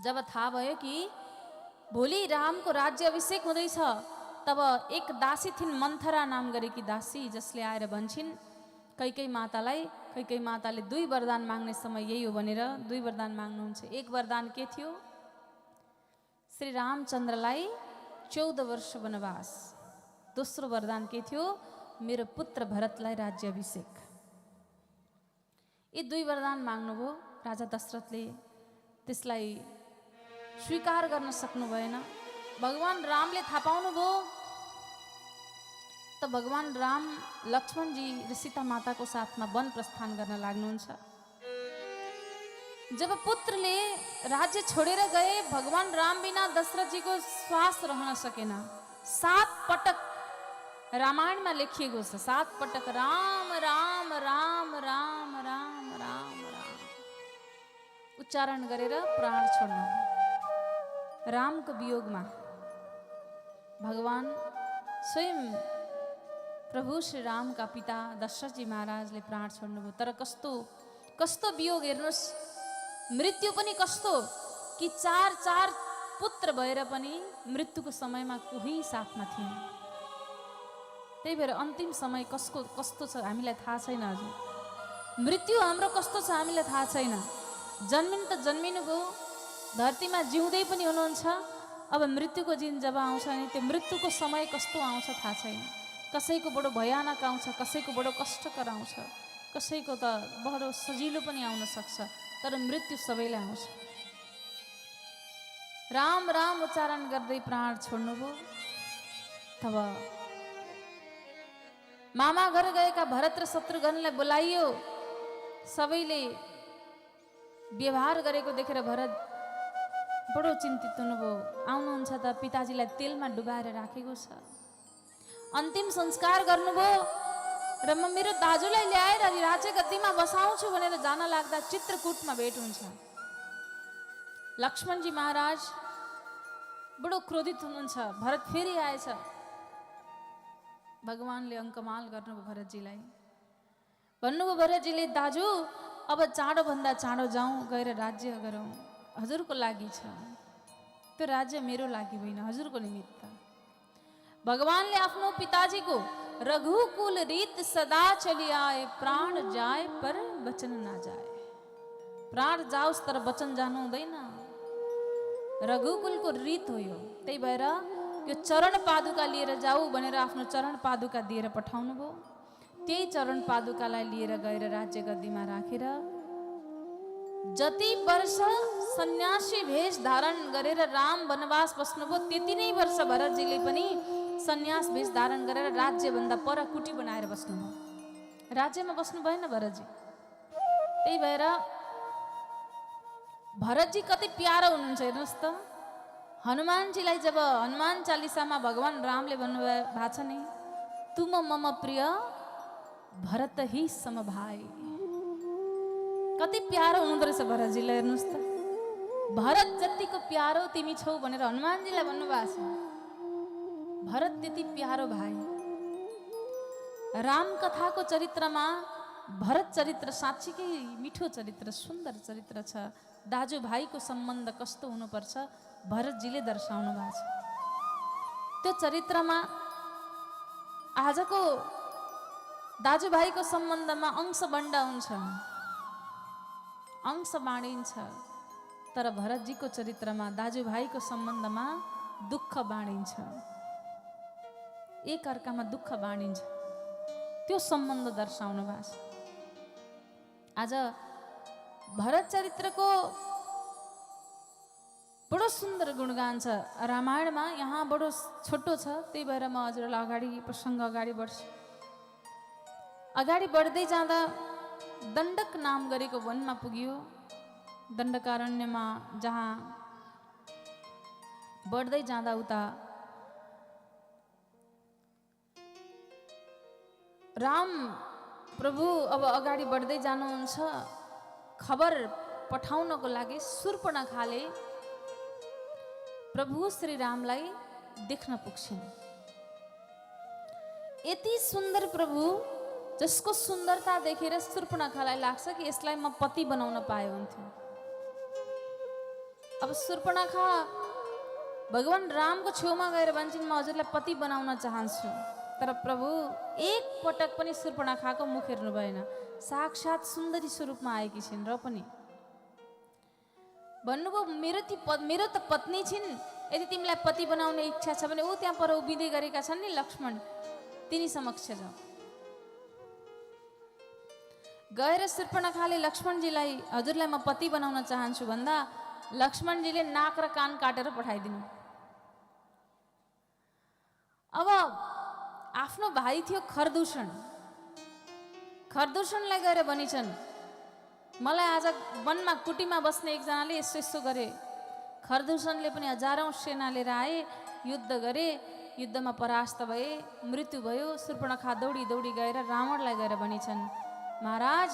जब थाहा भयो कि भोलि रामको राज्य अभिषेक हुँदैछ, तब एक दासी थिइन्, मन्थरा नाम गरेकी दासी, जसले आएर भन्छन् कैकेयी मातालाई, कैकेयी माताले 2 वरदान माग्ने समय यही हो भनेर 2 वरदान माग्नुहुन्छ। एक वरदान के थियो? श्री रामचन्द्रलाई 14 वर्ष वनवास। दोस्रो वरदान के थियो? मेरो पुत्र भरतलाई राज्य अभिषेक। यी 2 वरदान माग्नुभयो। राजा दशरथले त्यसलाई स्वीकार गर्न सक्नु भएन। भगवान रामले थाहा पाउनुभयो, त भगवान राम लक्ष्मणजी र सीता माताको साथमा वन प्रस्थान गर्न लाग्नुहुन्छ। जब पुत्रले राज्य छोडेर गए, भगवान राम बिना दशरथजीको श्वास रहन सकेन। 7 पटक रामायणमा लेखिएको छ, 7 पटक राम राम राम राम राम राम राम उच्चारण गरेर प्राण छोड्नु। रामको वियोगमा भगवान स्वयं प्रभु श्री रामका पिता दशरथजी महाराजले प्राण छोड्नुभयो। तर कस्तो कस्तो वियोग हेर्नुहोस्, मृत्यु पनि कस्तो कि 4 पुत्र भएर पनि मृत्युको समयमा कोही साथमा थिएन। त्यही भएर अन्तिम समय कस्तो छ हामीलाई थाहा छैन हजुर। मृत्यु हाम्रो कस्तो छ हामीलाई थाहा छैन। जन्मिनु त जन्मिनुभयो, धरतीमा जिउँदै पनि हुनुहुन्छ, अब मृत्युको दिन जब आउँछ नि त्यो मृत्युको समय कस्तो आउँछ थाहा छैन। कसैको बडो भयानक आउँछ, कसैको बडो कष्टकर आउँछ, कसैको त बडो सजिलो पनि आउन सक्छ, तर मृत्यु सबैलाई आउँछ। राम राम उच्चारण गर्दै प्राण छोड्नुभयो। तब मामा घर गएका भरत र शत्रुघ्नलाई बोलाइयो। सबैले व्यवहार गरेको देखेर भरत बडो चिन्तित हुनुभयो। आउनुहुन्छ त पिताजीलाई तेलमा डुबाएर राखेको छ। अन्तिम संस्कार गर्नुभयो र म मेरो दाजुलाई ल्याएर राज्य गद्दीमा बसाउँछु भनेर जान लाग्दा चित्रकूटमा भेट हुन्छ। लक्ष्मणजी महाराज बडो क्रोधित हुनुहुन्छ। भरत फेरि आएछ। भगवानले अङ्कमाल गर्नुभयो भरतजीलाई। भन्नुभयो भरतजीले, दाजु अब चाँडोभन्दा चाँडो जाउँ, गएर राज्य गरौँ, हजुरको लागि छ, त्यो राज्य मेरो लागि होइन, हजुरको निमित्त। भगवानले आफ्नो पिताजीको रघुकुल रीत सदा चली आए, प्राण जाए पर वचन ना जाए। प्राण जाओस् तर वचन जानु हुँदैन, रघुकुलको रीत हो यो। त्यही भएर यो चरण पादुका लिएर जाऊ भनेर आफ्नो चरण पादुका दिएर पठाउनु भयो। त्यही चरण पादुकालाई लिएर गएर राज्य गद्दीमा राखेर जति वर्ष सन्यासी भेष धारण गरेर राम वनवास बस्नुभयो, त्यति नै वर्ष भरतजीले पनि सन्यास भेष धारण गरेर राज्यभन्दा पर कुटी बनाएर बस्नुभयो। राज्यमा बस्नु भएन भरतजी। त्यही भएर भरतजी कति प्यारो हुनुहुन्छ हेर्नुहोस् त। हनुमानजीलाई जब हनुमान चालिसामा भगवान रामले भन्नुभएको छ नि, तुम मम प्रिय भरत ही सम भाइ, कति प्यारो हुनुहुँदो रहेछ भरतजीलाई हेर्नुहोस् त। भरत जतिको प्यारो तिमी छौ भनेर हनुमानजीलाई भन्नुभएको छ। भरत त्यति प्यारो भाइ। राम कथाको चरित्रमा भरत चरित्र साँच्चीकै मिठो चरित्र, सुन्दर चरित्र छ। दाजुभाइको सम्बन्ध कस्तो हुनुपर्छ भरतजीले दर्शाउनु भएको छ। त्यो चरित्रमा आजको दाजुभाइको सम्बन्धमा अंश बन्ड हुन्छ, अंश बाँडिन्छ, तर भरतजीको चरित्रमा दाजुभाइको सम्बन्धमा दुःख बाँडिन्छ, एक अर्कामा दुःख बाँडिन्छ। त्यो सम्बन्ध दर्शाउनु भएको छ। आज भरत चरित्रको बडो सुन्दर गुणगान छ रामायणमा। यहाँ बडो छोटो छ, त्यही भएर म हजुरलाई अगाडि प्रसङ्ग अगाडि बढ्छु। अगाडि बढ्दै जाँदा दण्डक नाम गरेको वनमा पुग्यो। दण्डकारण्यमा जहाँ बढ्दै जाँदा उता राम प्रभु अब अगाडि बढ्दै जानुहुन्छ। खबर पठाउनको लागि शूर्पणखाले प्रभु श्री रामलाई देख्न पुग्छिन्। यति सुन्दर प्रभु जसको सुन्दरता देखेर शूर्पणखालाई लाग्छ कि यसलाई म पति बनाउन पाए हुन्थ्यो। अब शूर्पणखा भगवान रामको छेउमा गएर भन्छन्, म हजुरलाई पति बनाउन चाहन्छु। तर प्रभु एक पटक पनि शूर्पणखाको मुख हेर्नु भएन। साक्षात सुन्दरी स्वरूपमा आएकी छिन् र पनि भन्नुभयो, मेरो त पत्नी छिन्, यदि तिमीलाई पति बनाउने इच्छा छ भने ऊ त्यहाँ पर उभिँदै गरेका छन् नि लक्ष्मण, तिनी समक्ष जाऊ। गएर शूर्पणखाले लक्ष्मणजीलाई हजुरलाई म पति बनाउन चाहन्छु भन्दा लक्ष्मणजीले नाक र कान काटेर पठाइदिनु। अब आफ्नो भाइ थियो खरदूषण, खरदूषणलाई गएर भनिछन्, मलाई आज वनमा कुटीमा बस्ने एकजनाले यसो यसो गरे। खरदूषणले पनि हजारौं सेना लिएर आए, युद्ध गरे, युद्धमा परास्त भए, मृत्यु भयो। शूर्पणखा दौडी दौडी गएर रावणलाई गएर भनिछन्, महाराज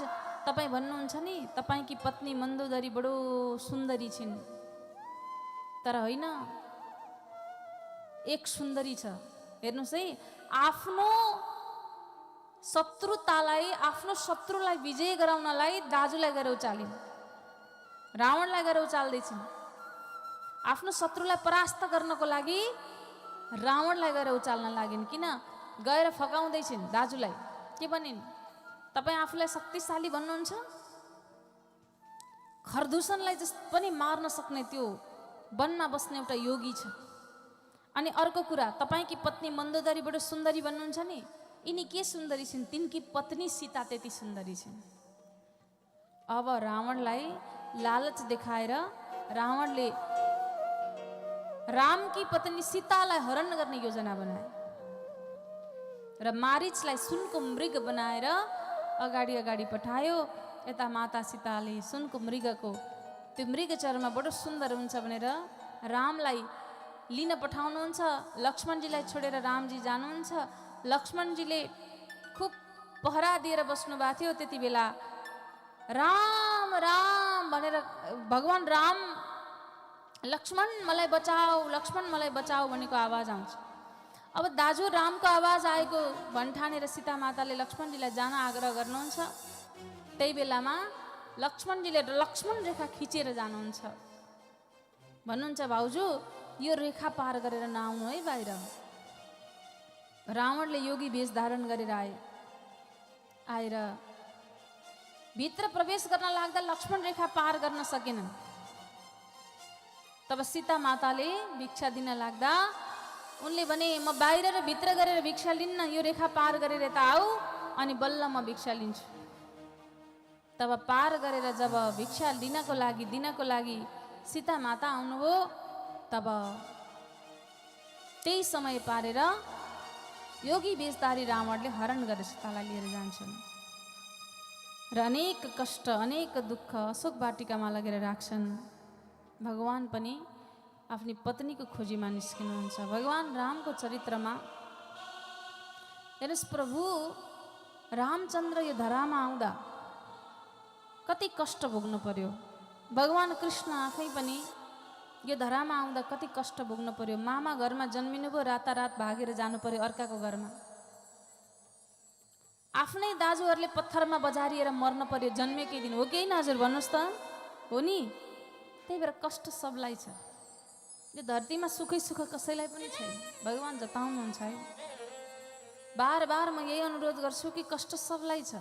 तपाईँ भन्नुहुन्छ नि तपाईँकी पत्नी मन्दोदरी बडो सुन्दरी छिन्, तर होइन, एक सुन्दरी छ। हेर्नुहोस् है, आफ्नो शत्रुतालाई, आफ्नो शत्रुलाई विजय गराउनलाई दाजुलाई गएर उचालिन्, रावणलाई गएर उचाल्दैछिन्। आफ्नो शत्रुलाई परास्त गर्नको लागि रावणलाई गएर उचाल्न लागिन्। किन? गएर फकाउँदैछिन् दाजुलाई। के भनिन्? तपाईँ आफूलाई शक्तिशाली भन्नुहुन्छ, खरदूषणलाई पनि मार्न सक्ने त्यो वनमा बस्ने एउटा योगी छ। अनि अर्को कुरा, तपाईँकी पत्नी मन्दोदरी बडो सुन्दरी भन्नुहुन्छ नि, यिनी के सुन्दरी छिन्? तिनकी पत्नी सीता त्यति सुन्दरी छिन्। अब रावणलाई लालच देखाएर रावणले रामकी पत्नी सीतालाई हरण गर्ने योजना बनाए र मारिचलाई सुनको मृग बनाएर अगाडि अगाडि पठायो। यता माता सीताले सुनको मृगको त्यो मृग चर्म बडो सुन्दर हुन्छ भनेर रामलाई लिन पठाउनुहुन्छ। लक्ष्मणजीलाई छोडेर रामजी जानुहुन्छ। लक्ष्मणजीले खुब पहरा दिएर बस्नु भएको थियो। त्यति बेला राम राम भनेर भगवान राम लक्ष्मण मलाई बचाऊ, लक्ष्मण मलाई बचाऊ भनेको आवाज आउँछ। अब दाजु रामको आवाज आएको भन्ठानेर सीता माताले लक्ष्मणजीलाई जान आग्रह गर्नुहुन्छ। त्यही बेलामा लक्ष्मणजीले लक्ष्मण रेखा खिचेर जानुहुन्छ। भन्नुहुन्छ भाउजू यो रेखा पार गरेर नआउनु है बाहिर। रावणले योगी वेश धारण गरेर आएर भित्र प्रवेश गर्न लाग्दा लक्ष्मण रेखा पार गर्न सकेनन्। तब सीता माताले भिक्षा दिन लाग्दा उनले भने म बाहिर र भित्र गरेर भिक्षा लिन्न, यो रेखा पार गरेर यता आऊ अनि बल्ल म भिक्षा लिन्छु। तब पार गरेर जब भिक्षा दिनको लागि सीता माता आउनुभयो, तब त्यही समय पारेर योगी वेशधारी रावणले हरण गरेर सीतालाई लिएर जान्छन् र अनेक कष्ट अनेक दुःख अशोक वाटिकामा लगेर राख्छन्। भगवान पनि आफ्नी पत्नीको खोजीमा निस्किनुहुन्छ। भगवान रामको चरित्रमा हेर्नुहोस्, प्रभु रामचन्द्र यो धरामा आउँदा कति कष्ट भोग्नु पर्यो। भगवान कृष्ण आफै पनि यो धरामा आउँदा कति कष्ट भोग्नु पर्यो। मामा घरमा जन्मिनुभयो, रातारात भागेर जानु पर्यो अर्काको घरमा। आफ्नै दाजुहरूले पत्थरमा बजारिएर मर्न पर्यो जन्मेकै दिन। हो कि होइन हजुर भन्नुहोस् त? हो नि। त्यही भएर कष्ट सबलाई छ। यो धरतीमा सुखै सुख कसैलाई पनि छैन। भगवान जताउनुहुन्छ है। बार बार म यही अनुरोध गर्छु कि कष्ट सबलाई छ,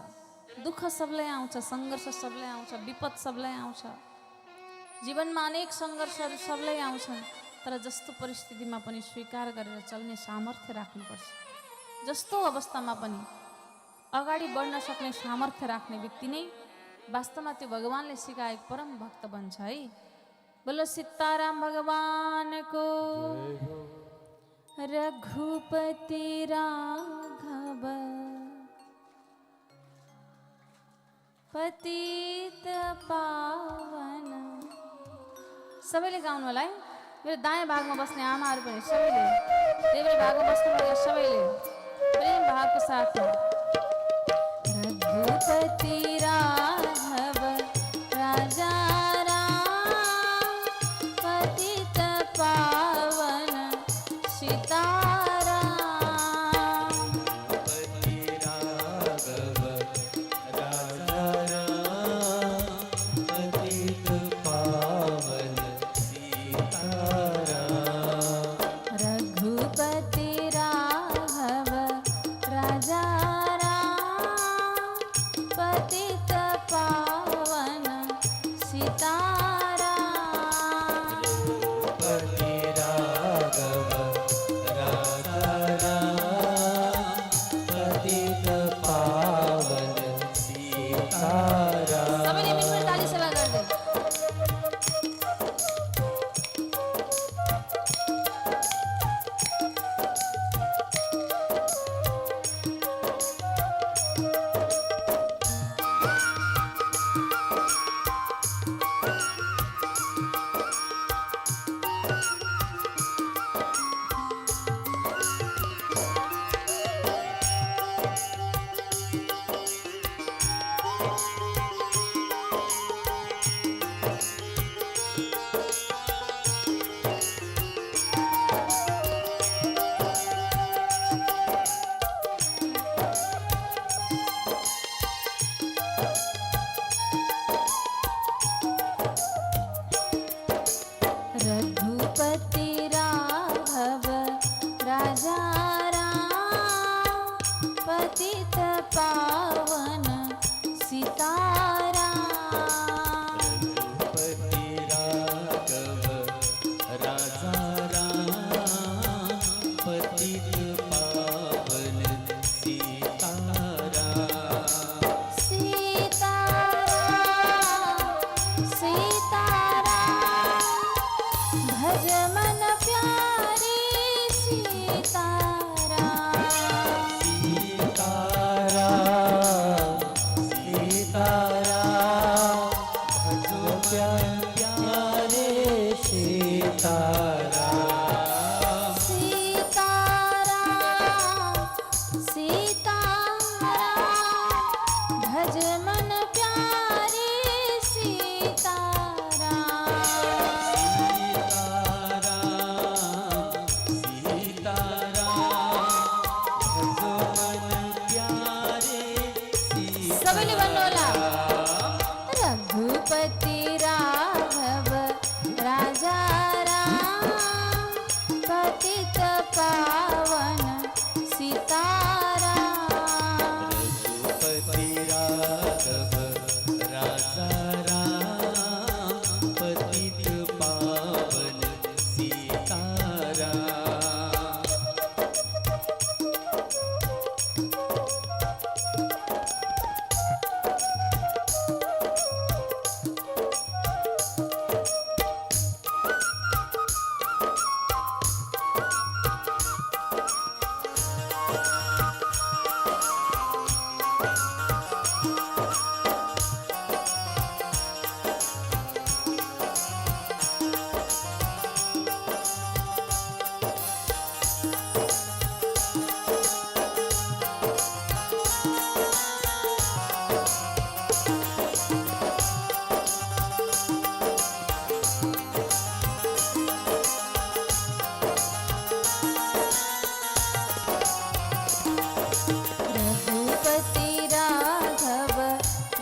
दुःख सबलाई आउँछ, सङ्घर्ष सबलाई आउँछ, विपद सबलाई आउँछ। जीवनमा अनेक सङ्घर्षहरू सबलाई आउँछन्, तर जस्तो परिस्थितिमा पनि स्वीकार गरेर चल्ने सामर्थ्य राख्नुपर्छ। जस्तो अवस्थामा पनि अगाडि बढ्न सक्ने सामर्थ्य राख्ने व्यक्ति नै वास्तवमा त्यो भगवानले सिकाएको परम भक्त बन्छ है। बोलो सीताराम भगवानको। रघुपति राघव पतित पावन। सबैले गाउनु होला है। मेरो दायाँ भागमा बस्ने आमाहरू पनि सबैले, देब्रे भागमा बस्नु सबैले प्रेम भावको साथमा। रघुपति राघव राजा राम पतित पावन सीताराम। पति राघव राजा राम पतित पावन सीताराम। रघुपति राघव राजा पतित पावन सीताराम। पति राघव राजा राम पतित पावन सीताराम। सबैले मिलकर ताली सेवा गर्दै। रघुपति राघव राजा राम पतित पावन सीताराम। रघुपति राघव राजा राम पतित पावन सीताराम। सीताराम सीताराम भज मन प्यारी सीताराम। सीताराम सबैले भन्नु होला रघुपति राघव राजा राम पतित पावन सीताराम। रघुपति राघव राजा राम पतित पावन सीताराम। रघुपति राघव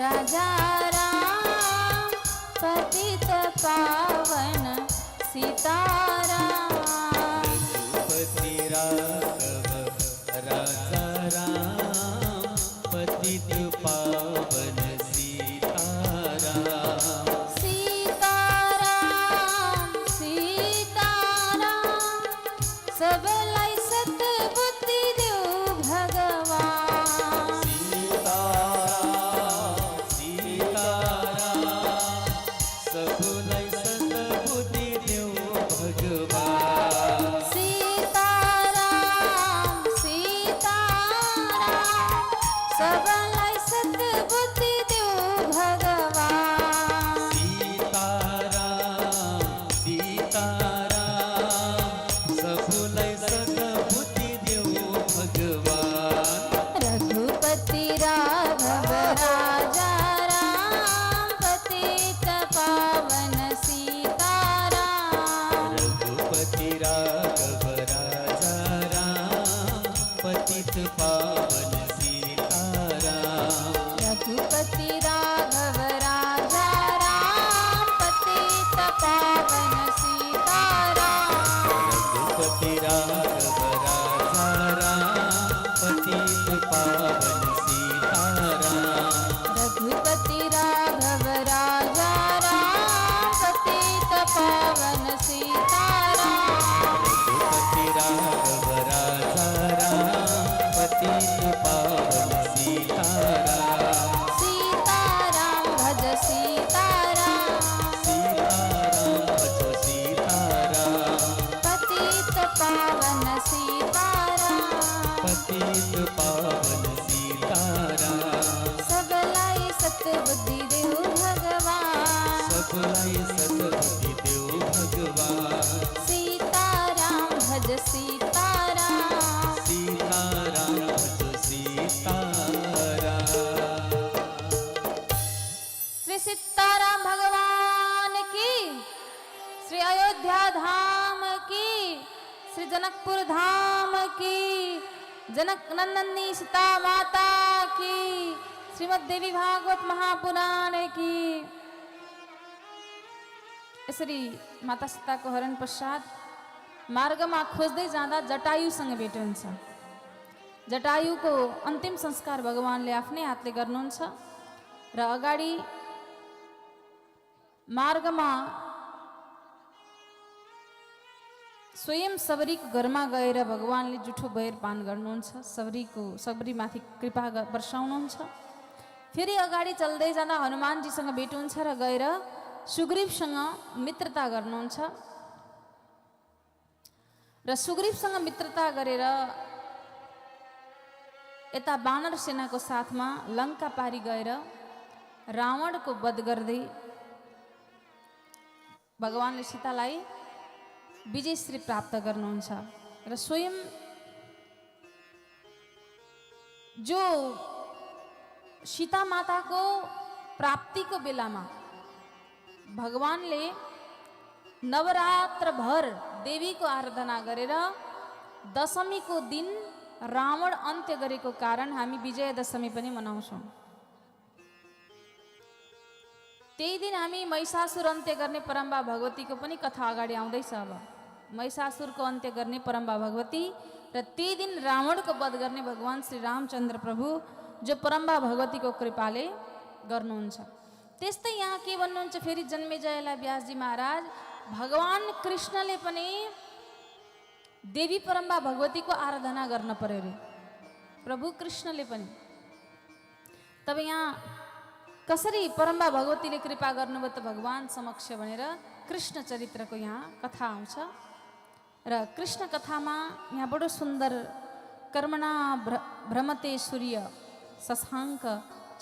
राजा राम पतित पावन सीताराम। रघुपति राघव राजा राम पतित पावन सीताराम। सीताराम सीताराम सबलाई सद्बुद्धि देऊ भगवान। सीताराम सीताराम सबलाई सद्बुद्धि देऊ भगवान। सीताराम सीताराम सबलाई सद्बुद्धि देऊ भगवान। सीताराम सीताराम सबलाई सद्बुद्धि देऊ भगवान। रघुपति राघव राजा राम पतित पावन सीताराम। रघुपति राघव राजा राम पतित पावन सीताराम। रघुपति राघव राजा राम पतित पावन सीताराम। रघुपति राघव राजा राम पतित पावन सीताराम। रघुपति राघव राजा राम पतित पावन सीताराम। रघुपति राघव राजा राम पतित पावन सीताराम। सीताराम भज सीताराम सीताराम भज सीताराम। पतित पावन सीताराम। पतित पावन सीताराम। सबलाई सतबुद्धि देऊ भगवान। सबलाई सद्बुद्धि देऊ भगवान। सीताराम भज सीताराम। सीताराम भज सीताराम। श्री सीताराम भगवान की, श्री अयोध्या धाम की, श्री जनकपुर धाम की, जनक नंदनी सीता माता की, श्रीमद देवी भागवत महापुराण की। यसरी माता सीताको हरण पश्चात मार्गमा खोज्दै जाँदा जटायुसँग भेट हुन्छ। जटायुको अन्तिम संस्कार भगवानले आफ्नै हातले गर्नुहुन्छ र अगाडि मार्गमा स्वयं सबरीको घरमा गएर भगवानले जुठो बयर पान गर्नुहुन्छ। सबरीमाथि कृपा वर्षाउनुहुन्छ। फेरि अगाडि चल्दै जाँदा हनुमानजीसँग भेट हुन्छ र गएर सुग्रीवसँग मित्रता गर्नुहुन्छ र सुग्रीवसँग मित्रता गरेर यता बानर सेनाको साथमा लङ्का पारी गएर रावणको वध गर्दै भगवानले सीतालाई विजयश्री प्राप्त गर्नुहुन्छ र स्वयं जो सीता माताको प्राप्तिको बेलामा भगवानले नवरात्र भर देवीको आराधना गरेर दशमीको दिन रावण अन्त्य गरेको कारण हामी विजयदशमी पनि मनाउँछौँ। त्यही दिन हामी महिषासुर अन्त्य गर्ने परम्बा भगवतीको पनि कथा अगाडि आउँदैछ। अब महिषासुरको अन्त्य गर्ने परम्बा भगवती र त्यही दिन रावणको वध गर्ने भगवान् श्री रामचन्द्र प्रभु जो परम्बा भगवतीको कृपाले गर्नुहुन्छ। त्यस्तै यहाँ के भन्नुहुन्छ फेरि जन्मेजयलाई व्यासजी महाराज, भगवान् कृष्णले पनि देवी परम्बा भगवतीको आराधना गर्न पर्यो रे, प्रभु कृष्णले पनि। तब यहाँ कसरी परम्बा भगवतीले कृपा गर्नुभयो त भगवान् समक्ष भनेर कृष्ण चरित्रको यहाँ कथा आउँछ। र कृष्ण कथामा यहाँ बडो सुन्दर कर्मणा भ्रमते सूर्य शशाङ्क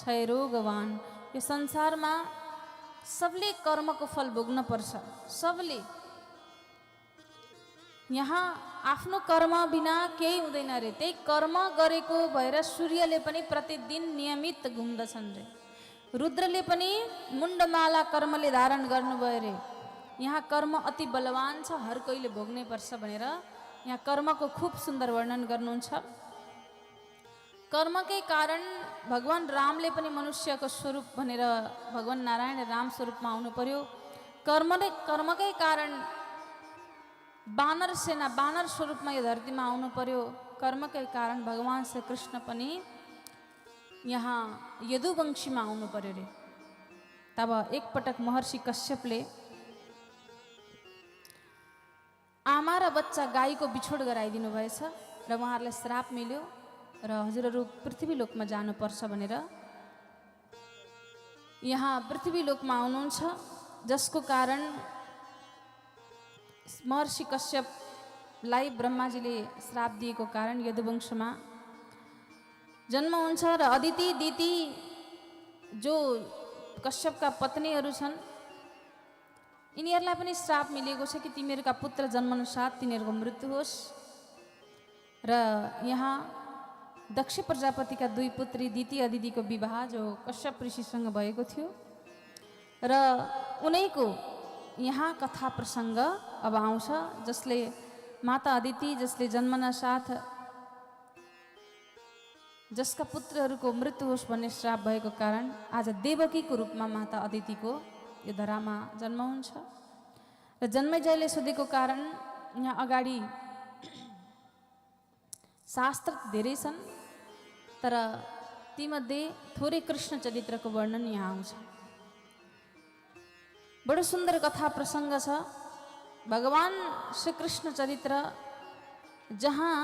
क्षयरोगवान, यो संसारमा सबले कर्मको फल भोग्न पर्छ। सबले यहाँ आफ्नो कर्म बिना केही हुँदैन रे, त्यही कर्म गरेको भएर सूर्यले पनि प्रतिदिन नियमित घुम्दछन् रे, रुद्रले पनि मुण्डमाला कर्मले धारण गर्नुभयो रे। यहाँ कर्म अति बलवान छ, हर कोहीले भोग्नै पर्छ भनेर यहाँ कर्मको खूब सुन्दर वर्णन गर्नुहुन्छ। कर्मकै कारण भगवान् रामले पनि मनुष्यको स्वरूप भनेर भगवान् नारायण राम स्वरूपमा आउनु पर्यो। कर्मकै कारण बानर सेना बानर स्वरूपमा यो धरतीमा आउनु पर्यो। कर्मकै कारण भगवान् श्री कृष्ण पनि यहाँ यदुवंशीमा आउनु पर्यो रे। तब एकपटक महर्षि कश्यपले आमा र बच्चा गाईको बिछोड गराइदिनु भएछ र उहाँहरूलाई श्राप मिल्यो र हजुरहरू पृथ्वीलोकमा जानुपर्छ भनेर यहाँ पृथ्वीलोकमा आउनुहुन्छ। जसको कारण महर्षि कश्यपलाई ब्रह्माजीले श्राप दिएको कारण यदुवंशमा जन्म हुन्छ र अदिति दिति जो कश्यपका पत्नीहरू छन् यिनीहरूलाई पनि श्राप मिलेको छ कि तिमीहरूका पुत्र जन्मनुसाथ तिनीहरूको मृत्यु होस्। र यहाँ दक्ष प्रजापतिका दुई पुत्री दिति अदितिको विवाह जो कश्यप ऋषिसँग भएको थियो र उनैको यहाँ कथा प्रसङ्ग अब आउँछ। जसले माता अदिति जसले जन्मनासाथ जसका पुत्रहरूको मृत्यु होस् भन्ने श्राप भएको कारण आज देवकीको रूपमा माता अदितिको यो धरामा जन्म हुन्छ। र जन्मेजयले सोधेको कारण यहाँ अगाडि शास्त्र धेरै छन् तर तीमध्ये थोरै कृष्ण चरित्रको वर्णन यहाँ आउँछ। बडो सुन्दर कथा प्रसङ्ग छ भगवान् श्री कृष्ण चरित्र, जहाँ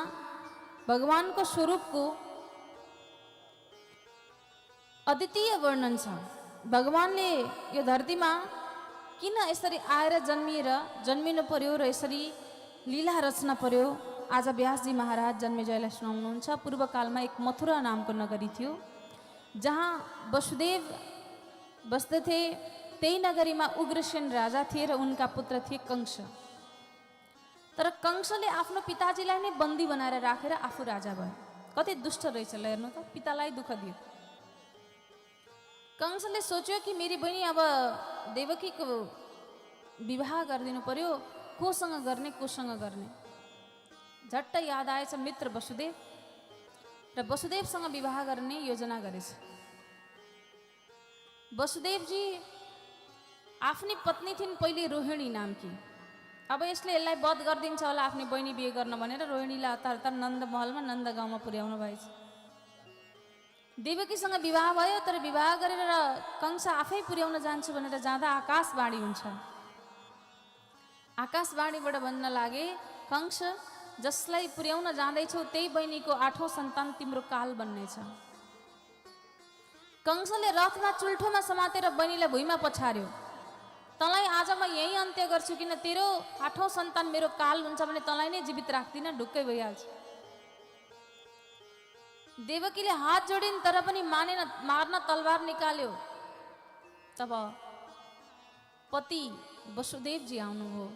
भगवानको स्वरूपको अद्वितीय वर्णन छ। भगवानले यो धरतीमा किन यसरी आएर जन्मिनु पर्यो र यसरी लीला रचना पर्यो आज व्यासजी महाराज जन्मेजयलाई सुनाउनुहुन्छ। पूर्वकालमा एक मथुरा नामको नगरी थियो जहाँ वसुदेव बस्दथे। त्यही नगरीमा उग्रसेन राजा थिए र उनका पुत्र थिए कंस। तर कंसले आफ्नो पिताजीलाई नै बन्दी बनाएर राखेर आफू राजा भयो। कति दुष्ट रहेछ ल, हेर्नु त, पितालाई दुःख दियो। कंसले सोच्यो कि मेरी बहिनी अब देवकीको विवाह गरिदिनु पर्यो, कोसँग गर्ने कोसँग गर्ने। झट्ट याद आएछ मित्र वसुदेव र वसुदेवसँग विवाह गर्ने योजना गरेछ। वसुदेवजी आफ्नी पत्नी थिइन् पहिले रोहिणी नामकी। अब यसलाई वध गरिदिन्छ होला आफ्नी बहिनी बिहे गर्न भनेर रोहिणीलाई हतार हतार नन्दमहलमा नन्दगाउँमा पुर्याउनु भएछ। देवकीसँग विवाह भयो तर विवाह गरेर कंस आफै पुर्याउन जान्छु भनेर जाँदा आकाशवाणी हुन्छ। आकाशवाणीबाट भन्न लागे, कंस जसलाई पुर्याउन जाँदैछौ त्यही बहिनीको 8औं सन्तान तिम्रो काल बन्नेछ। कंसले रथमा चुल्ठोमा समातेर बहिनीलाई भुइँमा पछार्यो। तँलाई आज म यही अन्त्य गर्छु, किन तेरो 8औं सन्तान मेरो काल हुन्छ भने तँलाई नै जीवित राख्दिन, ढुक्कै भइहाल्छ। देवकीले हात जोडिन् तर पनि मानेन, मार्न तलवार निकाल्यो। तब पति वसुदेवजी आउनुभयो,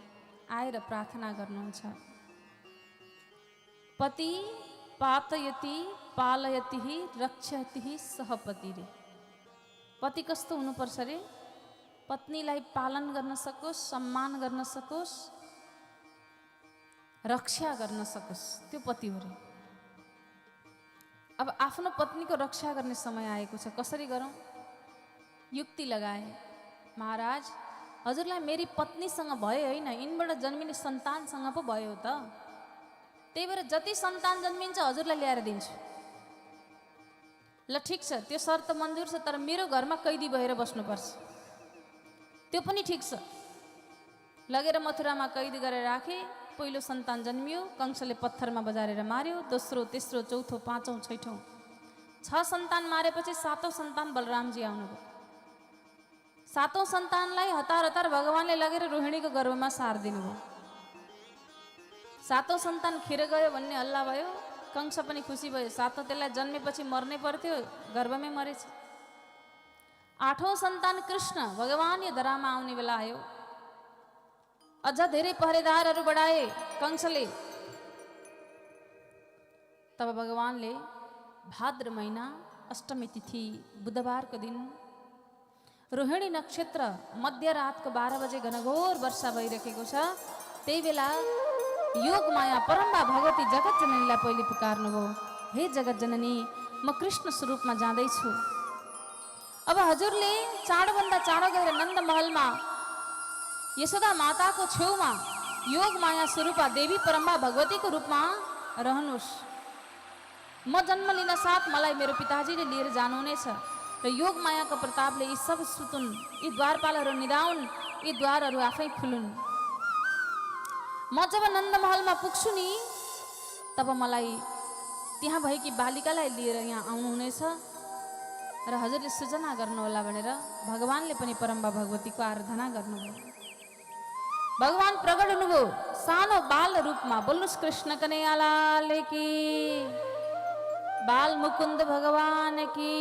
आएर प्रार्थना गर्नुहुन्छ। पति पातयति पालयति रक्षति सहपति रे। पति कस्तो हुनुपर्छ रे? पत्नीलाई पालन गर्न सकोस्, सम्मान गर्न सकोस्, रक्षा गर्न सकोस्, त्यो पति हो रे। अब आफ्नो पत्नीको रक्षा गर्ने समय आएको छ, कसरी गरौँ? युक्ति लगाए। महाराज हजुरलाई मेरी पत्नीसँग भयो होइन, यिनबाट जन्मिने सन्तानसँग पो भयो त। त्यही भएर जति सन्तान जन्मिन्छ हजुरलाई ल्याएर दिन्छु। ल ठिक छ, त्यो शर्त मन्जुर छ, तर मेरो घरमा कैदी भएर बस्नुपर्छ। त्यो पनि ठिक छ। लगेर मथुरामा कैदी गरेर राखे। पहिलो सन्तान जन्मियो, कंसले पत्थरमा बजारेर मार्यो। दोस्रो, तेस्रो, चौथो, पाँचौँ, छैठौँ, 6 सन्तान मारेपछि 7औं सन्तान बलरामजी आउनुभयो। 7औं सन्तानलाई हतार हतार भगवानले लगेर रोहिणीको गर्भमा सारिदिनु भयो। 7औं सन्तान खेर गयो भन्ने हल्ला भयो। कंस पनि खुसी भयो, 7औं त्यसलाई जन्मेपछि मर्नै पर्थ्यो, गर्भमै मरेछ। 8औं सन्तान कृष्ण भगवान यो धरामा आउने बेला आयो। अझ धेरै पहरेदारहरू बढाए कंसले। तब भगवानले भाद्र महिना अष्टमी तिथि बुधबारको दिन रोहिणी नक्षत्र मध्यरातको 12 बजे घनघोर वर्षा भइरहेको छ। त्यही बेला योग माया परम्बा भगवती जगत जननीलाई पहिले पुकार्नुभयो, हे जगत जननी, म कृष्ण स्वरूपमा जाँदैछु। अब हजुरले चाँडोभन्दा चाँडो गएर नन्द महलमा यशोदा माताको छेउमा योग माया स्वरूपा देवी परम्बा भगवतीको रूपमा रहनुहोस्। म जन्म लिन साथ मलाई मेरो पिताजीले लिएर जानुहुनेछ र योग मायाको प्रतापले यी सब सुतुन्, यी द्वारपालहरू निदाउन्, यी द्वारहरू आफै खुलुन्। म जब नन्द महलमा पुग्छु नि, तब मलाई त्यहाँ भएकी बालिकालाई लिएर यहाँ आउनुहुनेछ र हजुरले सूचना गर्नुहोला भनेर भगवानले पनि परम्बा भगवतीको आराधना गर्नुभयो। भगवान प्रकट हुनुभयो सानो बाल रूपमा। बोल्नुहोस् कृष्ण कन्हैया लाल की, बाल मुकुन्द भगवान की।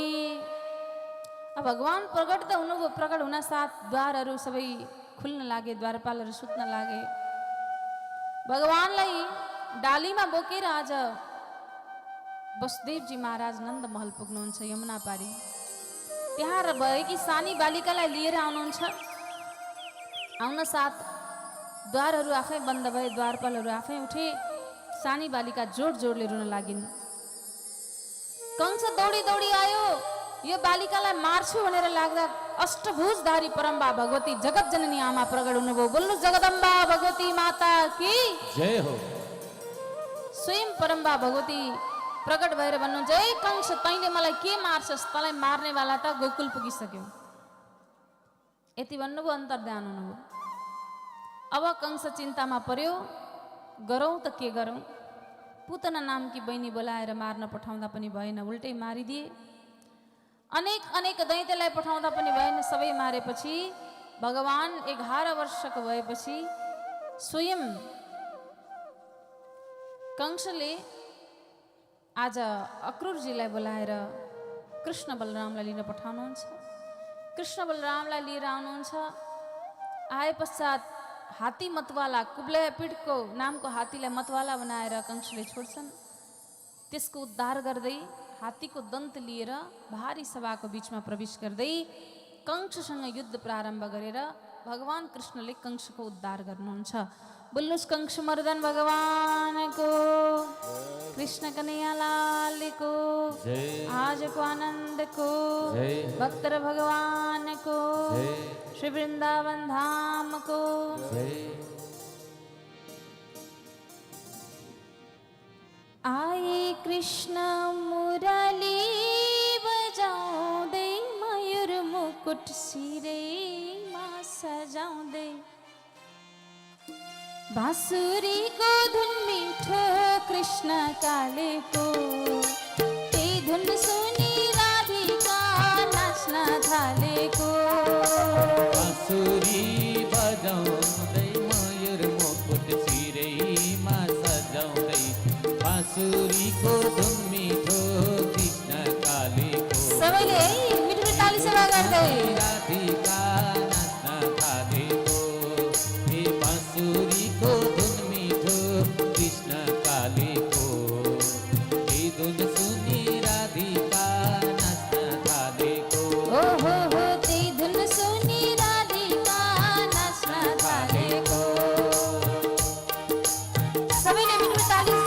अब भगवान प्रकट त हुनुभयो। प्रकट हुन साथ द्वारहरू सबै खुल्न लागे, द्वारपालहरू सुत्न लागे। भगवानलाई डालीमा बोकेर आज वसुदेवजी महाराज नन्द महल पुग्नुहुन्छ यमुना पारी। त्यहाँ भएकी सानी बालिकालाई लिएर आउनुहुन्छ। आउन साथ द्वारहरू आफै बन्द भए, द्वारपालहरू आफै उठे। सानी बालिका जोड जोडले रुन लागिन्। कंस दौडी दौडी आयो, यो बालिकालाई मार्छु भनेर लाग्दा अष्टभुजधारी परम्बा भगवती जगत जननी आमा प्रकट हुनुभयो। बोल्नु जगदम्बा भगवती माता की जय हो। स्वयं परम्बा भगवती प्रकट भएर भन्नुहुन्छ, ए कंस, तैँले मलाई के मार्छस्? तँलाई मार्नेवाला त गोकुल पुगिसक्यो। यति भन्नुभयो, अन्तर्ध्यान हुनुभयो। अब कंस चिन्तामा पर्यो, गरौँ त के गरौँ? पुतना नामकी बहिनी बोलाएर मार्न पठाउँदा पनि भएन, उल्टै मारिदिए। अनेक दैत्यलाई पठाउँदा पनि भएन, सबै मारेपछि भगवान 11 वर्षको भएपछि स्वयं कंसले आज अक्रूरजीलाई बोलाएर कृष्ण बलरामलाई लिन पठाउनुहुन्छ। कृष्ण बलरामलाई लिएर आउनुहुन्छ। आए पश्चात हात्ती मतवाला, कुब्लय पीठको नामको हात्तीलाई मतवाला बनाएर कंसले छोड्छन्। त्यसको उद्धार गर्दै हात्तीको दन्त लिएर भारी सभाको बीचमा प्रवेश गर्दै कंससँग युद्ध प्रारम्भ गरेर भगवान कृष्णले कंसको उद्धार गर्नुहुन्छ। बोल्नुहोस् कंस मर्दन भगवानको, कृष्ण कन्हैया लालको, आजको आनन्दको, भक्त भगवानको, श्री वृन्दावन धामको। आए कृष्ण मुरली बजाउँदै, मयूर मुकुट सिरैमा सजाउँदै, बाँसुरीको धुन मिठो कृष्ण कालेको, त्यही धुन सुनि राधिका नाच्न थालेको। बाँसुरी बजाउँदै, मयूर मुकुट सिरैमा सजाउँदै, बाँसुरीको धुन मिठो कृष्ण कालेको। सबैले मिठो ताली सेवा गर्दै राधिका नाच्न थालेको, हे बाँसुरीको धुन मिठो कृष्ण कालेको, हे धुन सुनि राधिका नाच्न थालेको। ओहो हो, त्यही धुन सुनि राधिका नाच्न थालेको। सबैले मिठो ताली।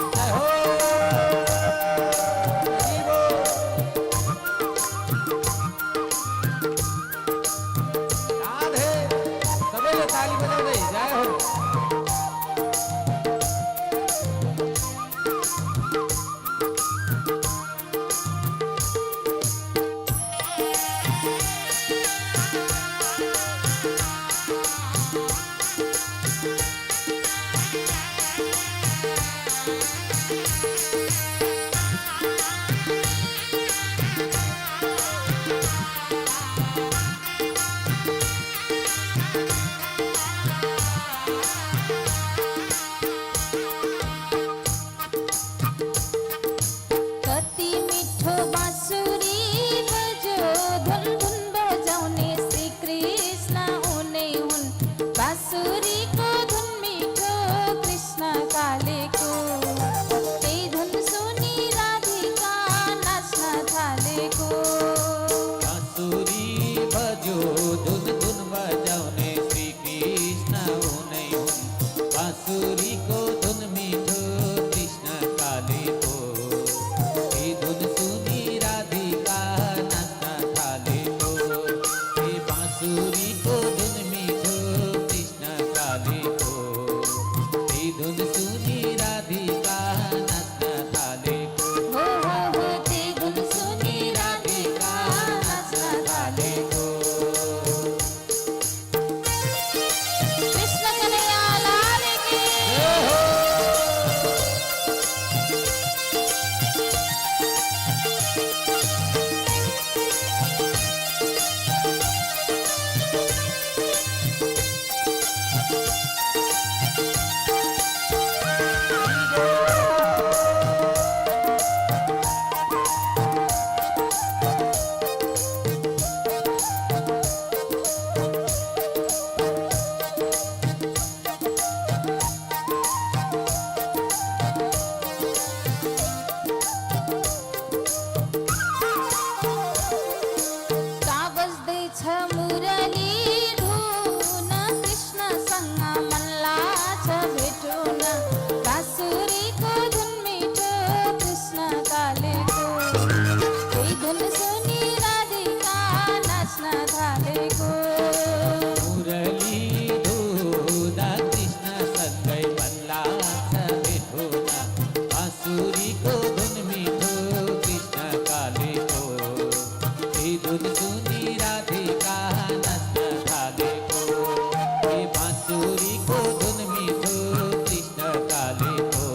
सुनी राधिका नाचना झाले गो मुरली धुना कृष्ण संगय बनलाचा विठोना बांसुरी को धुन मीठो कृष्ण काले को ही धुन सुनी राधिका नाचना झाले को ही बांसुरी को धुन मीठो कृष्ण काले को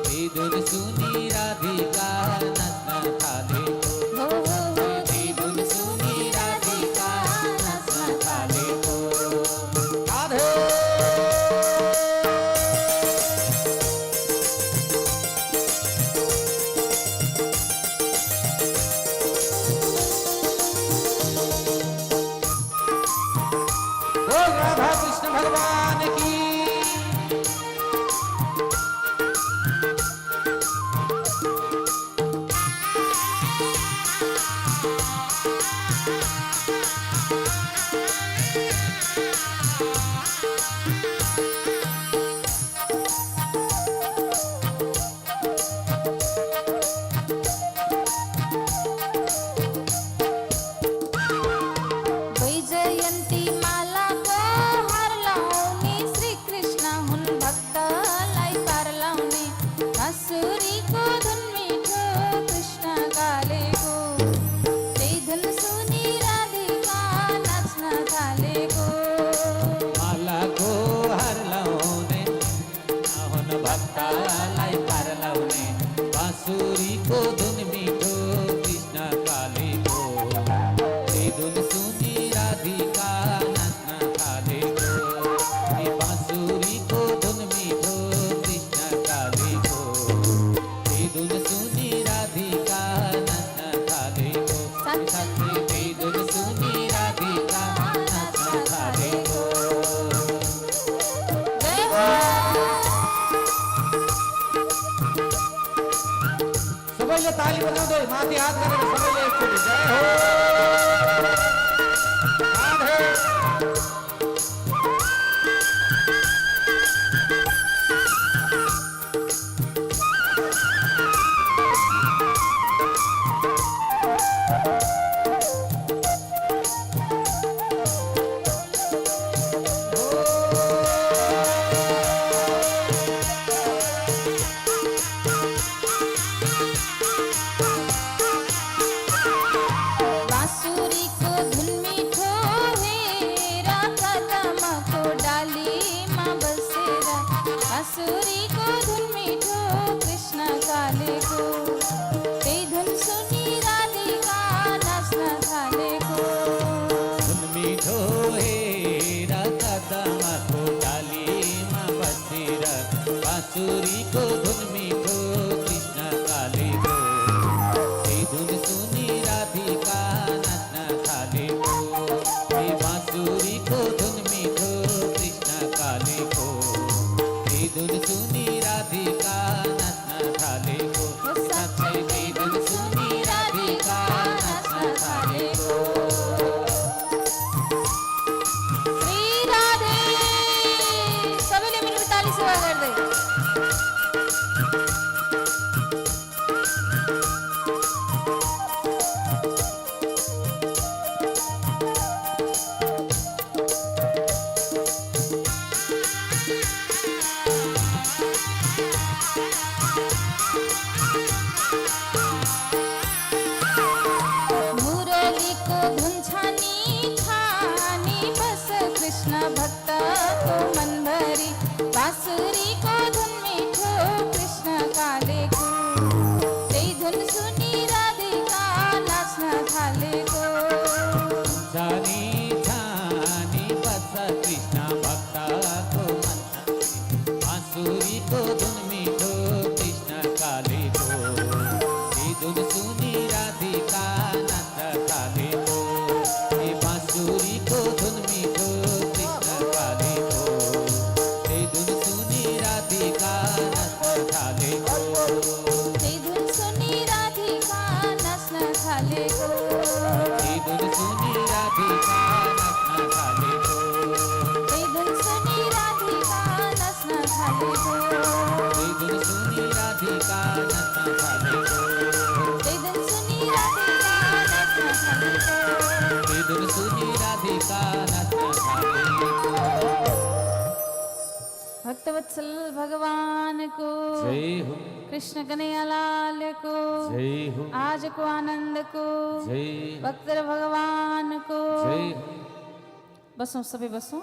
ही धुन सुनी राधिका नाचना झाले को ही धुन सुनी राधिका नाचना झाले को राधे बोल राधा कृष्ण भगवान की वैजयंती माला को हार लावणे श्री कृष्णाहून भक्तालाई पार लावणे बांसुरी को धुन मीठो कृष्ण गाले गो ते धुन सुनी राधिका नाचना झाले गो माला को हार लावणे नाहून भक्तालाई पार लावणे बांसुरी को धुन मीठो कृष्ण काले को हे धुन सुनी राधिका नाचना झाले को हे बांसुरी को धुन मीठो कृष्ण काले को हे धुन सुनी राधिका नाचना झाले को हे धुन सुनी राधिका नाचना झाले को जय हो सबैले ताली बजाउँदै माथि हात गरेर सबैले एकचोटि जय हो राधे बांसुरी को धुन मीठो हेरा कदम को डाली माँ बसेरा बांसुरी को धुन मीठो कृष्ण काले को ते धुन सुनी राधिका नाचना झाले को धुन मीठो हे कदमा को डाली माँ बसेरा बांसुरी को धुन मीठो कृष्ण काले को हे धुन सुनी राधिका नाचना झाले को हे बांसुरी को धुन मीठो कृष्ण काले को हे धुन सुनी राधिका नाचना झाले को हे धुन सुनी राधिका नाचना झाले को श्री राधे सबैले मिलेर ताली सेवा गर्दै मुरली को धुन छानी छानी बस कृष्ण भक्त को मन भरी बांसुरी को धुन मीठो कृष्ण काले को ते धुन सुनी राधिका नाचना झाले को छानी छानी बस कृष्ण भक्ता को मन बांसुरी को धुन मीठो कृष्ण काले को हे धुन सुनी राधिका नाच काले को हे बांसुरी को धुन मीठो कृष्ण काले को हे धुन सुनी राधिका नाच काले को ते धुन सुनी राधिका नाचना झाले को हे धुन सुनी राधिका नाच काले को ते धुन सुनी राधिका नाचना झाले को हे धुन सुनी राधिका नाच काले को ते धुन सुनी राधिका भगवान को जय हो कृष्ण कन्हैया लाल को जय हो आज को आनंद को जय भक्तर भगवान को जय हो बसौँ सबै बसौँ।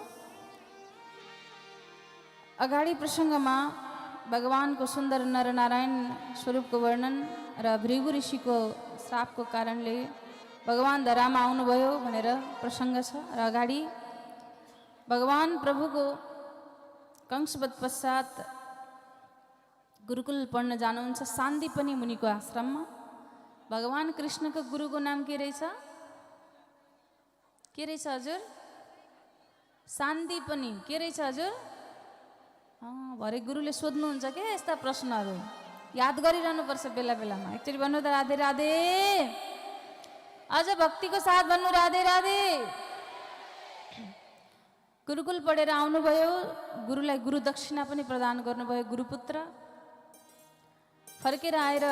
अगाडि प्रसङ्गमा भगवानको सुन्दर नरनारायण स्वरूपको वर्णन र भृगु ऋषिको श्रापको कारणले भगवान धरामा आउनुभयो भनेर प्रसङ्ग छ। र अगाडि भगवान प्रभुको कंसवध पश्चात गुरुकुल पढ्न जानुहुन्छ सान्दीपनी मुनिको आश्रममा। भगवान कृष्णको गुरुको नाम के रहेछ? के रहेछ हजुर? सान्दीपनी। के रहेछ हजुर? भरे गुरुले सोध्नुहुन्छ के यस्ता प्रश्नहरू याद गरिरहनुपर्छ बेला बेलामा। एकचोटि भन्नु त राधे राधे। अझ भक्तिको साथ भन्नु राधे राधे। गुरुकुल पढेर आउनुभयो, गुरुलाई गुरु दक्षिणा पनि प्रदान गर्नुभयो गुरुपुत्र। फर्केर आएर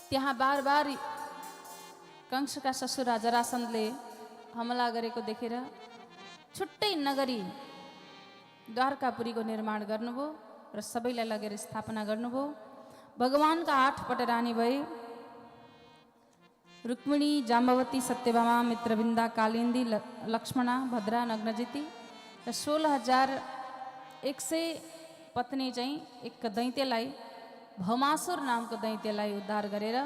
त्यहाँ बार बार कंसका ससुरा जरासन्धले हमला गरेको देखेर छुट्टै नगरी द्वारकापुरीको निर्माण गर्नुभयो र सबैलाई लगेर स्थापना गर्नुभयो। भगवानका 8 पटरानी भए रुक्मिणी, जाम्बवती, सत्यभामा, मित्रविन्दा, कालिन्दी, लक्ष्मणा, भद्रा, नग्नजिती र 16,100 पत्नी चाहिँ एक दैत्यलाई भौमासुर नामको दैत्यलाई उद्धार गरेर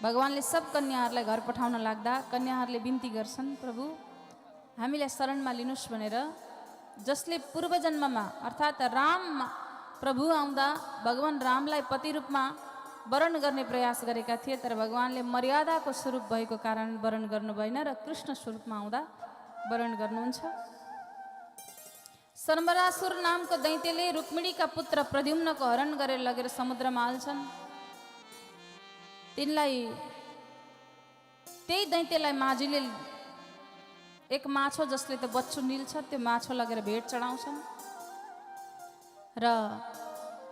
भगवानले सब कन्याहरूलाई घर पठाउन लाग्दा कन्याहरूले बिन्ती गर्छन्, प्रभु हामीलाई शरणमा लिनुस् भनेर। जसले पूर्व जन्ममा अर्थात् राम प्रभु आउँदा भगवान रामलाई पति रूपमा वरण गर्ने प्रयास गरेका थिए, तर भगवानले मर्यादाको स्वरूप भएको कारण वरण गर्नु भएन र कृष्ण स्वरूपमा आउँदा वरण गर्नुहुन्छ। सर्वरासुर नामको दैत्यले रुक्मिणीका पुत्र प्रद्युम्नको हरण गरेर लगेर समुद्रमा हाल्छन्। तिनलाई त्यही दैत्यलाई माझीले एक माछो जसले त बच्चु निल्छ त्यो माछो लगेर भेट चढाउँछन् र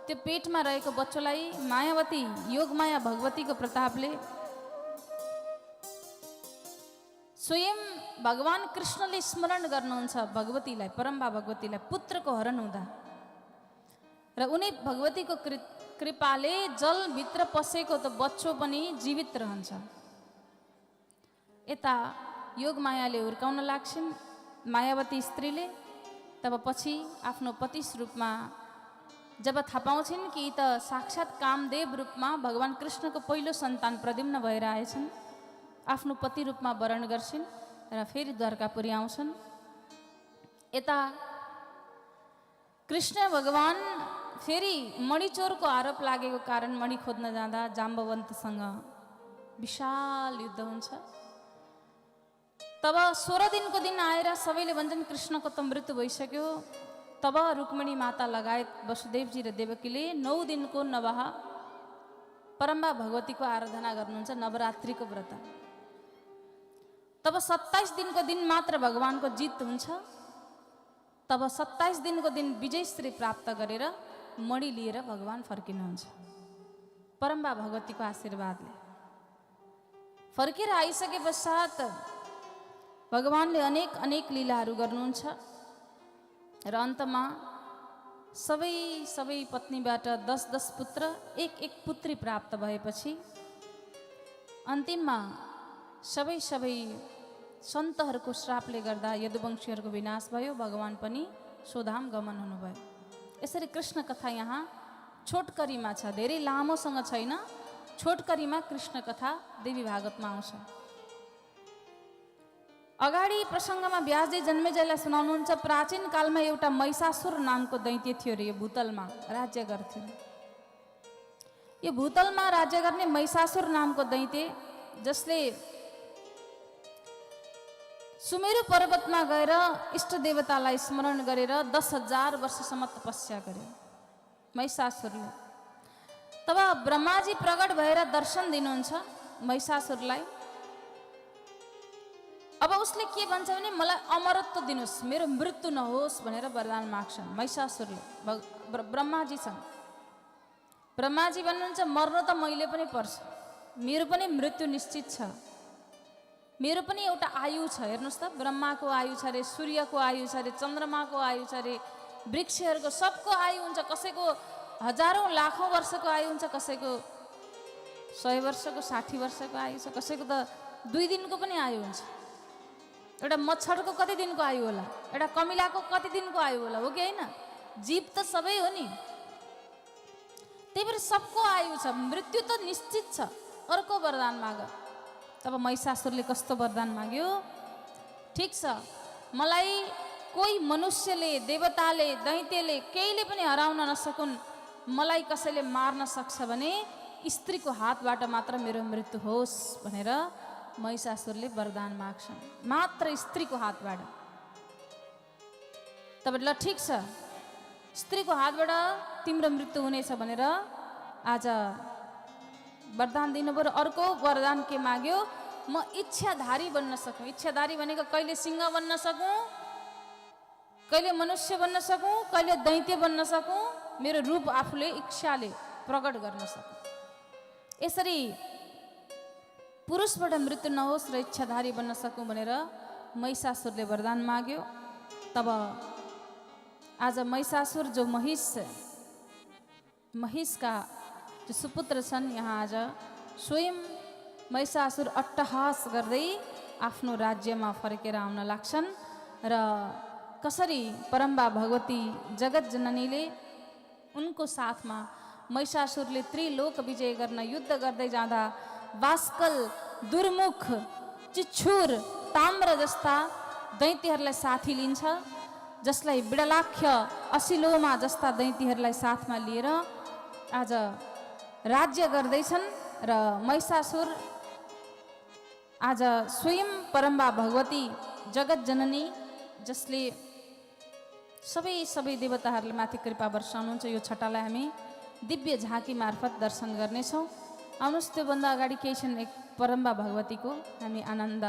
त्यो पेटमा रहेको बच्चोलाई मायावती योगमाया भगवतीको प्रतापले स्वयं भगवान कृष्णले स्मरण गर्नुहुन्छ भगवतीलाई, परम्बा भगवतीलाई पुत्रको हरण हुँदा र उनी भगवतीको कृपाले जलभित्र पसेको त बच्चो पनि जीवित रहन्छ। यता योगमायाले हुर्काउन लाग्छिन् मायावती स्त्रीले। तब पछि आफ्नो पति रूपमा जब थाहा पाउँछिन् कि त साक्षात कामदेव रूपमा भगवान कृष्णको पहिलो सन्तान प्रद्युम्न भएर आएछन्, आफ्नो पति रूपमा वरण गर्छिन् र फेरि द्वारकापुरी आउँछन्। यता कृष्ण भगवान फेरि मणिचोरको आरोप लागेको कारण मणि खोज्न जाँदा जाम्बवन्तसँग विशाल युद्ध हुन्छ। तब 16 दिनको दिन आएर सबैले भन्छन् कृष्णको त मृत्यु भइसक्यो। तब रुक्मिणी माता लगायत वसुदेवजी र देवकीले 9 दिनको नवह परम्बा भगवतीको आराधना गर्नुहुन्छ, नवरात्रिको व्रत। तब 27 दिनको दिन मात्र भगवानको जित हुन्छ। तब 27 दिनको दिन विजयश्री प्राप्त गरेर मणि लिएर भगवान फर्किनुहुन्छ परम्बा भगवतीको आशीर्वादले। फर्केर आइसके पश्चात भगवानले अनेक लीलाहरू गर्नुहुन्छ र अन्तमा सबै पत्नीबाट 10 पुत्र, एक पुत्री प्राप्त भएपछि अन्तिममा सबै सन्तहरूको श्रापले गर्दा यदुवंशीहरूको विनाश भयो। भगवान पनि स्वधाम गमन हुनुभयो। यसरी कृष्ण कथा यहाँ छोटकरीमा छ, धेरै लामोसँग छैन। छोटकरीमा कृष्ण कथा देवी भागवतमा आउँछ। अगाडि प्रसङ्गमा व्यासजी जन्मेजयलाई सुनाउनुहुन्छ, प्राचीन कालमा एउटा महिषासुर नामको दैत्य थियो रे, यो भूतलमा राज्य गर्थ्यो। यो भूतलमा राज्य गर्ने महिषासुर नामको दैत्य जसले सुमेरु पर्वतमा गएर इष्ट देवतालाई स्मरण गरेर 10,000 वर्षसम्म तपस्या गर्यो महिषासुरले। तब ब्रह्माजी प्रकट भएर दर्शन दिनुहुन्छ महिषासुरलाई। अब उसले के भन्छ भने मलाई अमरत्व दिनुस्, मेरो मृत्यु नहोस् भनेर वरदान माग्छन् महिषासुरले ब्रह्माजीसँग। ब्रह्माजी भन्नुहुन्छ मर्न त मैले पनि पर्छ, मेरो पनि मृत्यु निश्चित छ, मेरो पनि एउटा आयु छ। हेर्नुहोस् त, ब्रह्माको आयु छ अरे, सूर्यको आयु छ अरे, चन्द्रमाको आयु छ अरे, वृक्षहरूको सबको आयु हुन्छ, कसैको हजारौँ लाखौँ वर्षको आयु हुन्छ, कसैको 100 वर्षको 60 वर्षको आयु छ, कसैको त 2 दिनको पनि आयु हुन्छ। एउटा मच्छरको कति दिनको आयु होला, एउटा कमिलाको कति दिनको आयु होला, हो कि होइन? जीव त सबै हो नि। त्यही भएर सबको आयु छ, मृत्यु त निश्चित छ। अर्को वरदान माग। तब महिषासुरले कस्तो वरदान माग्यो? ठिक छ, मलाई कोही मनुष्यले, देवताले, दैत्यले केहीले पनि हराउन नसकुन्, मलाई कसैले मार्न सक्छ भने स्त्रीको हातबाट मात्र मेरो मृत्यु होस् भनेर महिषासुरले वरदान माग्छन्, मात्र स्त्रीको हातबाट। तब ल ठिक छ, स्त्रीको हातबाट तिम्रो मृत्यु हुनेछ भनेर आज वरदान दिनुभयो। अर्को वरदान के माग्यो? म इच्छाधारी बन्न सकूँ। इच्छाधारी भनेको कहिले सिंह बन्न सकूँ, कहिले मनुष्य बन्न सकूँ, कहिले दैत्य बन्न सकूँ, मेरो रूप आफूले इच्छाले प्रकट गर्न सकूँ। यसरी पुरुषबाट मृत्यु नहोस् र इच्छाधारी बन्न सकूँ भनेर महिषासुरले वरदान माग्यो। तब आज महिषासुर जो महिषका जो सुपुत्र छन्, यहाँ आज स्वयं महिषासुर अट्टहास गर्दै आफ्नो राज्यमा फर्केर आउन लाग्छन्। र कसरी परम्बा भगवती जगत जननीले उनको साथमा महिषासुरले त्रिलोक विजय गर्न युद्ध गर्दै जाँदा वास्कल, दुर्मुख, चिच्छुर, ताम्र जस्ता दैत्यहरूलाई साथी लिन्छ, जसलाई बिडलाख्य, असिलोमा जस्ता दैत्यहरूलाई साथमा लिएर आज राज्य गर्दैछन्। र महिषासुर आज स्वयं परम्बा भगवती जगत जननी, जसले सबै देवताहरूले माथि कृपा वर्षाउनुहुन्छ, यो छटालाई हामी दिव्य झाँकी मार्फत दर्शन गर्नेछौँ। आउनुहोस्, त्योभन्दा अगाडि केही क्षण एक परम्बा भगवतीको हामी आनन्द